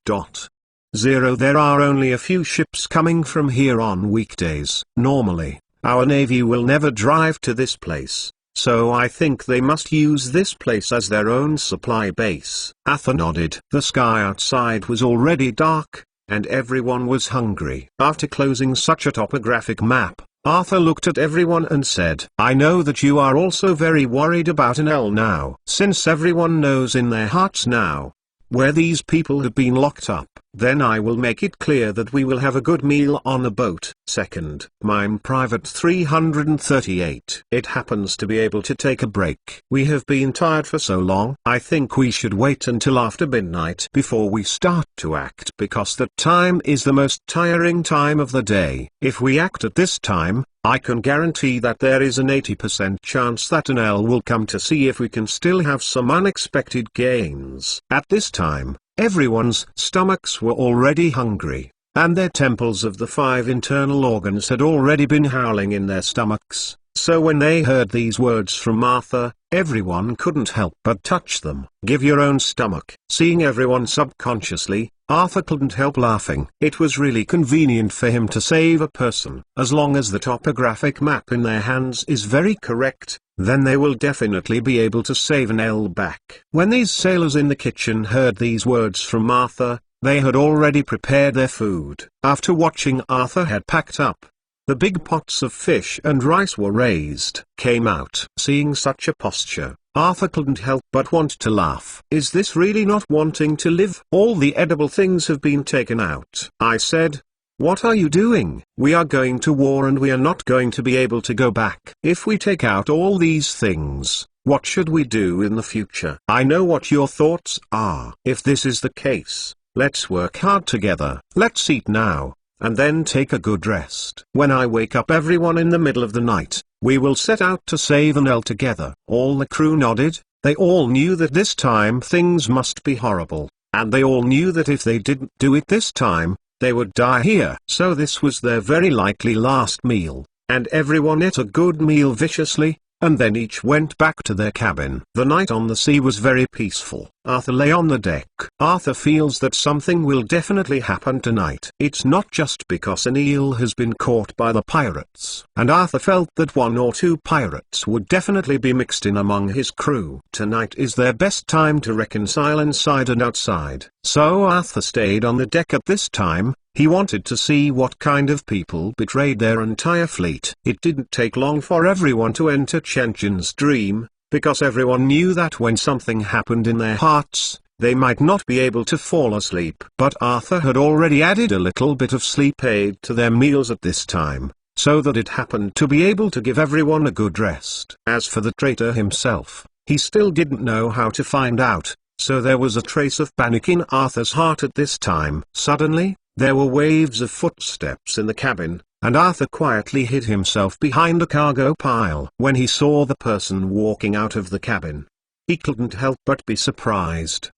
There are only a few ships coming from here on weekdays. Normally, our navy will never drive to this place, so I think they must use this place as their own supply base. Arthur nodded. The sky outside was already dark, and everyone was hungry. After closing such a topographic map, Arthur looked at everyone and said, I know that you are also very worried about Enel now. Since everyone knows in their hearts now where these people have been locked up, then I will make it clear that we will have a good meal on a boat. Second, Mime Private 338. It happens to be able to take a break. We have been tired for so long. I think we should wait until after midnight before we start to act, because that time is the most tiring time of the day. If we act at this time, I can guarantee that there is an 80% chance that Enel will come to see if we can still have some unexpected gains. At this time, Everyone's stomachs were already hungry, and their temples of the 5 internal organs had already been howling in their stomachs. So when they heard these words from Arthur, everyone couldn't help but touch them. Give your own stomach. Seeing everyone subconsciously, Arthur couldn't help laughing. It was really convenient for him to save a person. As long as the topographic map in their hands is very correct, then they will definitely be able to save an L back. When these sailors in the kitchen heard these words from Arthur, they had already prepared their food. After watching Arthur had packed up, the big pots of fish and rice were raised, came out. Seeing such a posture, Arthur couldn't help but want to laugh. Is this really not wanting to live? All the edible things have been taken out. I said, what are you doing? We are going to war and we are not going to be able to go back. If we take out all these things, what should we do in the future? I know what your thoughts are. If this is the case, let's work hard together. Let's eat now, and then take a good rest. When I wake up everyone in the middle of the night, we will set out to save an L together. All the crew nodded. They all knew that this time things must be horrible, and they all knew that if they didn't do it this time, they would die here. So this was their very likely last meal, and everyone ate a good meal viciously, and then each went back to their cabin. The night on the sea was very peaceful. Arthur lay on the deck. Arthur feels that something will definitely happen tonight. It's not just because an eel has been caught by the pirates. And Arthur felt that 1 or 2 pirates would definitely be mixed in among his crew. Tonight is their best time to reconcile inside and outside. So Arthur stayed on the deck at this time. He wanted to see what kind of people betrayed their entire fleet. It didn't take long for everyone to enter Chenchen's dream, because everyone knew that when something happened in their hearts, they might not be able to fall asleep. But Arthur had already added a little bit of sleep aid to their meals at this time, so that it happened to be able to give everyone a good rest. As for the traitor himself, he still didn't know how to find out, so there was a trace of panic in Arthur's heart at this time. Suddenly, there were waves of footsteps in the cabin, and Arthur quietly hid himself behind a cargo pile. When he saw the person walking out of the cabin, he couldn't help but be surprised.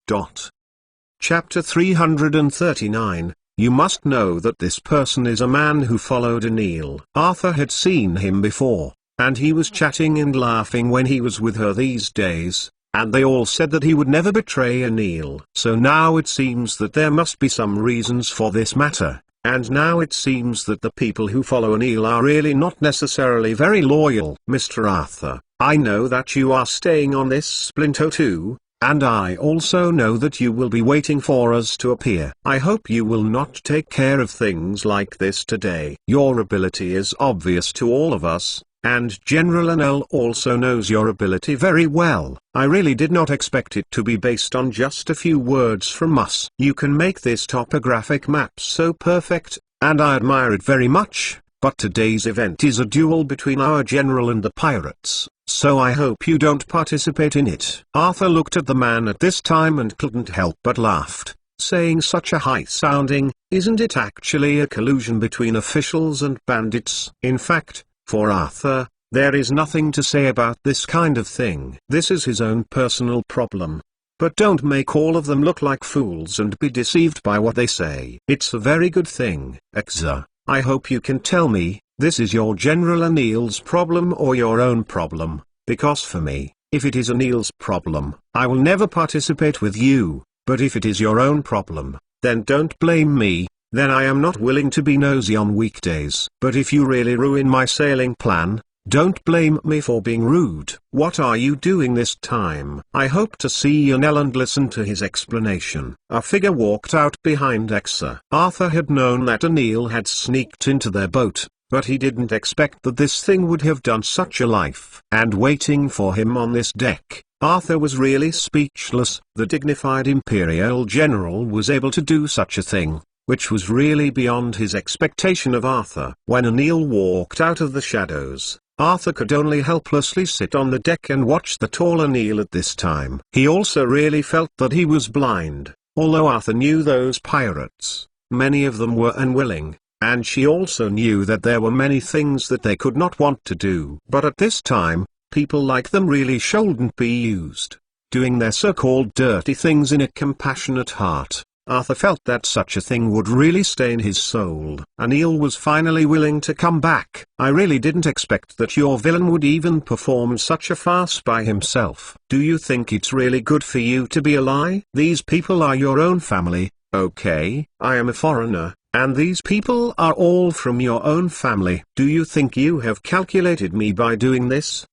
Chapter 339, You must know that this person is a man who followed an eel. Arthur had seen him before, and he was chatting and laughing when he was with her these days, and they all said that he would never betray an eel. So now it seems that there must be some reasons for this matter, and now it seems that the people who follow an eel are really not necessarily very loyal. Mr. Arthur, I know that you are staying on this splinter too, and I also know that you will be waiting for us to appear. I hope you will not take care of things like this today. Your ability is obvious to all of us, and General Anel also knows your ability very well. I really did not expect it to be based on just a few words from us. You can make this topographic map so perfect, and I admire it very much, but today's event is a duel between our general and the pirates, so I hope you don't participate in it. Arthur looked at the man at this time and couldn't help but laughed, saying such a high-sounding, isn't it actually a collusion between officials and bandits? In fact, for Arthur, there is nothing to say about this kind of thing. This is his own personal problem. But don't make all of them look like fools and be deceived by what they say. It's a very good thing. Exa, I hope you can tell me, this is your General Anil's problem or your own problem, because for me, if it is Anil's problem, I will never participate with you, but if it is your own problem, then don't blame me. Then I am not willing to be nosy on weekdays. But if you really ruin my sailing plan, don't blame me for being rude. What are you doing this time? I hope to see Anel and listen to his explanation. A figure walked out behind Exa. Arthur had known that Anil had sneaked into their boat, but he didn't expect that this thing would have done such a life. And waiting for him on this deck, Arthur was really speechless. The dignified Imperial General was able to do such a thing, which was really beyond his expectation of Arthur. When Anil walked out of the shadows, Arthur could only helplessly sit on the deck and watch the tall Anil at this time. He also really felt that he was blind, although Arthur knew those pirates, many of them were unwilling, and she also knew that there were many things that they could not want to do. But at this time, people like them really shouldn't be used. doing their so-called dirty things in a compassionate heart. Arthur felt that such a thing would really stain his soul. Anil was finally willing to come back. I really didn't expect that your villain would even perform such a farce by himself. Do you think it's really good for you to be a lie? These people are your own family, okay? I am a foreigner, and these people are all from your own family. Do you think you have calculated me by doing this?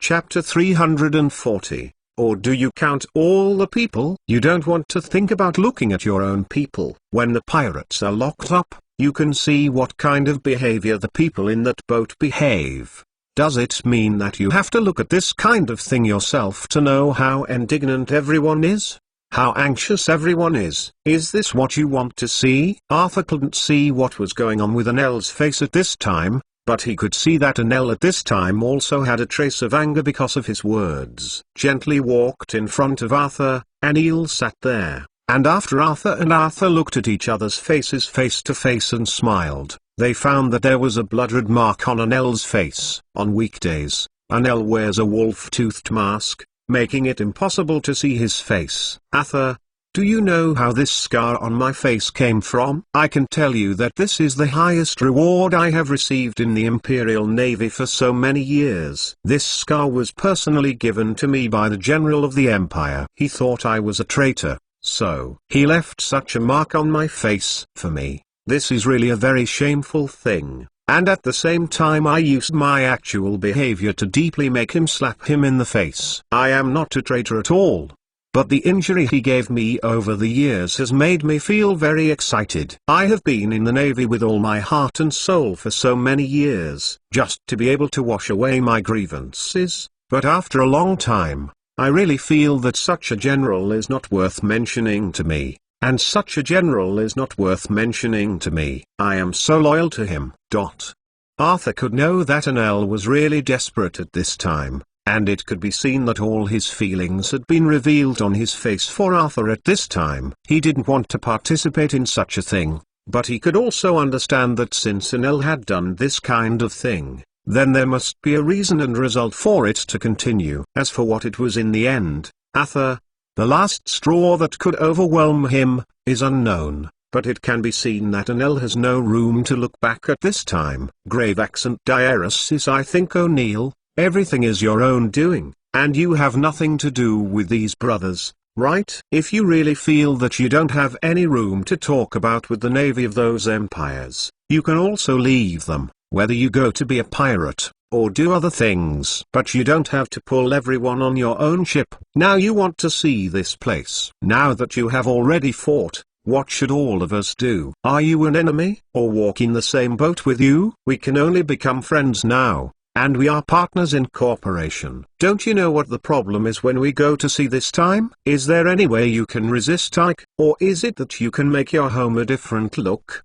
Chapter 340. Or do you count all the people? You don't want to think about looking at your own people. When the pirates are locked up, you can see what kind of behavior the people in that boat behave. Does it mean that you have to look at this kind of thing yourself to know how indignant everyone is? How anxious everyone is? Is this what you want to see? Arthur couldn't see what was going on with Anel's face at this time, but he could see that Anel at this time also had a trace of anger because of his words. Gently walked in front of Arthur, Anil sat there, and after Arthur looked at each other's faces face to face and smiled, they found that there was a blood red mark on Anel's face. On weekdays, Anel wears a wolf-toothed mask, making it impossible to see his face. Arthur, do you know how this scar on my face came from? I can tell you that this is the highest reward I have received in the Imperial Navy for so many years. This scar was personally given to me by the General of the Empire. He thought I was a traitor, so he left such a mark on my face. For me, this is really a very shameful thing, and at the same time I used my actual behavior to deeply make him slap him in the face. I am not a traitor at all. But the injury he gave me over the years has made me feel very excited. I have been in the Navy with all my heart and soul for so many years, just to be able to wash away my grievances, but after a long time, I really feel that such a general is not worth mentioning to me, and such a general is not worth mentioning to me. I am so loyal to him. Arthur could know that Anel was really desperate at this time, and it could be seen that all his feelings had been revealed on his face for Arthur at this time. He didn't want to participate in such a thing, but he could also understand that since Anel had done this kind of thing, then there must be a reason and result for it to continue. As for what it was in the end, Arthur, the last straw that could overwhelm him, is unknown, but it can be seen that Anel has no room to look back at this time. Grave accent diaresis. I think O'Neill, everything is your own doing, and you have nothing to do with these brothers, right? If you really feel that you don't have any room to talk about with the navy of those empires, you can also leave them, whether you go to be a pirate, or do other things. But you don't have to pull everyone on your own ship. Now you want to see this place. Now that you have already fought, what should all of us do? Are you an enemy, or walk in the same boat with you? We can only become friends now. And we are partners in cooperation. Don't you know what the problem is when we go to sea this time? Is there any way you can resist Ike, or is it that you can make your home a different look?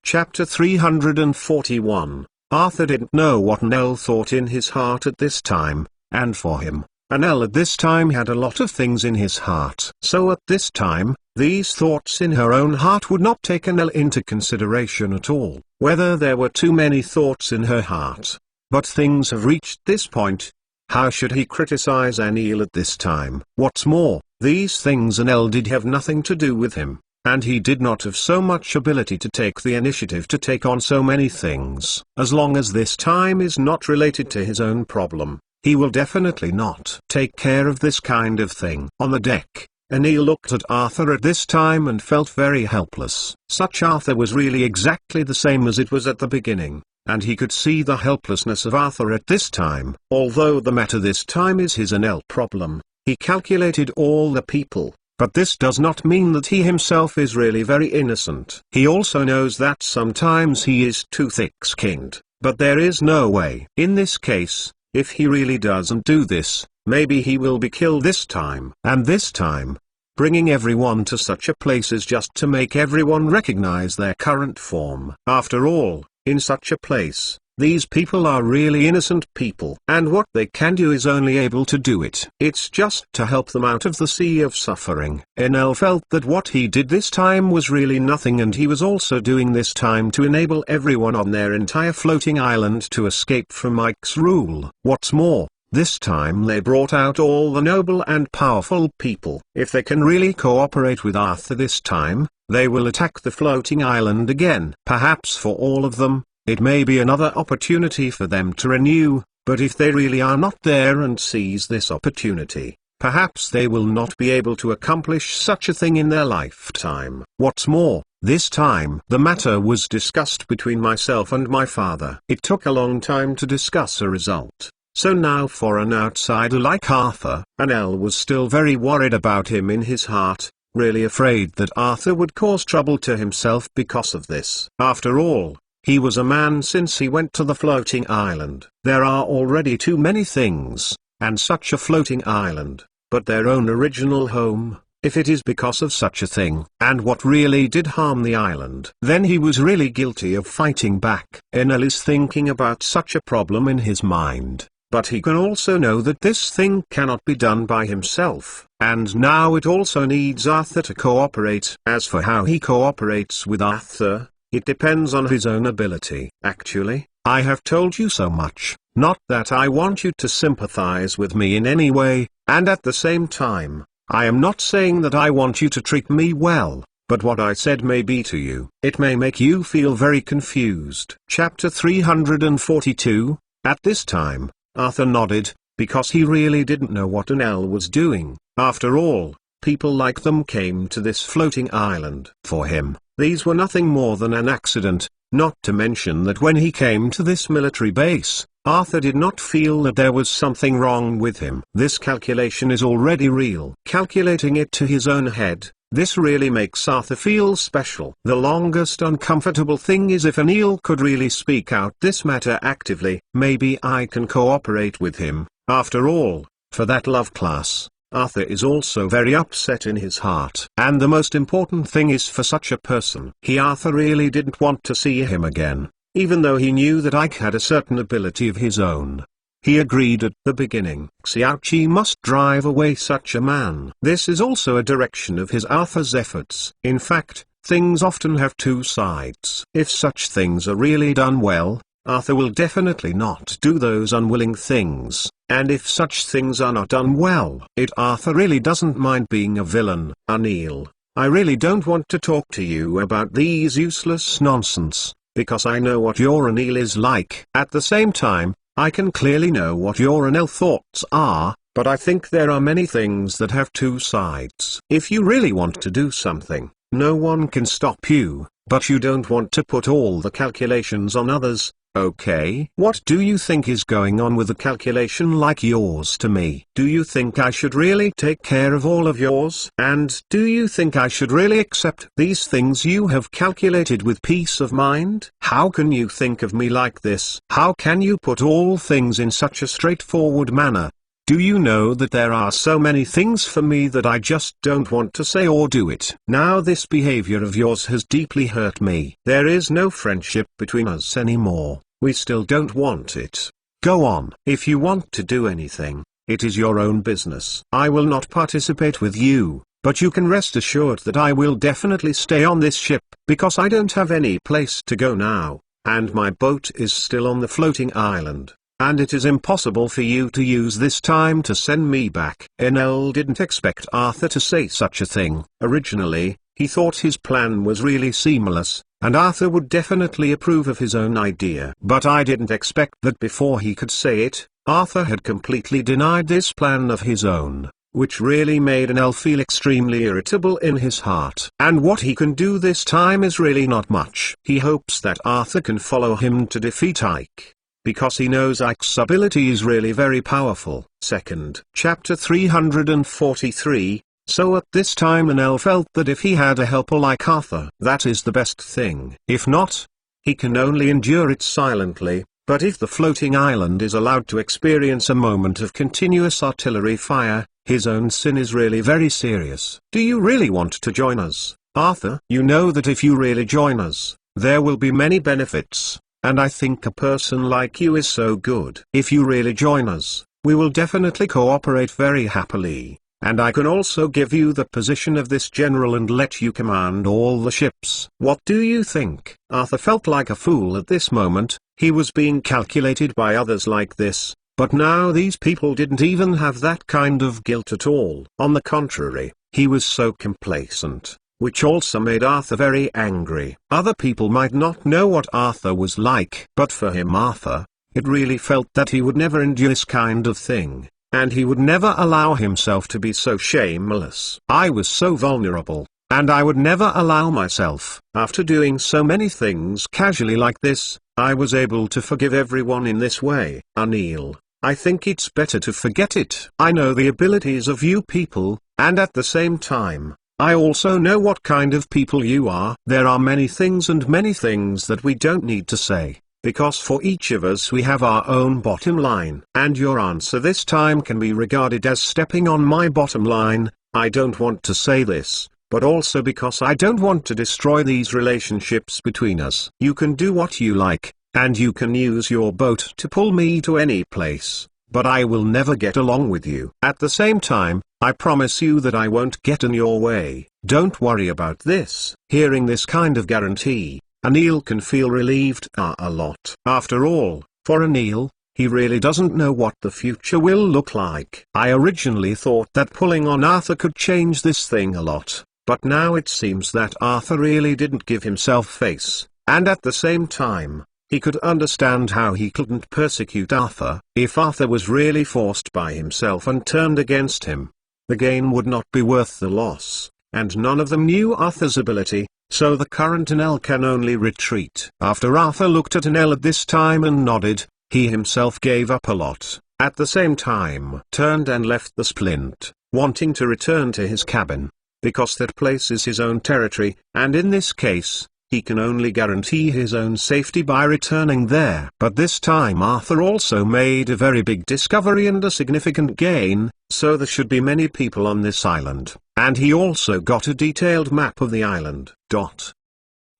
Chapter 341. Arthur didn't know what Nell thought in his heart at this time, and for him, Anel at this time had a lot of things in his heart. So at this time, these thoughts in her own heart would not take Anel into consideration at all, whether there were too many thoughts in her heart. But things have reached this point. How should he criticize Anil at this time? What's more, these things Anel did have nothing to do with him, and he did not have so much ability to take the initiative to take on so many things. As long as this time is not related to his own problem, he will definitely not take care of this kind of thing. On the deck, Anil looked at Arthur at this time and felt very helpless. Such Arthur was really exactly the same as it was at the beginning, and he could see the helplessness of Arthur at this time. Although the matter this time is his Anel problem, he calculated all the people, but this does not mean that he himself is really very innocent. He also knows that sometimes he is too thick-skinned, but there is no way. In this case, if he really doesn't do this, maybe he will be killed this time. And this time, bringing everyone to such a place is just to make everyone recognize their current form. After all, in such a place, these people are really innocent people, and what they can do is only able to do it. It's just to help them out of the sea of suffering. Enel felt that what he did this time was really nothing, and he was also doing this time to enable everyone on their entire floating island to escape from Mike's rule. What's more, This time they brought out all the noble and powerful people. If they can really cooperate with Arthur this time, they will attack the floating island again. Perhaps for all of them, it may be another opportunity for them to renew, but if they really are not there and seize this opportunity, perhaps they will not be able to accomplish such a thing in their lifetime. What's more, this time the matter was discussed between myself and my father. It took a long time to discuss a result. So now for an outsider like Arthur, Anel was still very worried about him in his heart, really afraid that Arthur would cause trouble to himself because of this. After all, he was a man since he went to the floating island. There are already too many things, and such a floating island, but their own original home, if it is because of such a thing. And what really did harm the island? Then he was really guilty of fighting back. Enel is thinking about such a problem in his mind. But he can also know that this thing cannot be done by himself, and now it also needs Arthur to cooperate. As for how he cooperates with Arthur, it depends on his own ability. Actually, I have told you so much, not that I want you to sympathize with me in any way, and at the same time, I am not saying that I want you to treat me well, but what I said may be to you. It may make you feel very confused. Chapter 342, At this time, Arthur nodded, because he really didn't know what Enel was doing. After all, people like them came to this floating island. For him, these were nothing more than an accident, not to mention that when he came to this military base, Arthur did not feel that there was something wrong with him. This calculation is already real. Calculating it to his own head, this really makes Arthur feel special. The longest uncomfortable thing is if Enel could really speak out this matter actively. Maybe I can cooperate with him. After all, for that love class, Arthur is also very upset in his heart. And the most important thing is for such a person. Arthur really didn't want to see him again, even though he knew that Ike had a certain ability of his own. He agreed at the beginning. Xiaoqi must drive away such a man. This is also a direction of his Arthur's efforts. In fact, things often have two sides. If such things are really done well, Arthur will definitely not do those unwilling things, and if such things are not done well, Arthur really doesn't mind being a villain. Anil, I really don't want to talk to you about these useless nonsense, because I know what your Anil is like. At the same time, I can clearly know what your Anil thoughts are, but I think there are many things that have two sides. If you really want to do something, no one can stop you, but you don't want to put all the calculations on others. Okay. What do you think is going on with a calculation like yours to me? Do you think I should really take care of all of yours? And do you think I should really accept these things you have calculated with peace of mind? How can you think of me like this? How can you put all things in such a straightforward manner? Do you know that there are so many things for me that I just don't want to say or do it? Now this behavior of yours has deeply hurt me. There is no friendship between us anymore. We still don't want it. Go on. If you want to do anything, it is your own business. I will not participate with you, but you can rest assured that I will definitely stay on this ship, because I don't have any place to go now, and my boat is still on the floating island, and it is impossible for you to use this time to send me back. Enel didn't expect Arthur to say such a thing. Originally, he thought his plan was really seamless, and Arthur would definitely approve of his own idea. But I didn't expect that before he could say it, Arthur had completely denied this plan of his own, which really made Enel feel extremely irritable in his heart. And what he can do this time is really not much. He hopes that Arthur can follow him to defeat Ike, because he knows Ike's ability is really very powerful. Chapter 343. So at this time Enel felt that if he had a helper like Arthur, that is the best thing. If not, he can only endure it silently. But if the floating island is allowed to experience a moment of continuous artillery fire, his own sin is really very serious. Do you really want to join us, Arthur? You know that if you really join us, there will be many benefits, and I think a person like you is so good. If you really join us, we will definitely cooperate very happily. And I can also give you the position of this general and let you command all the ships. What do you think? Arthur felt like a fool at this moment. He was being calculated by others like this, But now these people didn't even have that kind of guilt at all. On the contrary, he was so complacent, which also made Arthur very angry. Other people might not know what Arthur was like, but for him, Arthur, it really felt that he would never endure this kind of thing, and he would never allow himself to be so shameless. I was so vulnerable, and I would never allow myself. After doing so many things casually like this, I was able to forgive everyone in this way. Anil, I think it's better to forget it. I know the abilities of you people, and at the same time, I also know what kind of people you are. There are many things that we don't need to say, because for each of us we have our own bottom line. And your answer this time can be regarded as stepping on my bottom line. I don't want to say this, but also because I don't want to destroy these relationships between us. You can do what you like, and you can use your boat to pull me to any place, but I will never get along with you. At the same time, I promise you that I won't get in your way. Don't worry about this. Hearing this kind of guarantee, Anil can feel relieved a lot. After all, for Anil, he really doesn't know what the future will look like. I originally thought that pulling on Arthur could change this thing a lot, but now it seems that Arthur really didn't give himself face, and at the same time, he could understand how he couldn't persecute Arthur. If Arthur was really forced by himself and turned against him, the gain would not be worth the loss, and none of them knew Arthur's ability, so the current Anel can only retreat. After Arthur looked at Anel at this time and nodded, he himself gave up a lot, at the same time turned and left the splint, wanting to return to his cabin, because that place is his own territory, and in this case, he can only guarantee his own safety by returning there. But this time Arthur also made a very big discovery and a significant gain, so there should be many people on this island, and he also got a detailed map of the island.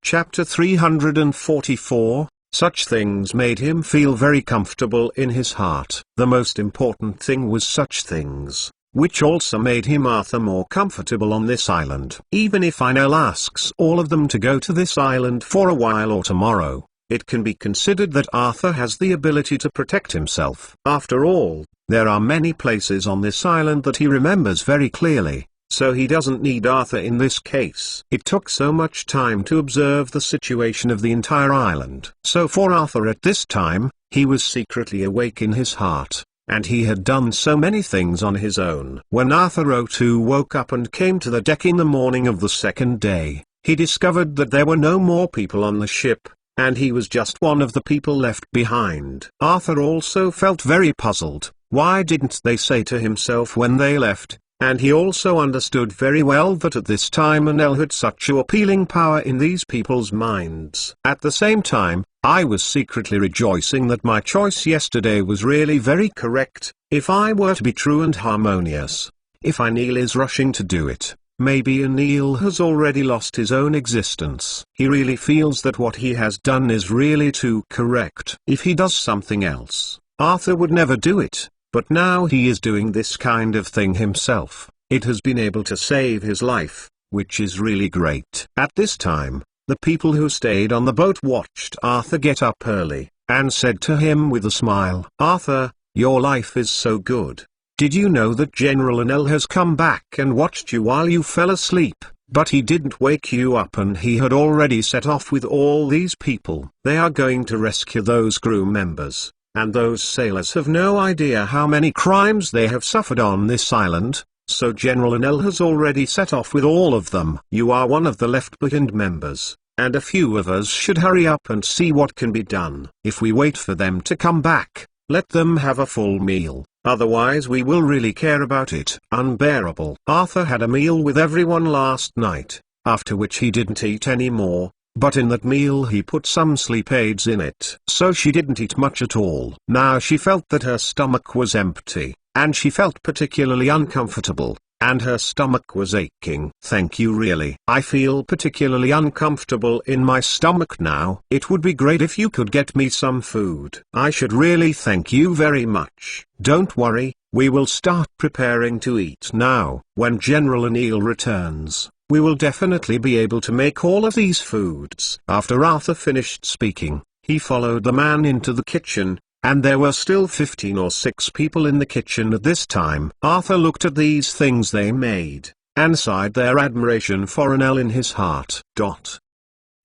Chapter 344, Such things made him feel very comfortable in his heart. The most important thing was such things, which also made him Arthur more comfortable on this island. Even if Anel asks all of them to go to this island for a while or tomorrow, it can be considered that Arthur has the ability to protect himself. After all, there are many places on this island that he remembers very clearly, so he doesn't need Arthur in this case. It took so much time to observe the situation of the entire island. So for Arthur at this time, he was secretly awake in his heart, and he had done so many things on his own. When Arthur O2 woke up and came to the deck in the morning of the second day, he discovered that there were no more people on the ship, and he was just one of the people left behind. Arthur also felt very puzzled. Why didn't they say to himself when they left? And he also understood very well that at this time Anel had such a appealing power in these people's minds. At the same time, I was secretly rejoicing that my choice yesterday was really very correct. If I were to be true and harmonious, if Anil is rushing to do it, maybe Anil has already lost his own existence. He really feels that what he has done is really too correct. If he does something else, Arthur would never do it. But now he is doing this kind of thing himself. It has been able to save his life, which is really great. At this time, the people who stayed on the boat watched Arthur get up early, and said to him with a smile, "Arthur, your life is so good. Did you know that General Anel has come back and watched you while you fell asleep? But he didn't wake you up, and he had already set off with all these people. They are going to rescue those crew members. And those sailors have no idea how many crimes they have suffered on this island, so General Anel has already set off with all of them. You are one of the left behind members, and a few of us should hurry up and see what can be done. If we wait for them to come back, let them have a full meal, otherwise we will really care about it." Unbearable. Arthur had a meal with everyone last night, after which he didn't eat any more. But in that meal he put some sleep aids in it. So she didn't eat much at all. Now she felt that her stomach was empty, and she felt particularly uncomfortable, and her stomach was aching. "Thank you really. I feel particularly uncomfortable in my stomach now. It would be great if you could get me some food." "I should really thank you very much." "Don't worry, we will start preparing to eat now. When General Anil returns, we will definitely be able to make all of these foods." After Arthur finished speaking, he followed the man into the kitchen, and there were still 15 or 6 people in the kitchen at this time. Arthur looked at these things they made, and sighed their admiration for an L in his heart.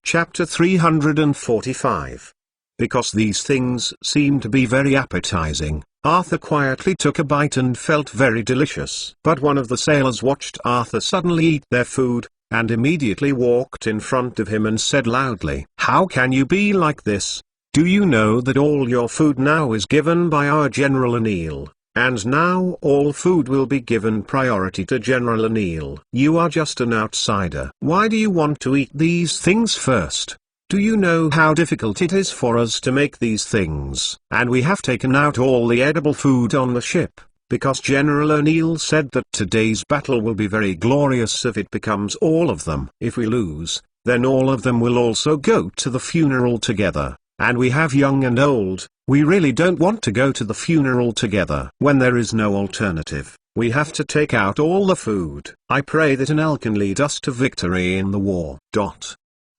Chapter 345. Because these things seemed to be very appetizing, Arthur quietly took a bite and felt very delicious. But one of the sailors watched Arthur suddenly eat their food, and immediately walked in front of him and said loudly, "How can you be like this? Do you know that all your food now is given by our General Anil, and now all food will be given priority to General Anil? You are just an outsider. Why do you want to eat these things first? Do you know how difficult it is for us to make these things? And we have taken out all the edible food on the ship, because General Anil said that today's battle will be very glorious if it becomes all of them. If we lose, then all of them will also go to the funeral together, and we have young and old. We really don't want to go to the funeral together. When there is no alternative, we have to take out all the food. I pray that Anil can lead us to victory in the war."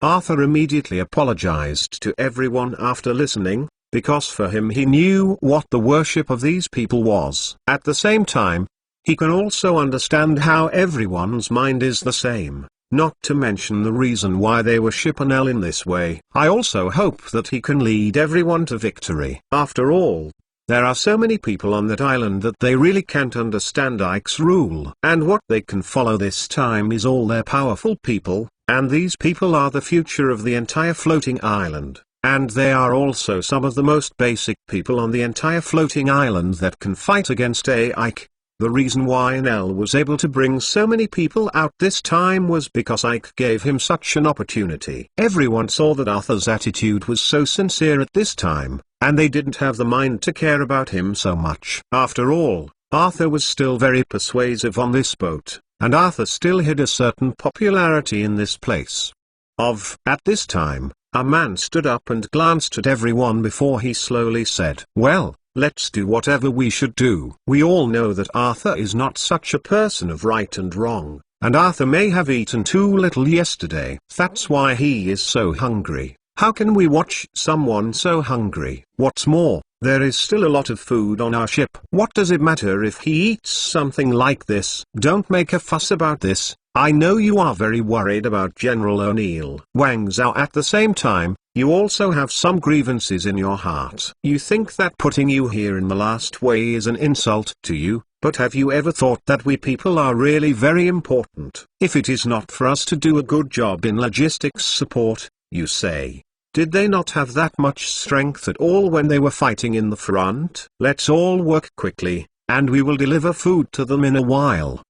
Arthur immediately apologized to everyone after listening, because for him he knew what the worship of these people was. At the same time, he can also understand how everyone's mind is the same, not to mention the reason why they worship Anil in this way. I also hope that he can lead everyone to victory. After all, there are so many people on that island that they really can't understand Ike's rule. And what they can follow this time is all their powerful people. And these people are the future of the entire floating island, and they are also some of the most basic people on the entire floating island that can fight against Ike. The reason why Anil was able to bring so many people out this time was because Ike gave him such an opportunity. Everyone saw that Arthur's attitude was so sincere at this time, and they didn't have the mind to care about him so much. After all, Arthur was still very persuasive on this boat, and Arthur still had a certain popularity in this place. At this time, a man stood up and glanced at everyone before he slowly said, "Well, let's do whatever we should do. We all know that Arthur is not such a person of right and wrong, and Arthur may have eaten too little yesterday. That's why he is so hungry. How can we watch someone so hungry? What's more, there is still a lot of food on our ship. What does it matter if he eats something like this? Don't make a fuss about this. I know you are very worried about General Anil. Wang Zhao. At the same time, you also have some grievances in your heart. You think that putting you here in the last way is an insult to you, but have you ever thought that we people are really very important? If it is not for us to do a good job in logistics support, you say, did they not have that much strength at all when they were fighting in the front? Let's all work quickly, and we will deliver food to them in a while.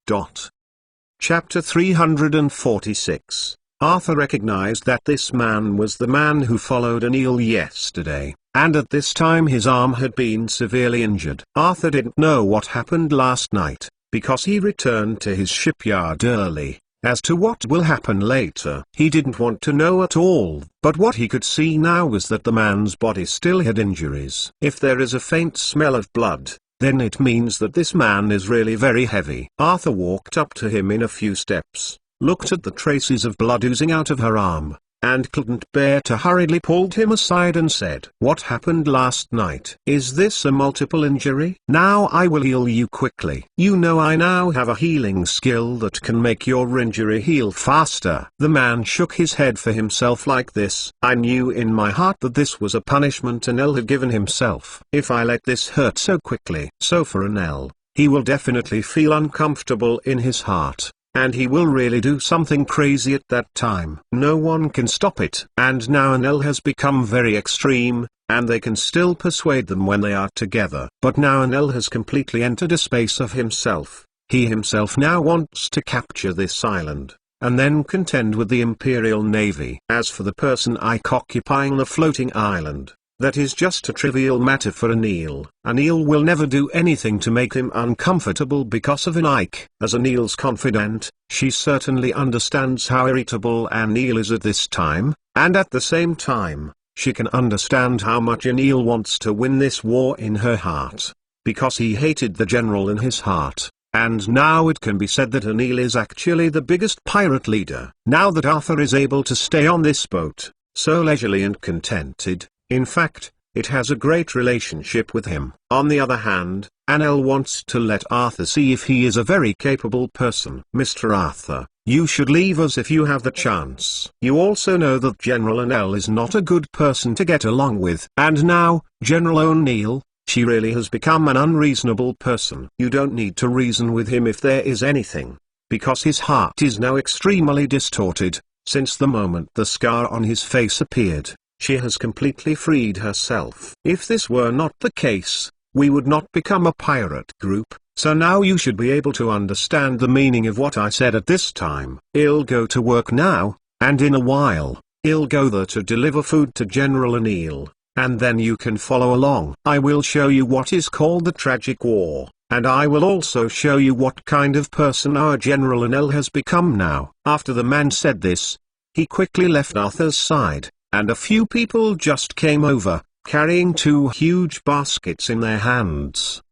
Chapter 346. Arthur recognized that this man was the man who followed Anil yesterday, and at this time his arm had been severely injured. Arthur didn't know what happened last night, because he returned to his shipyard early. As to what will happen later, he didn't want to know at all, but what he could see now was that the man's body still had injuries. If there is a faint smell of blood, then it means that this man is really very heavy. Arthur walked up to him in a few steps, looked at the traces of blood oozing out of her arm, and couldn't bear to hurriedly pulled him aside and said, "What happened last night? Is this a multiple injury? Now I will heal you quickly. You know I now have a healing skill that can make your injury heal faster." The man shook his head for himself like this. I knew in my heart that this was a punishment Anil had given himself. If I let this hurt so quickly. So for Anil, he will definitely feel uncomfortable in his heart. And he will really do something crazy at that time. No one can stop it. And now Anil has become very extreme, and they can still persuade them when they are together. But now Anil has completely entered a space of himself. He himself now wants to capture this island, and then contend with the Imperial Navy. As for the person Ike occupying the floating island, that is just a trivial matter for Anil. Anil will never do anything to make him uncomfortable because of an Ike. As Anil's confidant, she certainly understands how irritable Anil is at this time, and at the same time, she can understand how much Anil wants to win this war in her heart, because he hated the general in his heart. And now it can be said that Anil is actually the biggest pirate leader. Now that Arthur is able to stay on this boat, so leisurely and contented, in fact, it has a great relationship with him. On the other hand, Annelle wants to let Arthur see if he is a very capable person. Mr. Arthur, you should leave us if you have the chance. You also know that General Annelle is not a good person to get along with. And now, General O'Neill, she really has become an unreasonable person. You don't need to reason with him if there is anything, because his heart is now extremely distorted. Since the moment the scar on his face appeared, she has completely freed herself. If this were not the case, we would not become a pirate group, so now you should be able to understand the meaning of what I said at this time. I'll go to work now, and in a while, I'll go there to deliver food to General O'Neill, and then you can follow along. I will show you what is called the Tragic War, and I will also show you what kind of person our General O'Neill has become now. After the man said this, he quickly left Arthur's side, and a few people just came over, carrying 2 huge baskets in their hands.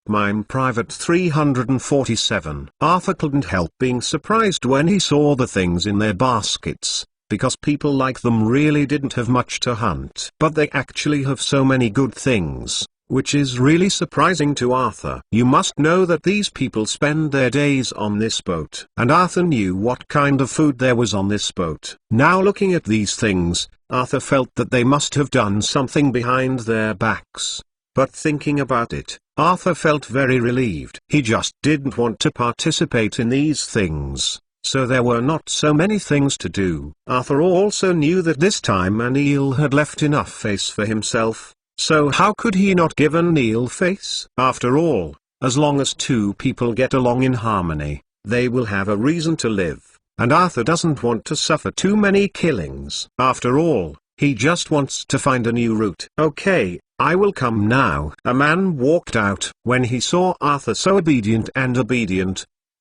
Mime Private 347. Arthur couldn't help being surprised when he saw the things in their baskets, because people like them really didn't have much to hunt. But they actually have so many good things, which is really surprising to Arthur. You must know that these people spend their days on this boat. And Arthur knew what kind of food there was on this boat. Now looking at these things, Arthur felt that they must have done something behind their backs. But thinking about it, Arthur felt very relieved. He just didn't want to participate in these things, so there were not so many things to do. Arthur also knew that this time O'Neill had left enough face for himself. So how could he not give O'Neill face? After all, as long as 2 people get along in harmony, they will have a reason to live, and Arthur doesn't want to suffer too many killings. After all, he just wants to find a new route. Okay, I will come now. A man walked out. When he saw Arthur so obedient,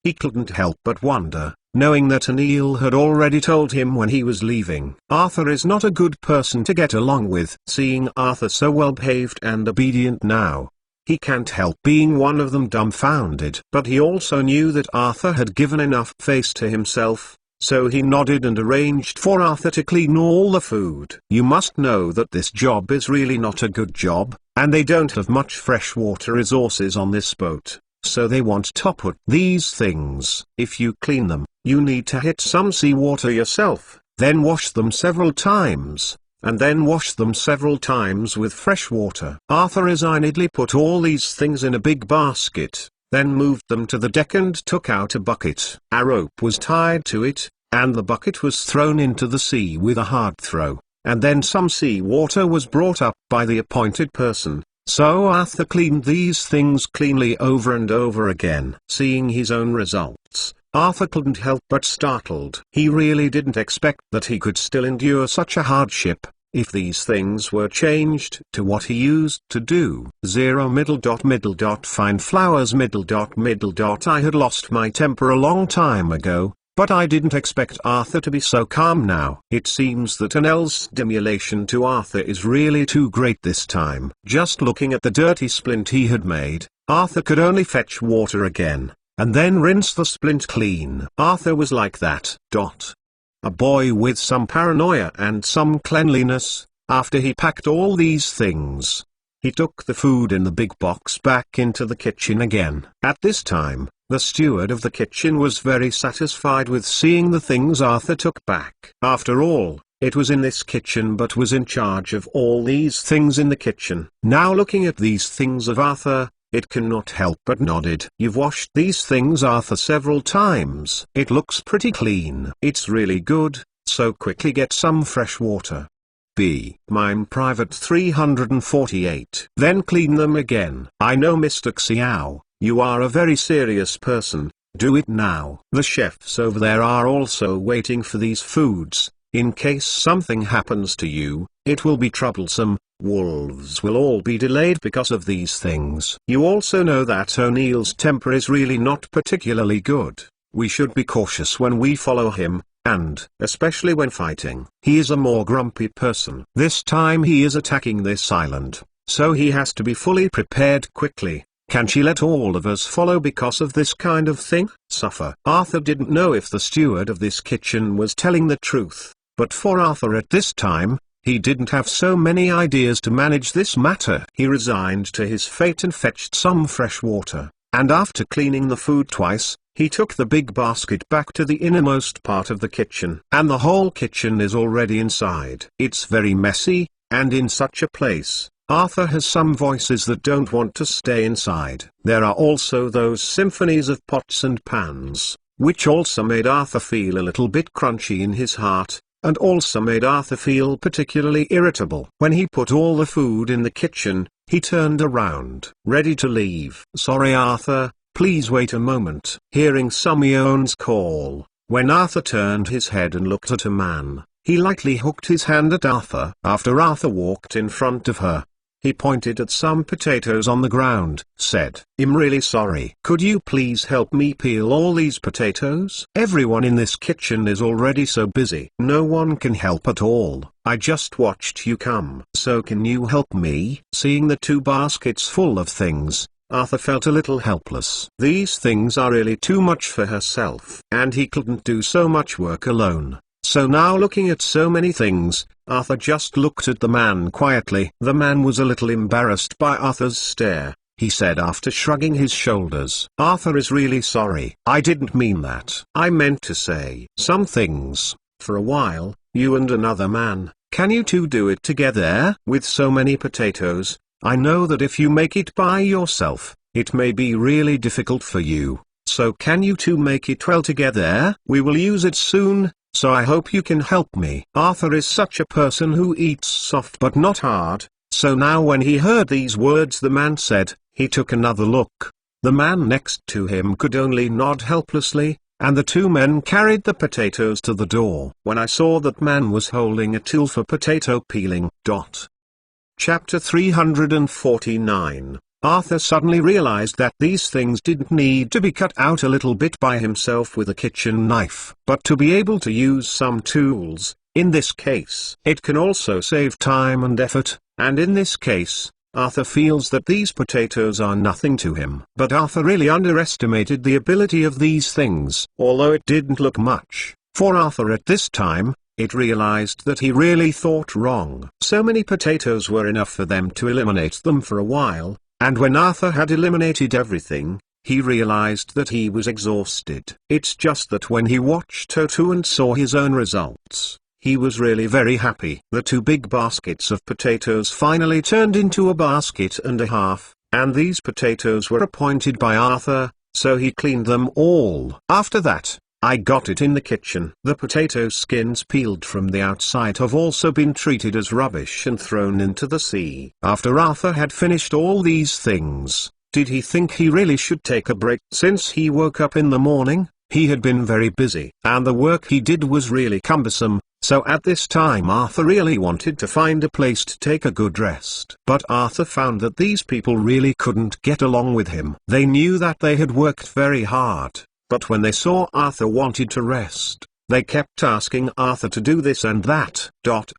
he couldn't help but wonder, knowing that O'Neill had already told him when he was leaving. Arthur is not a good person to get along with. Seeing Arthur so well behaved and obedient now, he can't help being one of them dumbfounded. But he also knew that Arthur had given enough face to himself, so he nodded and arranged for Arthur to clean all the food. You must know that this job is really not a good job, and they don't have much freshwater resources on this boat. So they want to put these things. If you clean them, you need to hit some seawater yourself, then wash them several times, and then wash them several times with fresh water. Arthur resignedly put all these things in a big basket, then moved them to the deck and took out a bucket. A rope was tied to it, and the bucket was thrown into the sea with a hard throw, and then some seawater was brought up by the appointed person. So Arthur cleaned these things cleanly over and over again. Seeing his own results, Arthur couldn't help but startled. He really didn't expect that he could still endure such a hardship, if these things were changed to what he used to do. Find flowers. I had lost my temper a long time ago, but I didn't expect Arthur to be so calm now. It seems that Annelle's stimulation to Arthur is really too great this time. Just looking at the dirty splint he had made, Arthur could only fetch water again, and then rinse the splint clean. Arthur was like that. A boy with some paranoia and some cleanliness. After he packed all these things, he took the food in the big box back into the kitchen again. At this time, the steward of the kitchen was very satisfied with seeing the things Arthur took back. After all, it was in this kitchen but was in charge of all these things in the kitchen. Now looking at these things of Arthur, it cannot help but nodded. You've washed these things, Arthur, several times. It looks pretty clean. It's really good, so quickly get some fresh water. Mime Private 348. Then clean them again. I know, Mr. Xiao, you are a very serious person. Do it now. The chefs over there are also waiting for these foods. In case something happens to you, it will be troublesome. Wolves will all be delayed because of these things. You also know that O'Neill's temper is really not particularly good. We should be cautious when we follow him, and especially when fighting. He is a more grumpy person. This time he is attacking this island, so he has to be fully prepared quickly. Can she let all of us follow because of this kind of thing? Suffer. Arthur didn't know if the steward of this kitchen was telling the truth, but for Arthur at this time, he didn't have so many ideas to manage this matter. He resigned to his fate and fetched some fresh water, and after cleaning the food twice, he took the big basket back to the innermost part of the kitchen. And the whole kitchen is already inside. It's very messy, and in such a place, Arthur has some voices that don't want to stay inside. There are also those symphonies of pots and pans, which also made Arthur feel a little bit crunchy in his heart, and also made Arthur feel particularly irritable. When he put all the food in the kitchen, he turned around, ready to leave. "Sorry Arthur, please wait a moment." Hearing Sumione's call, when Arthur turned his head and looked at a man, he lightly hooked his hand at Arthur. After Arthur walked in front of her, he pointed at some potatoes on the ground, said, "I'm really sorry. Could you please help me peel all these potatoes? Everyone in this kitchen is already so busy. No one can help at all. I just watched you come. So can you help me?" Seeing the two baskets full of things, Arthur felt a little helpless. These things are really too much for herself, and he couldn't do so much work alone. So now, looking at so many things, Arthur just looked at the man quietly. The man was a little embarrassed by Arthur's stare. He said after shrugging his shoulders, "Arthur is really sorry. I didn't mean that. I meant to say some things. For a while, you and another man, can you two do it together? With so many potatoes, I know that if you make it by yourself, it may be really difficult for you. So can you two make it well together? We will use it soon, so I hope you can help me." Arthur is such a person who eats soft but not hard, so now when he heard these words the man said, he took another look. The man next to him could only nod helplessly, and the two men carried the potatoes to the door. When I saw that man was holding a tool for potato peeling. Chapter 349. Arthur suddenly realized that these things didn't need to be cut out a little bit by himself with a kitchen knife, but to be able to use some tools. In this case, it can also save time and effort, and in this case, Arthur feels that these potatoes are nothing to him. But Arthur really underestimated the ability of these things. Although it didn't look much, for Arthur at this time, it realized that he really thought wrong. So many potatoes were enough for them to eliminate them for a while, and when Arthur had eliminated everything, he realized that he was exhausted. It's just that when he watched Toto and saw his own results, he was really very happy. The two big baskets of potatoes finally turned into a basket and a half, and these potatoes were appointed by Arthur, so he cleaned them all. After that, I got it in the kitchen. The potato skins peeled from the outside have also been treated as rubbish and thrown into the sea. After Arthur had finished all these things, did he think he really should take a break? Since he woke up in the morning, he had been very busy, and the work he did was really cumbersome, so at this time Arthur really wanted to find a place to take a good rest. But Arthur found that these people really couldn't get along with him. They knew that they had worked very hard, but when they saw Arthur wanted to rest, they kept asking Arthur to do this and that.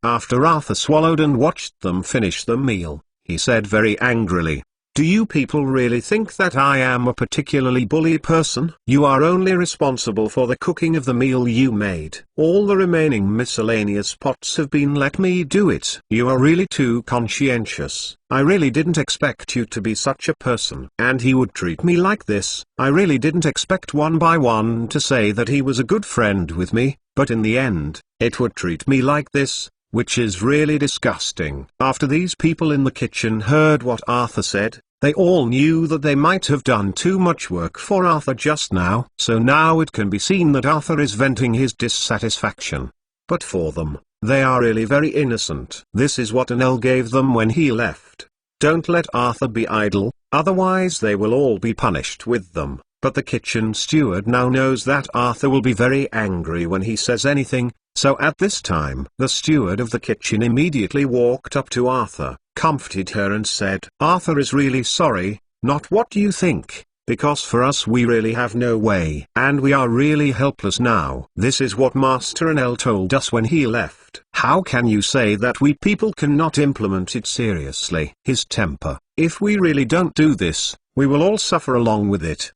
After Arthur swallowed and watched them finish the meal, he said very angrily, "Do you people really think that I am a particularly bully person? You are only responsible for the cooking of the meal you made. All the remaining miscellaneous pots have been let me do it. You are really too conscientious. I really didn't expect you to be such a person. And he would treat me like this. I really didn't expect one by one to say that he was a good friend with me, but in the end, it would treat me like this, which is really disgusting." After these people in the kitchen heard what Arthur said, they all knew that they might have done too much work for Arthur just now. So now it can be seen that Arthur is venting his dissatisfaction. But for them, they are really very innocent. This is what Anel gave them when he left. Don't let Arthur be idle, otherwise they will all be punished with them. But the kitchen steward now knows that Arthur will be very angry when he says anything, so at this time the steward of the kitchen immediately walked up to Arthur, comforted her and said, "Arthur is really sorry, not what you think, because for us we really have no way, and we are really helpless now. This is what Master Anel told us when he left. How can you say that we people cannot implement it seriously? His temper. If we really don't do this, we will all suffer along with it."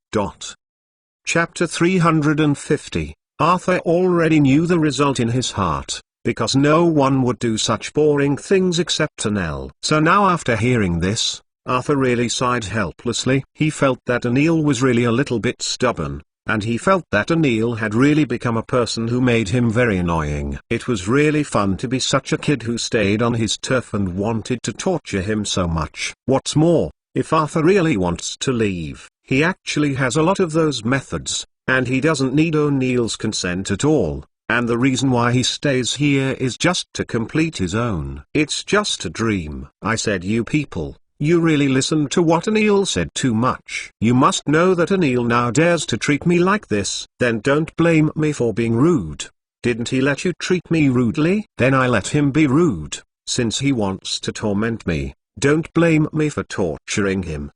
Chapter 350. Arthur already knew the result in his heart. because no one would do such boring things except an eel. So now after hearing this, Arthur really sighed helplessly. He felt that an eel was really a little bit stubborn, and he felt that an eel had really become a person who made him very annoying. It was really fun to be such a kid who stayed on his turf and wanted to torture him so much. What's more, if Arthur really wants to leave, he actually has a lot of those methods, and he doesn't need O'Neill's consent at all, and the reason why he stays here is just to complete his own. It's just a dream. I said, you people, you really listened to what an eel said too much. You must know that an eel now dares to treat me like this. Then don't blame me for being rude. Didn't he let you treat me rudely? Then I let him be rude, since he wants to torment me. Don't blame me for torturing him.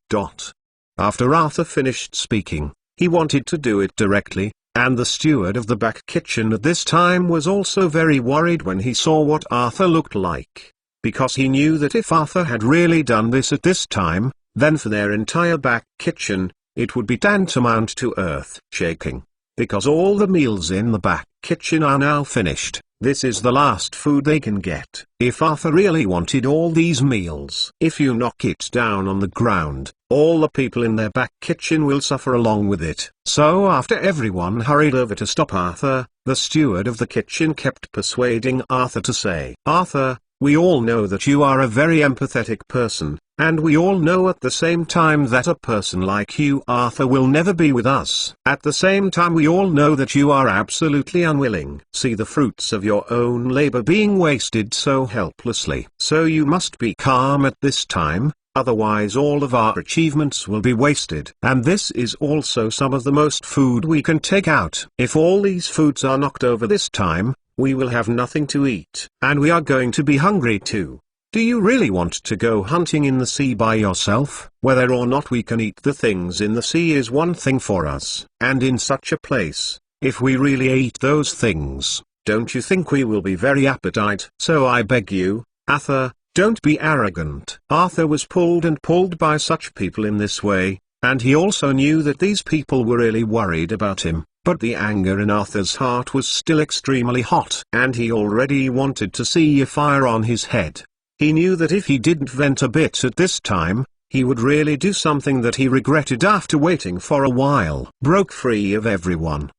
After Arthur finished speaking, he wanted to do it directly, and the steward of the back kitchen at this time was also very worried when he saw what Arthur looked like, because he knew that if Arthur had really done this at this time, then for their entire back kitchen, it would be tantamount to earth-shaking, because all the meals in the back kitchen are now finished. This is the last food they can get. If Arthur really wanted all these meals, if you knock it down on the ground, all the people in their back kitchen will suffer along with it. So after everyone hurried over to stop Arthur, the steward of the kitchen kept persuading Arthur to say, Arthur, we all know that you are a very empathetic person, and we all know at the same time that a person like you, Arthur, will never be with us. At the same time we all know that you are absolutely unwilling. See the fruits of your own labor being wasted so helplessly. So you must be calm at this time, otherwise all of our achievements will be wasted. And this is also some of the most food we can take out. If all these foods are knocked over this time, we will have nothing to eat, and we are going to be hungry too. Do you really want to go hunting in the sea by yourself? Whether or not we can eat the things in the sea is one thing for us, and in such a place, if we really ate those things, don't you think we will be very appetite? So I beg you, Arthur, don't be arrogant. Arthur was pulled and pulled by such people in this way, and he also knew that these people were really worried about him. But the anger in Arthur's heart was still extremely hot, and he already wanted to see a fire on his head. He knew that if he didn't vent a bit at this time, he would really do something that he regretted after waiting for a while. Broke free of everyone.